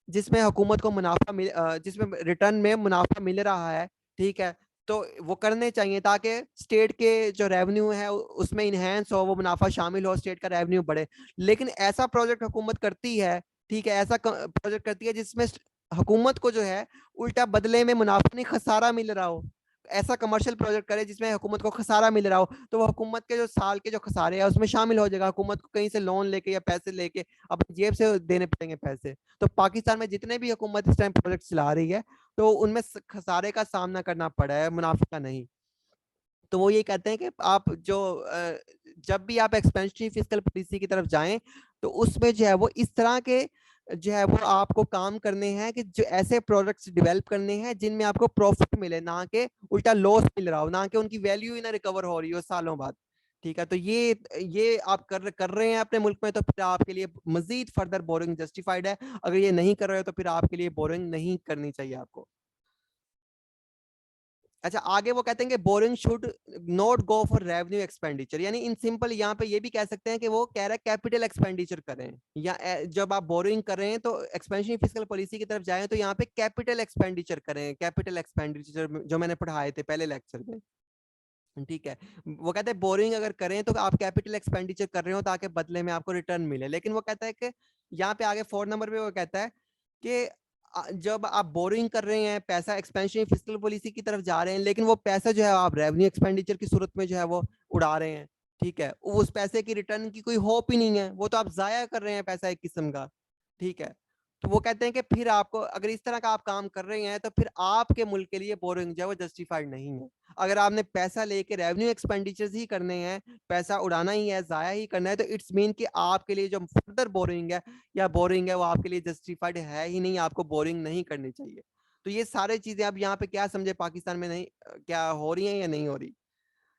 जिसमें हुकूमत को मुनाफा मिल, जिसमें रिटर्न में मुनाफा मिल रहा है, ठीक है, तो वो करने चाहिए ताकि स्टेट के जो रेवेन्यू है उसमें इनहेंस हो, वो मुनाफा शामिल हो, स्टेट का रेवेन्यू बढ़े। लेकिन ऐसा प्रोजेक्ट हुकूमत करती है, ठीक है, ऐसा प्रोजेक्ट करती है जिसमें हुकूमत को जो है उल्टा बदले में मुनाफा नहीं खसारा मिल रहा हो। ऐसा कमर्शियल प्रोजेक्ट करे जिसमें हुकूमत को खसारा मिल रहा हो, तो वो हुकूमत के जो साल के जो खसारे हैं उसमें शामिल हो जाएगा। हुकूमत को कहीं से लोन लेके या पैसे लेके अपनी जेब से देने पड़ेंगे पैसे। तो पाकिस्तान में जितने भी हुकूमत इस टाइम प्रोजेक्ट चला रही है, तो उनमें खसारे का सामना करना पड़ा है, मुनाफे का नहीं। तो वो ये कहते हैं कि आप जो जब भी आप एक्सपेंशनरी फिस्कल पॉलिसी की तरफ जाएं, तो उसमें जो है वो इस तरह के जो है वो आपको काम करने हैं कि जो ऐसे प्रोडक्ट्स डेवलप करने हैं जिनमें आपको प्रॉफिट मिले, ना कि उल्टा लॉस मिल रहा हो, ना कि उनकी वैल्यू ही ना रिकवर हो रही हो सालों बाद, ठीक है। तो ये आप कर रहे हैं अपने मुल्क में, तो फिर आपके लिए मजीद फर्दर बोरिंग जस्टिफाइड है। अगर ये नहीं कर रहे हो तो फिर आपके लिए बोरिंग नहीं करनी चाहिए आपको। अच्छा, आगे वो कहते हैं कि boring should not go for revenue expenditure, यानी इन सिंपल यहाँ पे ये भी कह सकते हैं कि वो कह रहा है कैपिटल एक्सपेंडिचर करें, या जब आप बोरिंग कर रहे हैं तो एक्सपेंशन फिस्कल पॉलिसी की तरफ जाएं तो यहाँ पे कैपिटल एक्सपेंडिचर करें, कैपिटल एक्सपेंडिचर जो मैंने पढ़ाए थे पहले लेक्चर में, ठीक है। वो कहते हैं बोरिंग अगर करें तो आप कैपिटल एक्सपेंडिचर कर रहे हो ताकि बदले में आपको रिटर्न मिले। लेकिन वो कहता है कि यहाँ पे आगे 4 नंबर पे वो कहता है कि जब आप बोरिंग कर रहे हैं, पैसा एक्सपेंशन फिस्कल पॉलिसी की तरफ जा रहे हैं, लेकिन वो पैसा जो है आप रेवेन्यू एक्सपेंडिचर की सूरत में जो है वो उड़ा रहे हैं, ठीक है, उस पैसे की रिटर्न की कोई होप ही नहीं है, वो तो आप जाया कर रहे हैं पैसा एक किस्म का, ठीक है। तो वो कहते हैं कि फिर आपको अगर इस तरह का आप काम कर रहे हैं तो फिर आपके मुल्क के लिए बोरिंग जो है वो जस्टिफाइड नहीं है। अगर आपने पैसा लेके रेवेन्यू एक्सपेंडिचर्स ही करने हैं, पैसा उड़ाना ही है, जाया ही करना है, तो इट्स मीन कि आपके लिए जो फर्दर बोरिंग है या बोरिंग है वो आपके लिए जस्टिफाइड है ही नहीं, आपको बोरिंग नहीं करनी चाहिए। तो ये सारी चीजें आप यहाँ पे क्या समझे, पाकिस्तान में नहीं क्या हो रही हैं या नहीं हो रही,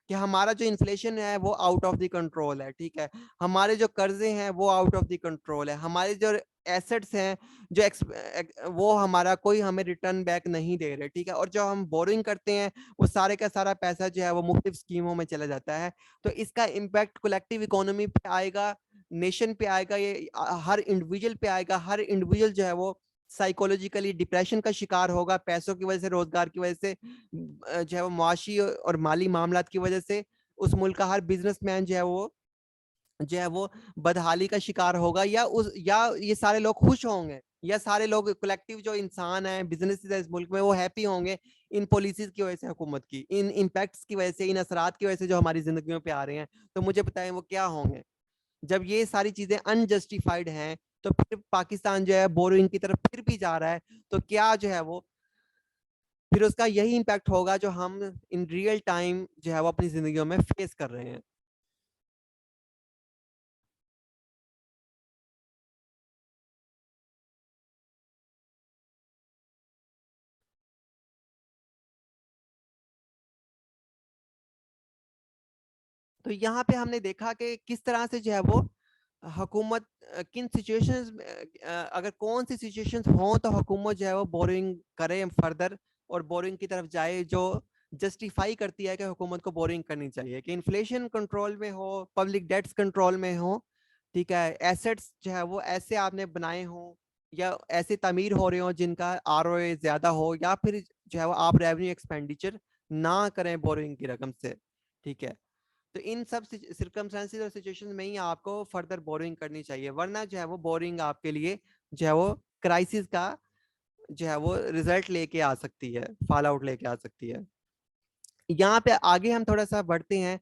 कि हमारा जो इन्फ्लेशन है वो आउट ऑफ द कंट्रोल है, ठीक है, हमारे जो कर्जे हैं वो आउट ऑफ द कंट्रोल है, हमारे जो एसेट्स हैं जो वो हमारा कोई हमें रिटर्न बैक नहीं दे रहे, ठीक है, और जो हम बोरिंग करते हैं वो सारे का सारा पैसा जो है वो मुख्तलिफ स्कीमों में चला जाता है। तो इसका इम्पैक्ट कलेक्टिव इकोनॉमी पे आएगा, नेशन पे आएगा, ये हर इंडिविजुअल पे आएगा, हर इंडिविजुअल जो है वो साइकोलॉजिकली डिप्रेशन का शिकार होगा, पैसों की वजह से, रोजगार की वजह से, जो है वो मुआशी और माली मामलात की वजह से उस मुल्क का हर बिजनेसमैन जो है वो बदहाली का शिकार होगा, या ये सारे लोग खुश होंगे, या सारे लोग कलेक्टिव जो इंसान है, बिजनेस है इस मुल्क में, वो हैप्पी होंगे इन पॉलिसीज की वजह से, हुकूमत की इन इम्पैक्ट्स की वजह से, इन असरात की वजह से जो हमारी जिंदगियों पे आ रहे हैं। तो मुझे बताएं वो क्या होंगे जब ये सारी चीजें अनजस्टिफाइड हैं। तो फिर पाकिस्तान जो है बोरिंग की तरफ फिर भी जा रहा है, तो क्या जो है वो फिर उसका यही इम्पैक्ट होगा जो हम इन रियल टाइम जो है वो अपनी जिंदगियों में फेस कर रहे हैं। तो यहाँ पे हमने देखा कि किस तरह से जो है वो हुकूमत किन सिचुएशंस में अगर कौन सी सिचुएशंस हो तो हुकूमत जो है वो बोरिंग करे फर्दर, और बोरिंग की तरफ जाए जो जस्टिफाई करती है कि हुकूमत को बोरिंग करनी चाहिए, कि इन्फ्लेशन कंट्रोल में हो, पब्लिक डेट्स कंट्रोल में हो, ठीक है, एसेट्स जो है वो ऐसे आपने बनाए हो या ऐसे तामीर हो रहे हो जिनका आरओए ज्यादा हो, या फिर जो है वो आप रेवेन्यू एक्सपेंडिचर ना करें बोरिंग की रकम से, ठीक है। तो इन सब सिर्कमस्टेंसेस और सिचुएशंस में ही आपको फर्दर बोरिंग करनी चाहिए, वरना जो है वो बोरिंग आपके लिए जो है वो क्राइसिस का जो है वो रिजल्ट लेके आ सकती है, फॉल आउट लेके आ सकती है। यहाँ पे आगे हम थोड़ा सा बढ़ते हैं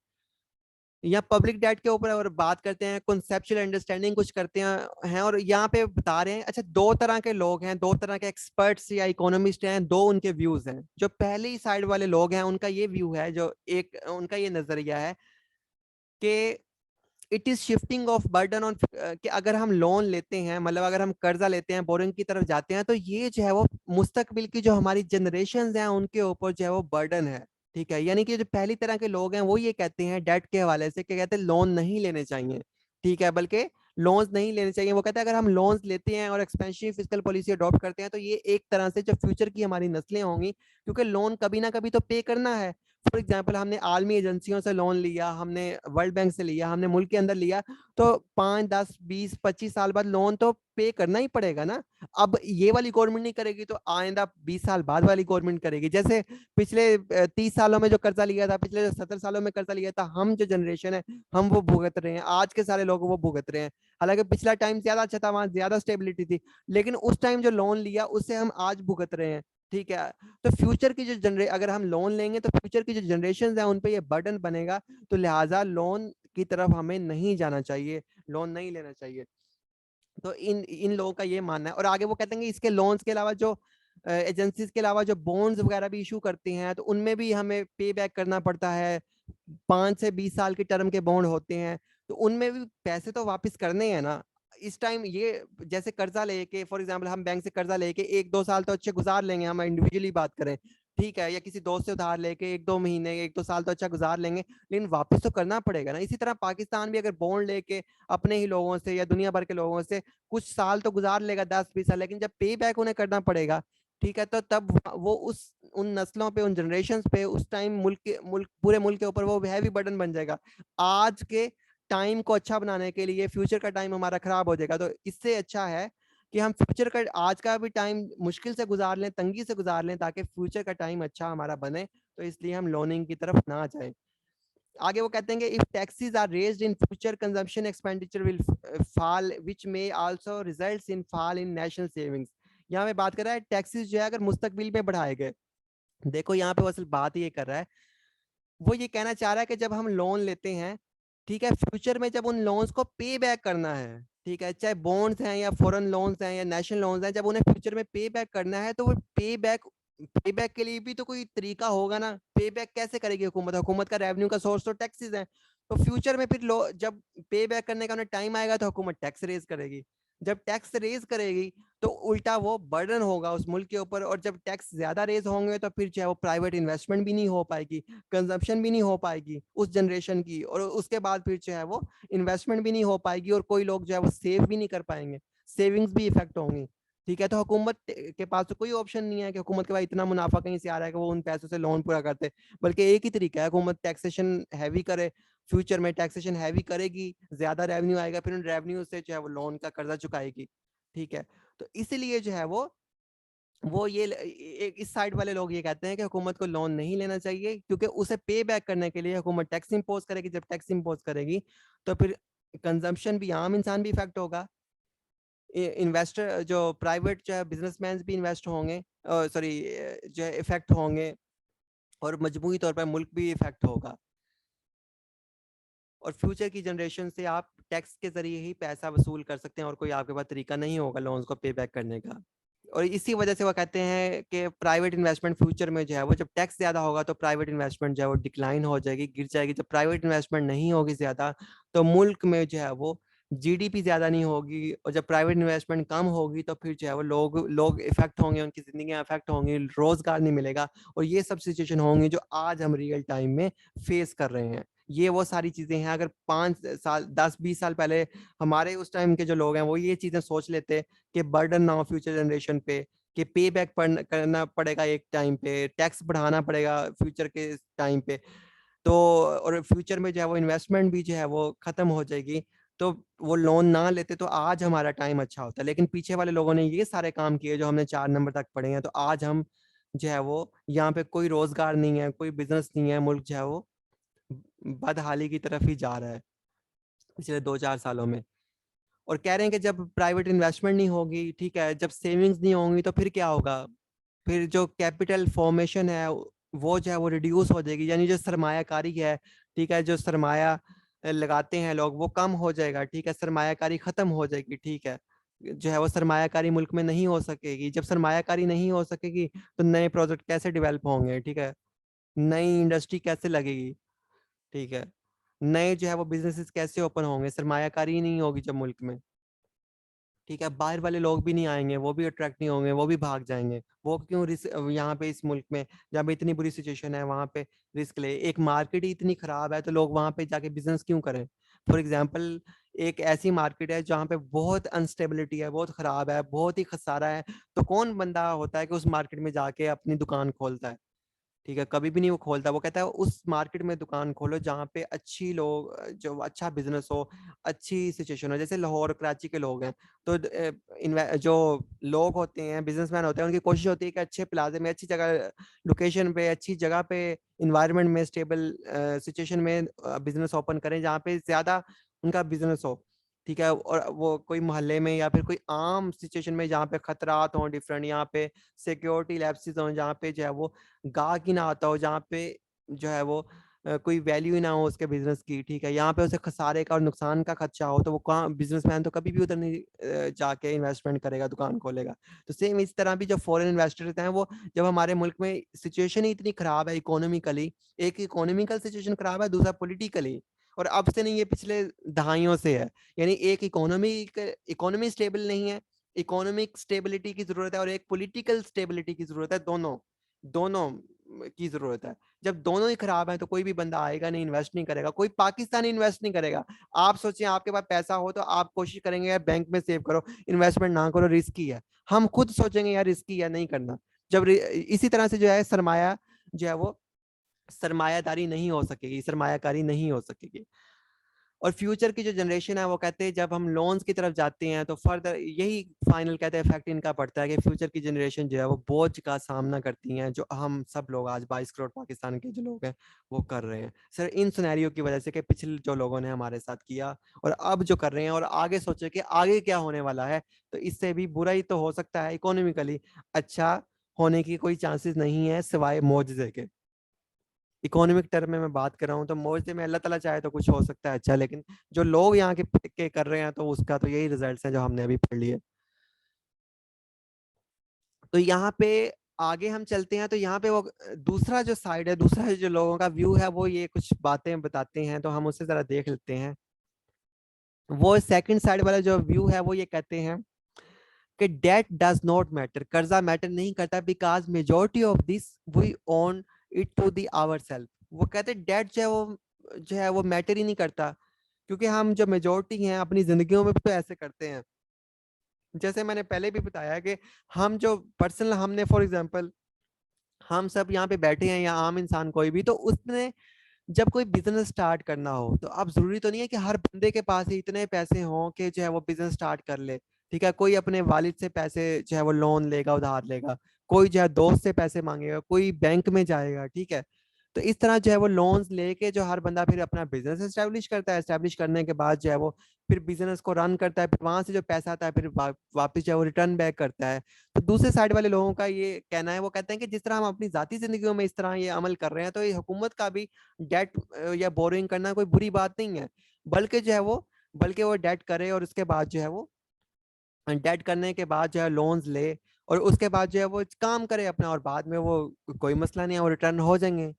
या पब्लिक डेट के ऊपर और बात करते हैं, कॉन्सेप्चुअल अंडरस्टैंडिंग कुछ करते हैं और यहाँ पे बता रहे हैं, अच्छा दो तरह के लोग हैं, दो तरह के एक्सपर्ट्स या इकोनॉमिस्ट हैं, दो उनके व्यूज हैं। जो पहली साइड वाले लोग हैं उनका ये व्यू है, जो एक उनका ये नजरिया है कि it is shifting of burden on, कि अगर हम लोन लेते हैं, मतलब अगर हम कर्जा लेते हैं, बोरिंग की तरफ जाते हैं, तो ये जो है वो मुस्तकबिल की जो हमारी जनरेशन हैं उनके ऊपर जो है वो बर्डन है, ठीक है। यानी कि जो पहली तरह के लोग हैं वो ये कहते हैं डेट के हवाले से, क्या कहते हैं, लोन नहीं लेने चाहिए, ठीक है, बल्कि लोन्स नहीं लेने चाहिए। वो कहते हैं अगर हम लोन्स लेते हैं और एक्सपेंसिव फिस्कल पॉलिसी अडॉप्ट करते हैं तो ये एक तरह से जो फ्यूचर की हमारी नस्लें होंगी, क्योंकि लोन कभी ना कभी तो पे करना है। फॉर एग्जाम्पल हमने आलमी एजेंसियों से लोन लिया, हमने वर्ल्ड बैंक से लिया, हमने मुल्क के अंदर लिया, तो 5 10 20 25 साल बाद लोन तो पे करना ही पड़ेगा ना। अब ये वाली गवर्नमेंट नहीं करेगी तो आइंदा 20 साल बाद वाली गवर्नमेंट करेगी। जैसे पिछले 30 सालों में जो कर्जा लिया था, पिछले 70 सालों में कर्जा लिया था, हम जो जनरेशन है हम वो भुगत रहे हैं, आज के सारे लोग वो भुगत रहे हैं। हालांकि पिछला टाइम ज्यादा अच्छा था, वहां ज्यादा स्टेबिलिटी थी, लेकिन उस टाइम जो लोन लिया उससे हम आज भुगत रहे हैं, ठीक है। तो फ्यूचर की जो अगर हम लोन लेंगे तो फ्यूचर की जो जनरेशन है उन पे ये बर्डन बनेगा, तो लिहाजा लोन की तरफ हमें नहीं जाना चाहिए, लोन नहीं लेना चाहिए। तो इन लोगों का ये मानना है। और आगे वो कहते हैं कि इसके लोन्स के अलावा जो एजेंसीज के अलावा जो बॉन्ड्स वगैरह भी इशू करते हैं तो उनमें भी हमें पे बैक करना पड़ता है, 5 से 20 साल के टर्म के बॉन्ड होते हैं, तो उनमें भी पैसे तो वापस करने हैं ना। इस टाइम ये जैसे कर्जा लेके, फॉर एग्जांपल हम बैंक से कर्जा लेके 1-2 साल तो अच्छे गुजार लेंगे, हम इंडिविजुअली बात करें, ठीक है, या किसी दोस्त से उधार लेके 1-2 महीने 1-2 साल तो अच्छा गुजार लेंगे, लेकिन वापस तो करना पड़ेगा ना। इसी तरह पाकिस्तान भी अगर बॉन्ड लेके अपने ही लोगों से या दुनिया भर के लोगों से कुछ साल तो गुजार लेगा, 10-20 साल, लेकिन जब पे बैक उन्हें करना पड़ेगा, ठीक है, तो तब वो उस उन नस्लों पे, उन जनरेशन पे उस टाइम मुल्क पूरे मुल्क के ऊपर वो हैवी बर्डन बन जाएगा। आज के टाइम को अच्छा बनाने के लिए फ्यूचर का टाइम हमारा खराब हो जाएगा। तो इससे अच्छा है कि हम फ्यूचर का आज का भी टाइम मुश्किल से गुजार लें, तंगी से गुजार लें, ताकि फ्यूचर का टाइम अच्छा हमारा बने। तो इसलिए हम लोनिंग की तरफ ना जाएं। आगे वो कहते हैं कि if taxes are raised in future consumption expenditure will fall which may also results in fall in national savings. यहाँ पे बात कर रहा है टैक्सेस जो है अगर मुस्तकबिल में बढ़ाए गए, देखो यहाँ पे वो असल बात ये कर रहा है, वो ये कहना चाह रहा है कि जब हम लोन लेते हैं, ठीक है, फ्यूचर में जब उन लोन्स को पे बैक करना है, ठीक है, चाहे बॉन्ड्स हैं या फॉरेन लोन्स हैं या नेशनल लोन्स हैं, जब उन्हें फ्यूचर में पे बैक करना है तो वो पे बैक के लिए भी तो कोई तरीका होगा ना। पे बैक कैसे करेगी हुकूमत? हुकूमत का रेवेन्यू का सोर्स तो टैक्सेस है, तो फ्यूचर में फिर जब पे बैक करने का उन्हें टाइम आएगा तो हुकूमत टैक्स रेज करेगी। जब टैक्स रेज करेगी तो उल्टा वो बर्डन होगा उस मुल्क के ऊपर, और जब टैक्स ज्यादा रेज होंगे तो फिर चाहे वो प्राइवेट इन्वेस्टमेंट भी नहीं हो पाएगी, कंजम्पशन भी नहीं हो पाएगी उस जनरेशन की, और उसके बाद फिर जो है वो इन्वेस्टमेंट भी नहीं हो पाएगी, और कोई लोग जो है वो सेव भी नहीं कर पाएंगे, सेविंग्स भी इफेक्ट होंगी। ठीक है, तो हुकूमत के पास तो कोई ऑप्शन नहीं है कि हुकूमत के पास इतना मुनाफा कहीं से आ रहा है कि वो उन पैसों से लोन पूरा करते, बल्कि एक ही तरीका है, हुकूमत टैक्सेशन हैवी करे, फ्यूचर में टैक्सेशन हैवी करेगी, ज्यादा रेवेन्यू आएगा, फिर उन रेवेन्यू से जो है वो लोन का कर्जा चुकाएगी। ठीक है, तो इसीलिए जो है वो ये इस साइड वाले लोग ये कहते हैं कि हुकूमत को लोन नहीं लेना चाहिए, क्योंकि उसे पे बैक करने के लिए हुकूमत टैक्स इंपोज करेगी, जब टैक्स इंपोज करेगी तो फिर कंजम्पशन भी, आम इंसान भी इफेक्ट होगा, इन्वेस्टर जो प्राइवेट जो है बिजनेसमैन भी इन्वेस्ट होंगे, सॉरी जो है इफेक्ट होंगे, और मजमूई तौर पर मुल्क भी इफेक्ट होगा। और फ्यूचर की जनरेशन से आप टैक्स के जरिए ही पैसा वसूल कर सकते हैं, और कोई आपके पास तरीका नहीं होगा लोन्स को पे बैक करने का। और इसी वजह से वो कहते हैं कि प्राइवेट इन्वेस्टमेंट फ्यूचर में जो है वो, जब टैक्स ज्यादा होगा तो प्राइवेट इन्वेस्टमेंट जो है वो डिक्लाइन हो जाएगी, गिर जाएगी। जब प्राइवेट इन्वेस्टमेंट नहीं होगी ज्यादा तो मुल्क में जो है वो जीडीपी ज्यादा नहीं होगी, और जब प्राइवेट इन्वेस्टमेंट कम होगी तो फिर जो है वो लोग इफेक्ट होंगे, उनकी जिंदगी इफेक्ट होंगी, रोजगार नहीं मिलेगा, और ये सब सिचुएशन होंगी जो आज हम रियल टाइम में फेस कर रहे हैं। ये वो सारी चीजें हैं, अगर 5 साल 10-20 साल पहले हमारे उस टाइम के जो लोग हैं वो ये चीजें सोच लेते कि बर्डन ना हो फ्यूचर जनरेशन पे, कि पे बैक करना पड़ेगा एक टाइम पे, टैक्स बढ़ाना पड़ेगा फ्यूचर के टाइम पे, तो और फ्यूचर में जो है वो इन्वेस्टमेंट भी जो है वो खत्म हो जाएगी, तो वो लोन ना लेते तो आज हमारा टाइम अच्छा होता। लेकिन पीछे वाले लोगों ने ये सारे काम किए जो हमने 4 नंबर तक पढ़े हैं, तो आज हम जो है वो यहाँ पे कोई रोजगार नहीं है, कोई बिजनेस नहीं है, मुल्क जो है वो बदहाली की तरफ ही जा रहा है पिछले 2-4 सालों में। और कह रहे हैं कि जब प्राइवेट इन्वेस्टमेंट नहीं होगी, ठीक है, जब सेविंग्स नहीं होंगी तो फिर क्या होगा, फिर जो कैपिटल फॉर्मेशन है वो जो है वो रिड्यूस हो जाएगी, यानी जो सरमायाकारी है, ठीक है, जो सरमाया लगाते हैं लोग वो कम हो जाएगा, ठीक है, सरमायाकारी खत्म हो जाएगी। ठीक है, जो है वो सरमायाकारी मुल्क में नहीं हो सकेगी, जब सरमायाकारी नहीं हो सकेगी तो नए प्रोजेक्ट कैसे डेवलप होंगे, ठीक है, नई इंडस्ट्री कैसे लगेगी, ठीक है, नए जो है वो बिजनेसेस कैसे ओपन होंगे, सरमायाकारी नहीं होगी जब मुल्क में। ठीक है, बाहर वाले लोग भी नहीं आएंगे, वो भी अट्रैक्ट नहीं होंगे, वो भी भाग जाएंगे। वो क्यों यहाँ पे इस मुल्क में जहाँ पे इतनी बुरी सिचुएशन है वहाँ पे रिस्क ले, एक मार्केट ही इतनी खराब है तो लोग वहाँ पे जाके बिजनेस क्यों करें। फॉर एग्जाम्पल, एक ऐसी मार्केट है जहाँ पे बहुत अनस्टेबिलिटी है, बहुत खराब है, बहुत ही खसारा है, तो कौन बंदा होता है कि उस मार्केट में जाके अपनी दुकान खोलता है। ठीक है, कभी भी नहीं वो खोलता। वो कहता है उस मार्केट में दुकान खोलो जहाँ पे अच्छी लोग, जो अच्छा बिजनेस हो, अच्छी सिचुएशन हो। जैसे लाहौर और कराची के लोग हैं, तो जो लोग होते हैं, बिजनेसमैन होते हैं, उनकी कोशिश होती है कि अच्छे प्लाजे में, अच्छी जगह, लोकेशन पे, अच्छी जगह पे, इन्वायरमेंट में, स्टेबल सिचुएशन में बिजनेस ओपन करें जहाँ पे ज्यादा उनका बिजनेस हो। ठीक है, और वो कोई मोहल्ले में या फिर कोई आम सिचुएशन में जहाँ पे खतरात हों डिफरेंट, यहाँ पे सिक्योरिटी लैप्सेस हों, जहाँ पे जो है वो गाहक ही ना आता हो, जहाँ पे जो है वो कोई वैल्यू ही ना हो उसके बिजनेस की। ठीक है, यहाँ पे उसे खसारे का और नुकसान का खदशा हो, तो वो कहाँ, बिजनेसमैन तो कभी भी उधर नहीं जाके इन्वेस्टमेंट करेगा, दुकान खोलेगा। तो सेम इस तरह भी जो फॉरेन इन्वेस्टर्स हैं वो, जब हमारे मुल्क में सिचुएशन ही इतनी खराब है इकोनॉमिकली, एक इकोनॉमिकल सिचुएशन खराब है, दूसरा पॉलिटिकली, और अब से नहीं, ये पिछले दहाइयों से है। यानी एक इकोनॉमी स्टेबल नहीं है, इकोनॉमिक स्टेबिलिटी की जरूरत है, और एक पॉलिटिकल स्टेबिलिटी की जरूरत है, दोनों दोनों की जरूरत है। जब दोनों ही खराब हैं तो कोई भी बंदा आएगा नहीं, इन्वेस्ट नहीं करेगा, कोई पाकिस्तानी इन्वेस्ट नहीं करेगा। आप सोचिए, आपके पास पैसा हो तो आप कोशिश करेंगे यार बैंक में सेव करो, इन्वेस्टमेंट ना करो, रिस्की है। हम खुद सोचेंगे यार रिस्की है, नहीं करना। जब इसी तरह से जो है सरमाया जो है वो सरमायादारी नहीं हो सकेगी, सरमायाकारी नहीं हो सकेगी। और फ्यूचर की जो जनरेशन है वो कहते हैं जब हम लोन्स की तरफ जाते हैं तो फर्दर यही फाइनल कहते हैं इफेक्ट इनका पड़ता है कि फ्यूचर की जनरेशन जो है वो बोझ का सामना करती हैं, जो हम सब लोग आज 22 करोड़ पाकिस्तान के जो लोग हैं वो कर रहे हैं सर, इन सिनेरियो की वजह से कि पिछले जो लोगों ने हमारे साथ किया और अब जो कर रहे हैं, और आगे सोचे कि आगे क्या होने वाला है, तो इससे भी बुरा ही तो हो सकता है। इकोनॉमिकली अच्छा होने की कोई चांसेस नहीं है सिवाय मुआवजे के। इकोनॉमिक टर्म में मैं बात कर रहा हूँ, तो मुआवजे में अल्लाह ताला चाहे तो कुछ हो सकता है अच्छा, लेकिन जो लोग यहाँ के कर रहे हैं तो उसका तो यही रिजल्ट्स हैं जो हमने अभी पढ़ लिए। तो यहाँ पे आगे हम चलते हैं तो यहाँ पे वो दूसरा जो साइड है, दूसरा जो लोगों का व्यू है, वो ये कुछ बातें बताते हैं, तो हम उससे जरा देख लेते हैं। वो सेकंड साइड वाला जो व्यू है वो ये कहते हैं कि डेट डज नॉट मैटर, कर्जा मैटर नहीं करता, because majority of this we own it to the our self. वो कहते हैं डेट जो है वो मैटर ही नहीं करता, क्योंकि हम जो मेजोरिटी हैं अपनी जिंदगियों में भी तो ऐसे करते हैं। जैसे मैंने पहले भी बताया कि हम जो पर्सनल, हमने फॉर एग्जांपल हम सब यहाँ पे बैठे हैं या आम इंसान कोई भी, तो उसने जब कोई बिजनेस स्टार्ट करना हो तो अब जरूरी तो नहीं है कि हर बंदे के पास ही इतने पैसे हों कि जो है वो बिजनेस स्टार्ट कर ले। ठीक है, कोई अपने वालिद से पैसे जो है वो लोन लेगा, उधार लेगा, कोई जो है दोस्त से पैसे मांगेगा, कोई बैंक में जाएगा। ठीक है, तो इस तरह जो है वो लोन्स लेके जो हर बंदा फिर अपना बिजनेस एस्टेब्लिश करता है। एस्टेब्लिश करने के बाद जो है वो फिर बिजनेस को रन करता है, फिर वहां से जो पैसा आता है फिर वापस जो है वो रिटर्न बैक करता है। तो दूसरे साइड वाले लोगों का ये कहना है, वो कहते हैं कि जिस तरह हम अपनी जाती जिंदगियों में इस तरह ये अमल कर रहे हैं, तो ये हुकूमत का भी डेट या बोरिंग करना कोई बुरी बात नहीं है, बल्कि जो है वो डेट करे और उसके बाद जो है वो डेट करने के बाद जो है लोन्स ले और उसके बाद जो है वो काम करे अपना, और बाद में वो कोई मसला नहीं है, वो रिटर्न हो जाएंगे।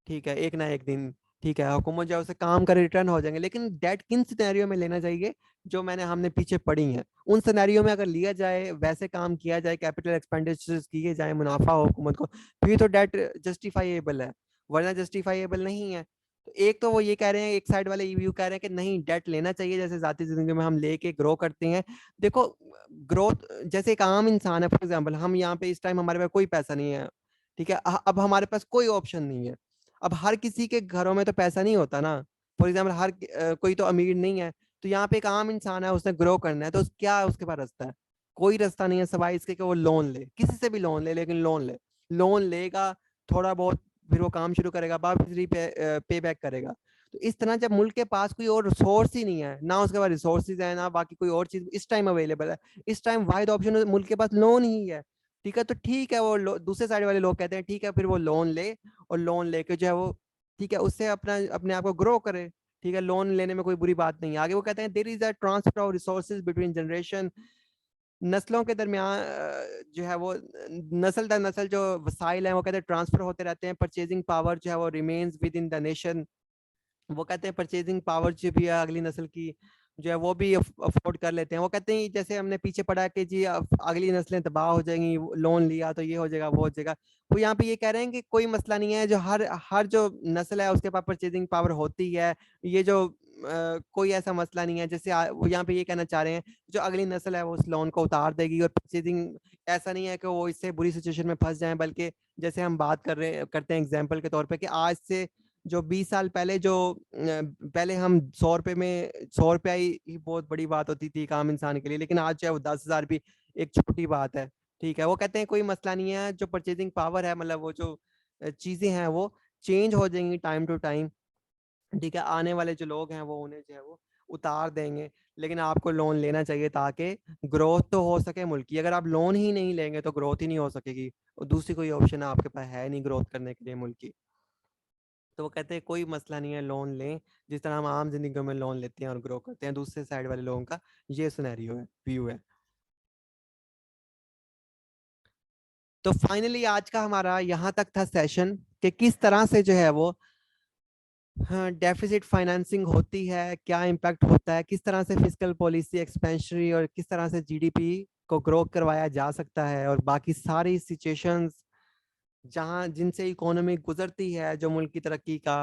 ठीक है, एक ना एक दिन। ठीक है, हुकूमत जो है उसे काम करे रिटर्न हो जाएंगे। लेकिन डेट किन सिनेरियो में लेना चाहिए, जो हमने पीछे पढ़ी हैं, उन सिनेरियो में अगर लिया जाए, वैसे काम किया जाए, कैपिटल एक्सपेंडिचर्स किए जाए, मुनाफा हो हुकूमत को, फिर तो डेट जस्टिफाइएबल है, वरना जस्टिफाइएबल नहीं है। तो एक तो वो ये कह रहे हैं, एक साइड वाले व्यू कह रहे हैं कि नहीं, डेट लेना चाहिए, जैसे जाती जिंदगी में हम लेके ग्रो करते हैं। देखो, ग्रोथ जैसे एक आम इंसान है, फॉर एग्जाम्पल हम यहाँ पे इस टाइम हमारे पास कोई पैसा नहीं है। ठीक है, अब हमारे पास कोई ऑप्शन नहीं है। अब हर किसी के घरों में तो पैसा नहीं होता ना। फॉर एग्जाम्पल कोई तो अमीर नहीं है, तो यहाँ पे एक आम इंसान है, उसने ग्रो करना है, तो क्या उसके पास रास्ता है? कोई रास्ता नहीं है सिवाय इसके कि वो लोन ले, किसी से भी लोन ले, लेकिन लोन लेगा थोड़ा बहुत, फिर वो काम शुरू करेगा, वापस पे बैक करेगा। तो इस तरह जब मुल्क के पास कोई और रिसोर्स ही नहीं है, ना उसके पास रिसोर्सेज है, ना बाकी कोई और चीज इस टाइम अवेलेबल है, इस टाइम वाहिद ऑप्शन मुल्क के पास लोन ही है। ठीक है, तो ठीक है, वो दूसरे साइड वाले लोग कहते हैं ठीक है, फिर वो लोन ले और लोन लेके जो है वो, ठीक है, उससे अपने आप को ग्रो करे। ठीक है, लोन लेने में कोई बुरी बात नहीं है। आगे वो कहते हैं there is a transfer of resources between generation, नस्लों के दरमियान जो है वो नस्ल दर नस्ल जो वसाइल हैं वो कहते हैं ट्रांसफर होते रहते हैं। परचेजिंग पावर जो है वो remains with in the nation, वो कहते हैं परचेजिंग पावर जो भी है अगली नस्ल की जो है वो भी अफोर्ड कर लेते हैं। वो कहते हैं जैसे हमने पीछे पढ़ा कि जी अगली नस्लें तबाह हो जाएंगी, लोन लिया तो ये हो जाएगा वो हो जाएगा। वो यहाँ पे ये कह रहे हैं कि कोई मसला नहीं है, जो हर हर जो नस्ल है उसके पास परचेजिंग पावर होती है। ये जो कोई ऐसा मसला नहीं है, जैसे वो यहाँ पे ये कहना चाह रहे हैं जो अगली नस्ल है वो उस लोन को उतार देगी, और परचेजिंग ऐसा नहीं है कि वो इससे बुरी सिचुएशन में फंस जाए, बल्कि जैसे हम बात करते हैं एग्जाम्पल के तौर पे कि आज से जो 20 साल पहले जो पहले हम 100 रुपए में 100 रुपया ही बहुत बड़ी बात होती थी एक आम इंसान के लिए, लेकिन आज चाहे वो 10,000 भी एक छोटी बात है। ठीक है, वो कहते हैं कोई मसला नहीं है, जो परचेजिंग पावर है, मतलब वो जो चीजें हैं वो चेंज हो जाएंगी टाइम टू टाइम। ठीक है, आने वाले जो लोग हैं वो उन्हें जो है वो उतार देंगे, लेकिन आपको लोन लेना चाहिए ताकि ग्रोथ तो हो सके मुल्क की। अगर आप लोन ही नहीं लेंगे तो ग्रोथ ही नहीं हो सकेगी, और दूसरी कोई ऑप्शन आपके पास है नहीं ग्रोथ करने के लिए मुल्क की। तो वो कहते हैं कोई मसला नहीं है, लोन लें, जिस तरह हम आम जिंदगी में लोन लेते हैं और ग्रो करते हैं। दूसरे साइड वाले लोगों का ये सिनेरियो है, व्यू है। तो फाइनली आज का हमारा यहाँ तक था सेशन, कि किस तरह से जो है वो डेफिसिट फाइनेंसिंग होती है, क्या इम्पैक्ट होता है, किस तरह से फिस्कल पॉलिसी एक्सपेंशनरी, और किस तरह से जीडीपी को ग्रो करवाया जा सकता है, और बाकी सारी सिचुएशंस जहाँ जिनसे इकोनॉमी गुजरती है, जो मुल्क की तरक्की का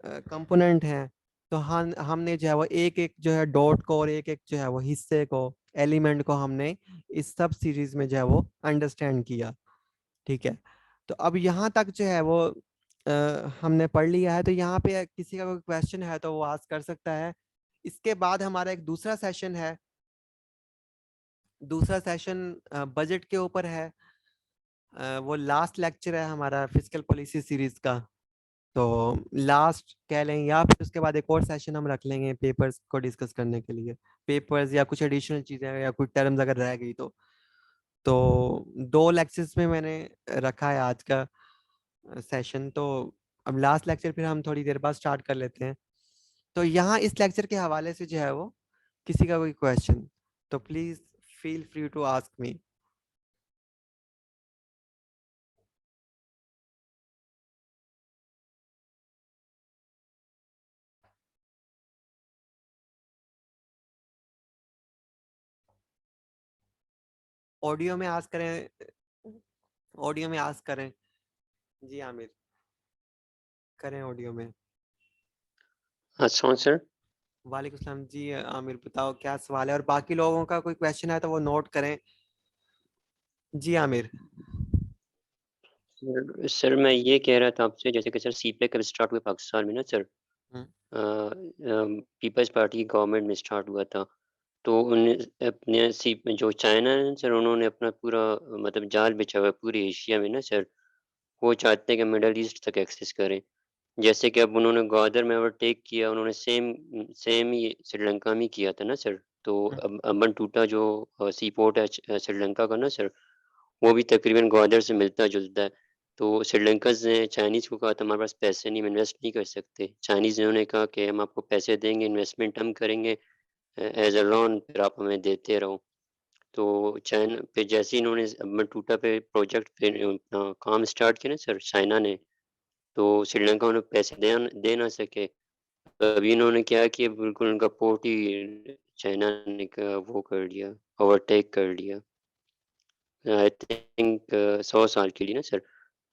कंपोनेंट है। तो हमने जो है वो एक एक जो है डॉट को और एक एक जो है वो हिस्से को, एलिमेंट को हमने इस सब सीरीज में जो है वो अंडरस्टैंड किया। ठीक है, तो अब यहाँ तक जो है वो हमने पढ़ लिया है। तो यहाँ पे किसी का कोई क्वेश्चन है तो वो आस्क कर सकता है। इसके बाद हमारा एक दूसरा सेशन है, दूसरा सेशन बजट के ऊपर है। वो लास्ट लेक्चर है हमारा फिस्कल पॉलिसी सीरीज का, तो लास्ट कह लें, या फिर उसके बाद एक और सेशन हम रख लेंगे पेपर्स को डिस्कस करने के लिए, पेपर्स या कुछ एडिशनल चीज़ें या कुछ टर्म्स अगर रह गई तो 2 लेक्चर्स में मैंने रखा है आज का सेशन। तो अब लास्ट लेक्चर फिर हम थोड़ी देर बाद स्टार्ट कर लेते हैं। तो यहाँ इस लेक्चर के हवाले से जो है वो किसी का कोई क्वेश्चन, तो please feel free to ask me. Audio में आस्क करें, ऑडियो में आस्क करें। जी आमिर, करें ऑडियो में। अस्सलाम सर। वालेकुम सलाम। जी आमिर बताओ क्या सवाल है, और बाकी लोगों का कोई क्वेश्चन है तो वो नोट करें। जी आमिर। सर मैं ये कह रहा था आपसे, जैसे कि सर सीपेक अब स्टार्ट हुआ पाकिस्तान में ना सर, पीपल्स पार्टी की गवर्नमेंट में स्टार्ट हुआ था, तो उन अपने जो चाइना है सर, उन्होंने अपना पूरा मतलब जाल बिछा हुआ है पूरे एशिया में ना सर। वो चाहते हैं कि मिडल ईस्ट तक एक्सेस करें। जैसे कि अब उन्होंने ग्वादर में ओवरटेक किया, उन्होंने सेम ही श्रीलंका में किया था ना सर। तो अब अम्बन टूटा जो सी पोर्ट है श्रीलंका का ना सर, वो भी तकरीबन ग्वादर से मिलता-जुलता है। तो श्रीलंकन्स ने चाइनीज़ को कहा था हमारे पास पैसे नहीं, हम इन्वेस्ट नहीं कर सकते। चाइनीज़ ने उन्हें कहा कि हम आपको पैसे देंगे, इन्वेस्टमेंट हम करेंगे एज़ अ लोन, फिर आप हमें देते रहो। तो चाइना फिर जैसे ही इन्होंने अम्बन टूटा पे प्रोजेक्ट पे अपना काम स्टार्ट किया ना सर चाइना ने, तो श्रीलंका उन्हें पैसे दे ना सके। तभी इन्होंने क्या किया, बिल्कुल उनका पोर्ट ही चाइना ने वो कर लिया, ओवरटेक कर लिया। आई थिंक 100 साल के लिए ना सर।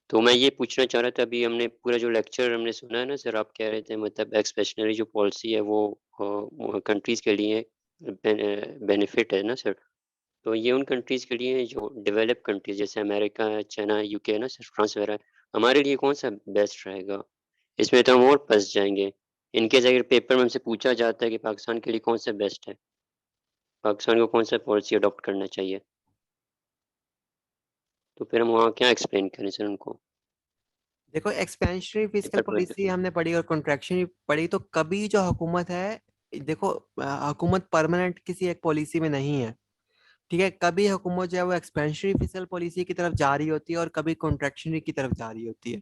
तो मैं ये पूछना चाह रहा था, अभी हमने पूरा जो लेक्चर हमने सुना है ना सर, आप कह रहे थे मतलब एक्सपेंशनरी जो पॉलिसी है वो कंट्रीज़ के लिए बेनिफिट है ना सर। तो ये उन कंट्रीज़ के लिए है जो डेवलप कंट्रीज़ जैसे अमेरिका है, चाइना, यूके है ना सर, फ्रांस वगैरह, हमारे लिए कौन-सा बेस्ट रहेगा? इसमें तो हम और फँस जाएँगे। इन केस अगर पेपर में हमसे पूछा जाता है कि पाकिस्तान के लिए कौन-सा बेस्ट है, पाकिस्तान को कौन-सा पॉलिसी अडॉप्ट करना चाहिए, तो फिर हम वहाँ क्या एक्सप्लेन करें सर उनको? देखो एक्सपेंशनरी फिस्कल पेपर में पॉलिसी हमने पढ़ी और कॉन्ट्रैक्शनरी पढ़ी, तो कभी जो हुकूमत है, देखो हुकूमत परमानेंट किसी एक पॉलिसी में नहीं है, ठीक है। कभी हुकूमत जो है वो एक्सपेंशनरी फिस्कल पॉलिसी की तरफ जा रही होती है और कभी कॉन्ट्रैक्शनरी की तरफ जा रही होती है।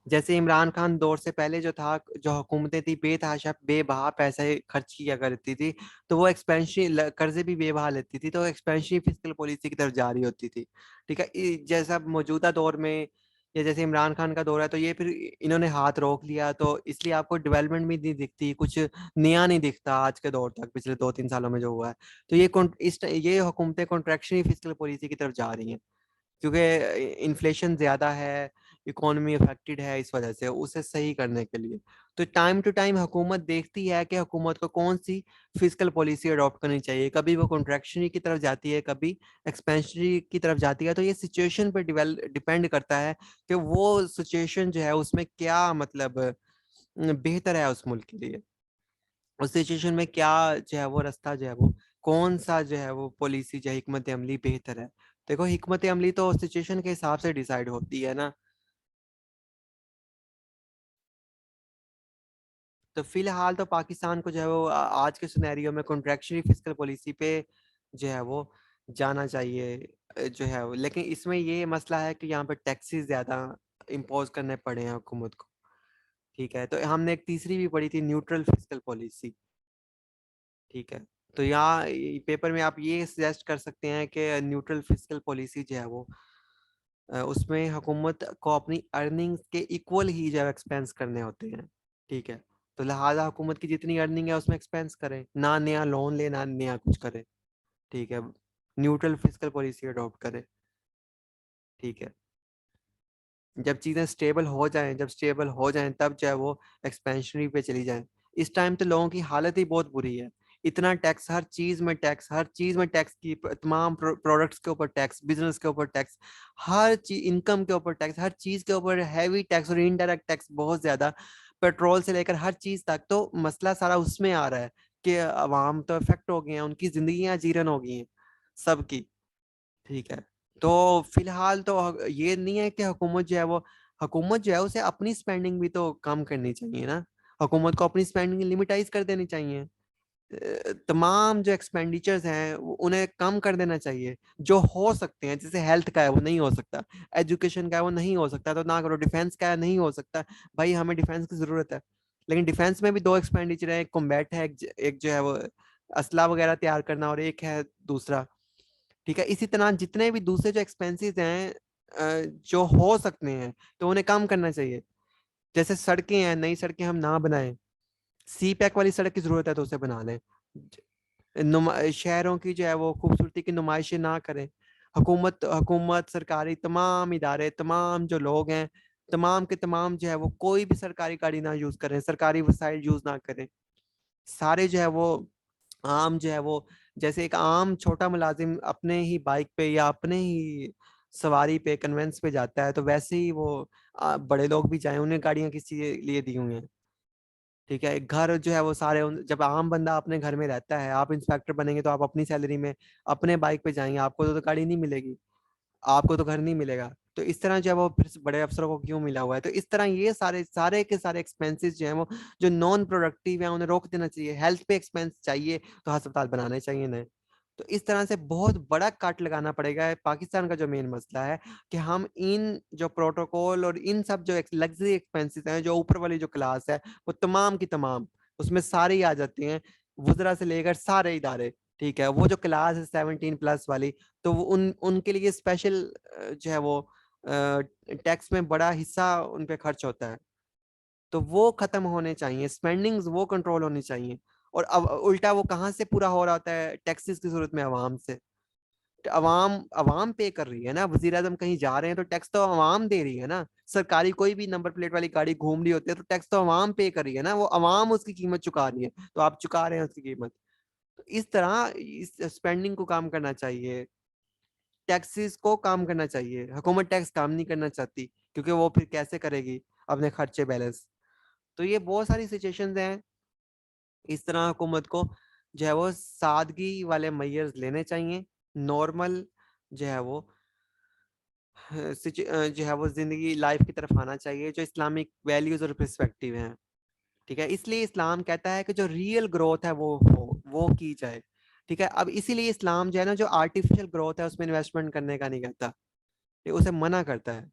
जैसे इमरान खान दौर से पहले जो था, जो हुकूमतें थी बेतहाशा बेबहा पैसे खर्च किया करती थी, तो वो एक्सपेंशनरी कर्जे भी बेबहा लेती थी, तो एक्सपेंशनरी फिस्कल पॉलिसी की तरफ जा रही होती थी, ठीक है। जैसा मौजूदा दौर में या जैसे इमरान खान का दौर है, तो ये फिर इन्होंने हाथ रोक लिया, तो इसलिए आपको डेवलपमेंट भी नहीं दिखती, कुछ नया नहीं दिखता आज के दौर तक, पिछले 2-3 सालों में जो हुआ है। तो ये हुकूमतें कॉन्ट्रैक्शनरी फिस्कल पॉलिसी की तरफ जा रही हैं, क्योंकि इन्फ्लेशन ज़्यादा है, इकोनॉमी अफेक्टेड है, इस वजह से उसे सही करने के लिए। तो टाइम टू टाइम हुकूमत देखती है कि हुकूमत को कौन सी फिस्कल पॉलिसी अडॉप्ट करनी चाहिए, कभी वो कॉन्ट्रैक्शनरी की तरफ जाती है, कभी एक्सपेंशनरी की तरफ जाती है। तो ये सिचुएशन पर डिपेंड करता है कि वो सिचुएशन जो है उसमें क्या मतलब बेहतर है उस मुल्क के लिए, उस सिचुएशन में क्या जो है वो रास्ता जो है वो कौन सा जो है वो पॉलिसी जो है हिकमत अमली बेहतर है। देखो हिकमत अमली तो सिचुएशन के हिसाब से डिसाइड होती है ना। तो फिलहाल तो पाकिस्तान को जो है वो आज के सिनेरियो में कॉन्ट्रैक्शनरी फिस्कल पॉलिसी पे जो है वो जाना चाहिए जो है वो। लेकिन इसमें ये मसला है कि यहाँ पे टैक्सेस ज्यादा इम्पोज करने पड़े हैं हुकूमत को, ठीक है। तो हमने एक तीसरी भी पढ़ी थी, न्यूट्रल फिस्कल पॉलिसी, ठीक है। तो यहाँ पेपर में आप ये सजेस्ट कर सकते हैं कि न्यूट्रल फिस्कल पॉलिसी जो है वो उसमें हुकूमत को अपनी अर्निंग्स के इक्वल ही जो है एक्सपेंस करने होते हैं, ठीक है। तो लिहाजा हुकूमत की जितनी अर्निंग है उसमें एक्सपेंस करे, ना नया लोन ले, ना नया कुछ करे, ठीक है। न्यूट्रल फिस्कल पॉलिसी अडॉप्ट करे, ठीक है। जब चीज़ें स्टेबल हो जाएं तब जो है वो एक्सपेंशनरी पे चली जाएं। इस टाइम तो लोगों की हालत ही बहुत बुरी है, इतना टैक्स, हर चीज़ में टैक्स, हर चीज़ में टैक्स की, तमाम प्रोडक्ट्स के ऊपर टैक्स, बिजनेस के ऊपर टैक्स, हर चीज, इनकम के ऊपर टैक्स, हर चीज़ के ऊपर हैवी टैक्स और इनडायरेक्ट टैक्स बहुत ज़्यादा, पेट्रोल से लेकर हर चीज़ तक। तो मसला सारा उसमें आ रहा है कि अवाम तो इफेक्ट हो गए हैं, उनकी जिंदगियां जीरन हो गई हैं सबकी, ठीक है। तो फिलहाल तो ये नहीं है कि हुकूमत जो है उसे अपनी स्पेंडिंग भी तो कम करनी चाहिए ना। हुकूमत को अपनी स्पेंडिंग लिमिटाइज कर देनी चाहिए। तमाम जो एक्सपेंडिचर्स हैं उन्हें कम कर देना चाहिए जो हो सकते हैं। जैसे हेल्थ का है वो नहीं हो सकता, एजुकेशन का है वो नहीं हो सकता, तो ना करो। डिफेंस का है नहीं हो सकता, भाई हमें डिफेंस की जरूरत है, लेकिन डिफेंस में भी दो एक्सपेंडिचर है, एक कॉम्बैट है, एक जो है वो असला वगैरह तैयार करना, और एक है दूसरा, ठीक है। इसी तरह जितने भी दूसरे जो एक्सपेंसेस हैं जो हो सकते हैं तो उन्हें कम करना चाहिए। जैसे सड़कें हैं, नई सड़कें हम ना बनाएं, सी पैक वाली सड़क की जरूरत है तो उसे बना लें, शहरों की जो है वो खूबसूरती की नुमाइशें ना करें। हुकूमत सरकारी तमाम इदारे, तमाम जो लोग हैं, तमाम के तमाम जो है वो कोई भी सरकारी गाड़ी ना यूज करें, सरकारी वसाइल यूज ना करें। सारे जो है वो आम जो है वो, जैसे एक आम छोटा मुलाजिम अपने ही बाइक पे या अपने ही सवारी पे कन्वेंस पे जाता है, तो वैसे ही वो बड़े लोग भी जाएं, उन्हें गाड़ियां किसी लिए दी हुई हैं। ठीक है, एक घर जो है वो सारे जब आम बंदा अपने घर में रहता है, आप इंस्पेक्टर बनेंगे तो आप अपनी सैलरी में अपने बाइक पे जाएंगे, आपको तो गाड़ी नहीं मिलेगी, आपको तो घर नहीं मिलेगा। तो इस तरह जो है वो फिर बड़े अफसरों को क्यों मिला हुआ है? तो इस तरह ये सारे सारे के सारे एक्सपेंसेस जो है वो जो नॉन प्रोडक्टिव है उन्हें रोक देना चाहिए। हेल्थ पे एक्सपेंस चाहिए तो अस्पताल बनाने चाहिए नए। तो इस तरह से बहुत बड़ा कट लगाना पड़ेगा। पाकिस्तान का जो मेन मसला है कि हम इन जो प्रोटोकॉल और इन सब जो लग्जरी एक्सपेंसेस हैं, जो ऊपर वाली जो क्लास है वो तमाम की तमाम उसमें सारे ही आ जाते हैं, वुजरा से लेकर सारे इदारे। ठीक है, वो जो क्लास है 17+ वाली, तो वो उनके लिए स्पेशल जो है वो टैक्स में बड़ा हिस्सा उन पे खर्च होता है, तो वो खत्म होने चाहिए, स्पेंडिंग्स वो कंट्रोल होनी चाहिए। और अब उल्टा वो कहाँ से पूरा हो रहा होता है? टैक्सेस की सूरत में अवाम से। तो अवाम अवाम पे कर रही है ना, वजीर आजम कहीं जा रहे हैं तो टैक्स तो अवाम दे रही है ना। सरकारी कोई भी नंबर प्लेट वाली गाड़ी घूम रही होती है तो टैक्स तो अवाम पे कर रही है ना, वो अवाम उसकी कीमत चुका रही है, तो आप चुका रहे हैं उसकी कीमत। तो इस तरह इस स्पेंडिंग को काम करना चाहिए, टैक्सेस को काम करना चाहिए। हुकूमत टैक्स काम नहीं करना चाहती क्योंकि वो फिर कैसे करेगी अपने खर्चे बैलेंस? तो ये बहुत सारी सिचुएशंस हैं। इस तरह हुकूमत को जो है वो सादगी वाले मेजर्स लेने चाहिए, नॉर्मल जो है वो जो है वो जिंदगी लाइफ की तरफ आना चाहिए, जो इस्लामिक वैल्यूज और पर्सपेक्टिव हैं। ठीक है, इसलिए इस्लाम कहता है कि जो रियल ग्रोथ है वो की जाए। ठीक है, अब इसीलिए इस्लाम जो है ना, जो आर्टिफिशियल ग्रोथ है उसमें इन्वेस्टमेंट करने का नहीं कहता, ये उसे मना करता है।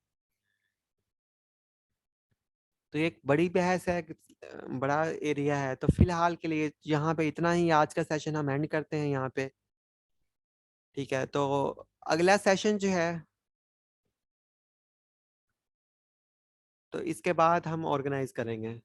तो ये एक बड़ी बहस है, बड़ा एरिया है। तो फिलहाल के लिए यहाँ पे इतना ही, आज का सेशन हम एंड करते हैं यहाँ पे। ठीक है, तो अगला सेशन जो है तो इसके बाद हम ऑर्गेनाइज करेंगे।